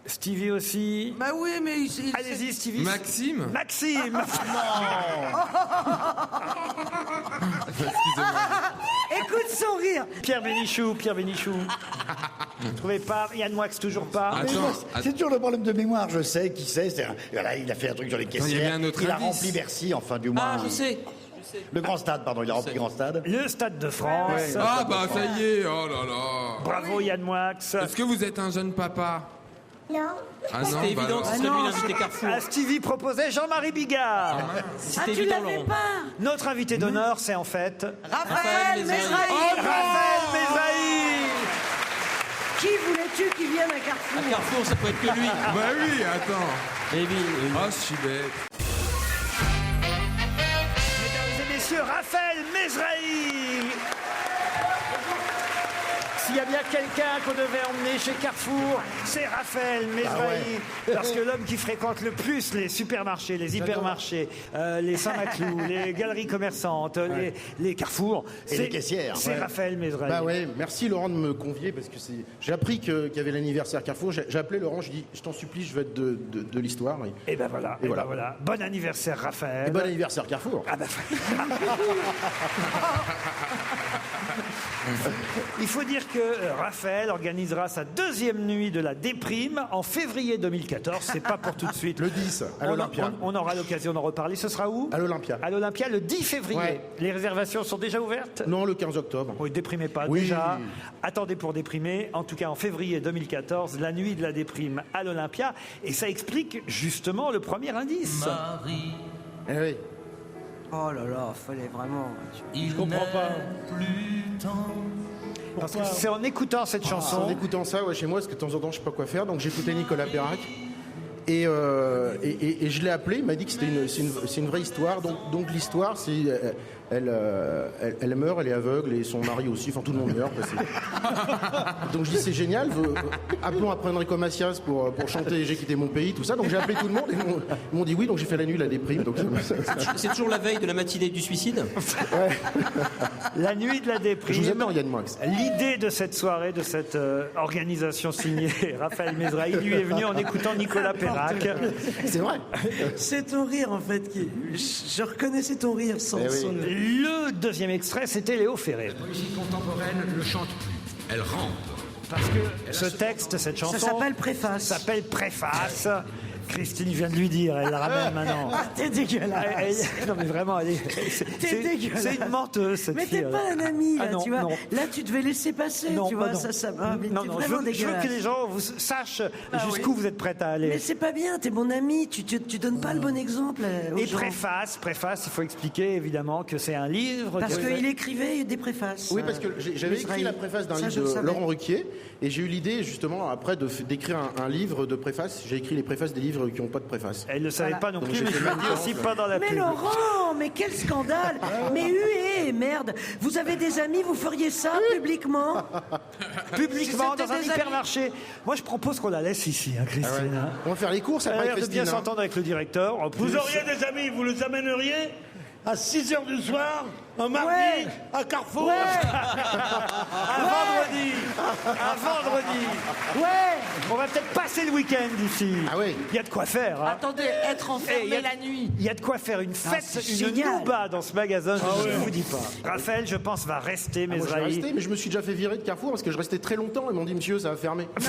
Stevie aussi. Bah oui, mais Allez-y, Stevie. Maxime. Maxime. Écoute son rire. Pierre Bénichou. Vous trouvez pas? Yann Moix, toujours pas. C'est toujours le problème de mémoire, je sais qui c'est. Voilà, il a fait un truc sur les il y caissières. avait un autre Il a indice. rempli Bercy, enfin du moins. Ah, je sais. Le Grand Stade, pardon, il a rempli le Grand Stade. Le Stade de France. Ah bah ça y est, oh là là. Bravo Yann Moix. Est-ce que vous êtes un jeune papa? Non. Ah non, C'était bah évident alors. que ce serait lui l'invité Carrefour. Ah, Stevie proposait Jean-Marie Bigard. C'était tu évident, l'avais Laurent. pas. Notre invité d'honneur, c'est en fait Raphaël Mesrahi. Raphaël Mesrahi. Qui voulais-tu qui vienne à Carrefour? À Carrefour, ça peut être que lui. Bah oui, attends. Eh oui. Oh, je suis bête. Mesdames et messieurs, Raphaël Mesrahi. S'il y a bien quelqu'un qu'on devait emmener chez Carrefour, c'est Raphaël Mesrahi. Parce que l'homme qui fréquente le plus les supermarchés, les hypermarchés, les Saint-Maclou, les galeries commerçantes, les Carrefours, Et les caissières. c'est Raphaël Mesrahi. Bah ouais, merci Laurent de me convier parce que j'ai appris qu'il y avait l'anniversaire Carrefour. J'ai appelé Laurent, je dis je t'en supplie, je veux être de l'histoire. Et ben voilà, Et et voilà. ben voilà. Bon anniversaire Raphaël. Et bon anniversaire Carrefour. Ah bah, il faut dire que Raphaël organisera sa deuxième nuit de la déprime en février 2014. C'est pas pour tout de suite. Le 10 à l'Olympia. On aura l'occasion d'en reparler. Ce sera où? À l'Olympia. À l'Olympia le 10 février. Ouais. Les réservations sont déjà ouvertes? Non, le 15 octobre. Oui, déprimez pas Oui. déjà. Attendez pour déprimer. En tout cas, en février 2014, la nuit de la déprime à l'Olympia. Et ça explique justement le premier indice. Marie, Eh oui. Oh là là, fallait vraiment. il comprends pas. n'est plus temps. Parce que c'est en écoutant cette chanson. En écoutant ça, ouais, chez moi, parce que de temps en temps, je sais pas quoi faire, donc j'écoutais Nicolas Perrac. Et je l'ai appelé, il m'a dit que c'est une vraie histoire. Donc l'histoire, c'est elle meurt, elle est aveugle et son mari aussi, enfin tout le monde meurt. Donc je dis c'est génial, appelons après Enrico Macias pour chanter J'ai quitté mon pays, tout ça. Donc j'ai appelé tout le monde et ils m'ont dit oui, donc j'ai fait la nuit la déprime. Donc C'est toujours la veille de la matinée du suicide. La nuit de la déprime. Je vous attends, Yann Moix. L'idée de cette soirée, de cette organisation signée Raphaël Mesrahi, lui est venue en écoutant Nicolas Perrac. C'est vrai. C'est ton rire en fait. Je reconnaissais ton rire sans Eh oui. son. Le deuxième extrait, c'était Léo Ferré. La poésie contemporaine ne chante plus, elle rampe. Parce que ce texte, cette chanson... Ça s'appelle préface. S'appelle préface. Christine vient de lui dire, elle la ramène maintenant. Ah, t'es dégueulasse. Non mais vraiment, elle est... T'es dégueulasse. C'est une menteuse, cette Mais fille. t'es pas un ami, là, Ah non, tu vois. non. Là, tu devais laisser passer, Non, tu bah vois. non. Ça va. Mais Non, t'es non, vraiment je veux dégueulasse. que les gens sachent jusqu'où vous êtes prête à aller. Mais c'est pas bien, t'es mon ami, tu donnes pas le bon exemple aux Et gens. préface, il faut expliquer évidemment que c'est un livre. Parce que- qu'il écrivait des préfaces. Oui, parce que j'avais écrit Mesrahi. la préface d'un Ça, livre je le de savais. Laurent Ruquier, et j'ai eu l'idée justement après d'écrire un livre de préface. J'ai écrit les préfaces des livres qui n'ont pas de préface. Elle ne savait pas non Donc plus, j'ai mais fait je le ma dis aussi différence. pendant la Mais pub. Laurent, mais quel scandale. Mais huée, merde. Vous avez des amis, vous feriez ça publiquement? Publiquement, Si c'était dans un des hypermarché. Moi, je propose qu'on la laisse ici, hein, Christine. Ah ouais. hein. On va faire les courses Elle a après l'air de bien Christine. hein. s'entendre avec le directeur. En plus. Vous auriez des amis, vous les amèneriez? à 6h du soir, un mardi, Ouais. à Carrefour. Ouais. Un vendredi. Un vendredi. Ouais. On va peut-être passer le week-end ici. Ah oui. Il y a de quoi faire. Hein. Attendez, être enfermé il y a- la nuit. Il y a de quoi faire une fête, c'est une génial. nouba dans ce magasin, je Ah ne ouais. vous dis pas. Raphaël, je pense, va rester, Moi, je vais Mesrahi. rester, mais je me suis déjà fait virer de Carrefour parce que je restais très longtemps. Ils m'ont dit, monsieur, ça va fermer. Mais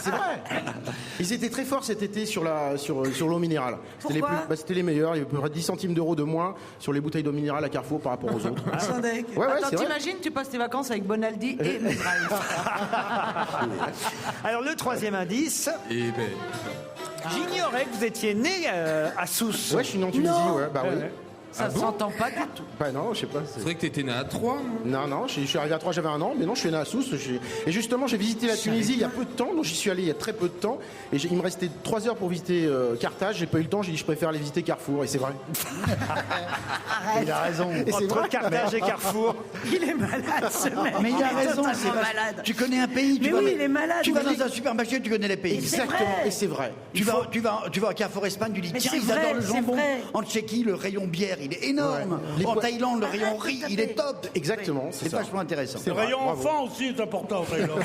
c'est vrai. Ils étaient très forts cet été sur l'eau minérale. C'était Pourquoi c'était les meilleurs. Il y avait à peu près 10 centimes d'euros de moins sur les bouteilles d'eau minérale à Carrefour par rapport aux autres. Sandek. Ouais, Attends, c'est vrai. t'imagines, tu passes tes vacances avec Bonaldi et Mesrahi. Alors, le troisième indice, Et ben, j'ignorais que vous étiez né à Sousse. Ouais, je suis né en Tunisie, Non. ouais, bah oui. Ça s'entend pas du tout. Bah non, je sais pas. c'est vrai que t'étais né à 3. Non, je suis arrivé à 3, j'avais 1 an, mais non, je suis né à Sousse. Et justement, j'ai visité la Tunisie il y a peu de temps, donc j'y suis allé il y a très peu de temps. Et il me restait 3 heures pour visiter Carthage, j'ai pas eu le temps, j'ai dit je préfère aller visiter Carrefour, et c'est vrai. Il a raison. Et c'est Entre vrai. Carthage et Carrefour. Il est malade, ce mec. Mais il a raison. Totalement c'est parce- malade. Tu connais un pays. Mais oui, il est malade. Tu vas Mais dans un supermarché, tu connais les pays. Exactement, vrai. et c'est vrai. Tu vas à Carrefour Espagne, tu dis Mais tiens, c'est ils vrai, adorent le c'est jambon. vrai. En Tchéquie, le rayon bière, il est énorme. Les En po- Thaïlande, le rayon Arrête de riz, taper. il est top. Exactement, c'est C'est ça. vachement intéressant. Le vrai, rayon bravo. enfant aussi est important. Thaïlande.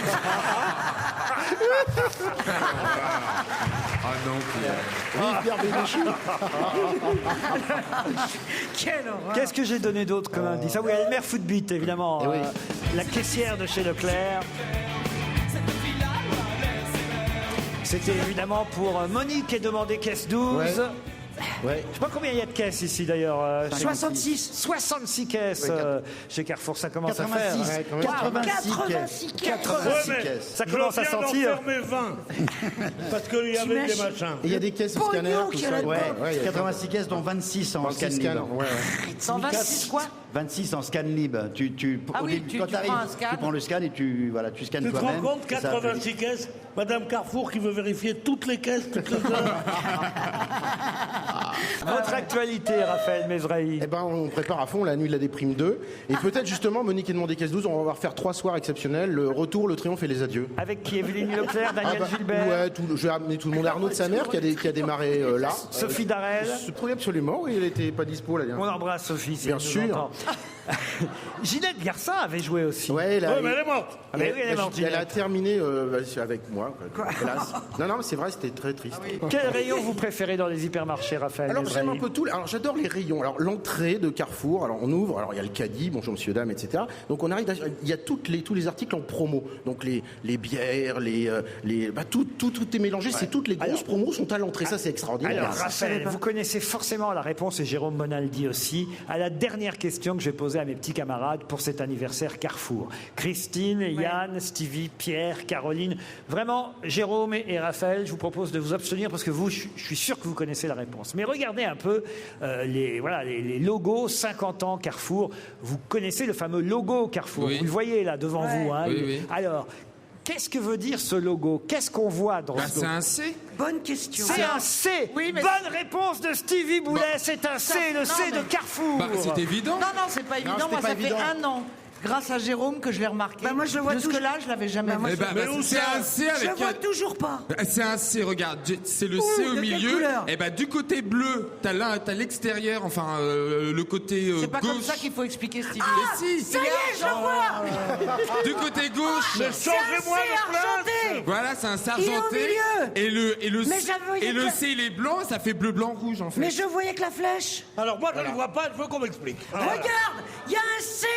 Ah non, Oui, Pierre Bénichou. Quelle horreur. Qu'est-ce que j'ai donné d'autre comme indice? Ah oui, Elmer Footbeat, évidemment. Eh oui. La caissière de chez Leclerc. C'était évidemment pour Monique et demandé caisse 12. Ouais. Ouais. Je sais pas combien il y a de caisses ici d'ailleurs. 66. 66 caisses chez Carrefour, ça commence à faire. 86, Ouais, quand même. 86 caisses. 86 Ouais, mais caisses. Ça commence à je viens d'en sentir. fermer 20. Parce qu'il y avait des T'imagines machins. Et il y a des caisses Pognon scanner, tout qu'il y a ça. là-dedans. Ouais, il y a 86 caisses, dont 26 en 26 scan scanners, libre. ouais. 126 quoi 26 en scan libre. Ah Au oui, début, tu quand prends un scan. tu prends le scan et tu scannes Tu te rends toi-même. compte, Et ça a fait- 86 caisses, Madame Carrefour qui veut vérifier toutes les caisses, toutes les heures. Votre actualité, Raphaël Mesrahi. Eh ben, on prépare à fond la nuit de la déprime 2. Et peut-être justement, Monique et demandé caisse 12, on va pouvoir faire 3 soirs exceptionnels. Le retour, le triomphe et les adieux. Avec qui? Evelyne Leclerc, Daniel Gilbert, Ouais, je vais amener tout le monde. Arnaud de sa mère qui a démarré là. Sophie Darel. Oui, absolument. Oui, elle était pas dispo là. On embrasse Sophie. si Bien elle nous sûr. entend. Ginette Garcin avait joué aussi. Ouais, Ouais, mais elle est morte. Ah, mais oui, elle est morte, Elle a Ginette. terminé avec moi. Quoi. Hélas. Non, mais c'est vrai, c'était très triste. Quel rayon vous préférez dans les hypermarchés, Raphaël Alors Mesrahi? j'aime un peu tout. Alors j'adore les rayons. Alors l'entrée de Carrefour. Alors on ouvre. Alors il y a le caddie, bonjour monsieur dame, etc. Donc on arrive. Il y a tous les articles en promo. Donc les bières, tout est mélangé. C'est toutes les grosses promos sont à l'entrée. Ça c'est extraordinaire. Alors, Raphaël, vous connaissez forcément la réponse, et Jérôme Bonaldi aussi, à la dernière question que j'ai posée à mes petits camarades pour cet anniversaire Carrefour. Christine, Yann, Stevie, Pierre, Caroline. Vraiment, Jérôme et Raphaël, je vous propose de vous abstenir parce que vous, je suis sûr que vous connaissez la réponse. Mais regardez un peu les logos 50 ans Carrefour. Vous connaissez le fameux logo Carrefour. Oui. Vous le voyez là devant vous. Hein. Oui, oui. Alors, qu'est-ce que veut dire ce logo? Qu'est-ce qu'on voit dans ce c'est logo? un C. Bonne question. C'est un C. Oui, mais Bonne réponse de Stevie Boulet. C'est un C, le non, C de mais- Carrefour. Bah, c'est évident. Non, c'est pas évident. c'était Moi, pas ça évident. fait 1 an, grâce à Jérôme, que je l'ai remarqué. Bah, moi, je le vois Jusque-là, je l'avais jamais vu. Eh ben, c'est un C Je avec vois toujours pas. C'est un C, regarde, c'est le C au de quelle milieu. couleur? Et ben du côté bleu, t'as l'extérieur, enfin le côté C'est pas gauche. comme ça qu'il faut expliquer Stevie. Mais si, Ça y est, je vois. du côté gauche. Mais changez-moi C'est de place. argenté. Voilà, c'est un Il est au sargenté. milieu. Et le Mais j'avais- le C il est blanc, ça fait bleu blanc rouge en fait. Mais je voyais que la flèche. Alors moi, je ne le vois pas, il faut qu'on m'explique. Regarde, il y a un C.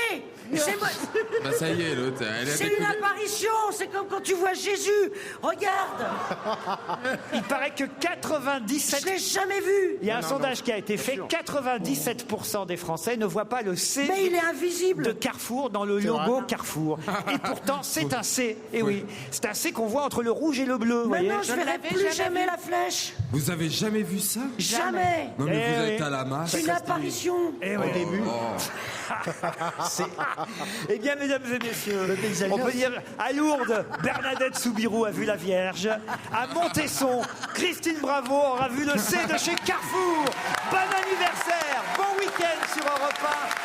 C'est Bah ça y est, l'autre, elle a c'est une découvert. apparition. C'est comme quand tu vois Jésus. Regarde. Il paraît que 97... Je l'ai jamais vu. Il y a un sondage qui a été fait. 97% des Français ne voient pas le C Mais il est invisible. de Carrefour dans le logo Carrefour. Et pourtant, c'est un C. Et oui, c'est un C qu'on voit entre le rouge et le bleu. Vous voyez. Maintenant, je Je verrai l'avais plus jamais jamais vu. la flèche. Vous avez jamais vu ça? Jamais. Non mais Eh vous oui. êtes à la masse. C'est une apparition. Et oui. début. Eh bien, mesdames et messieurs, on peut dire à Lourdes, Bernadette Soubirous a vu la Vierge. À Montesson, Christine Bravo aura vu le C de chez Carrefour. Bon anniversaire, bon week-end sur Europe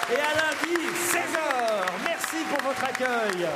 1 et à lundi, 16h. Merci pour votre accueil.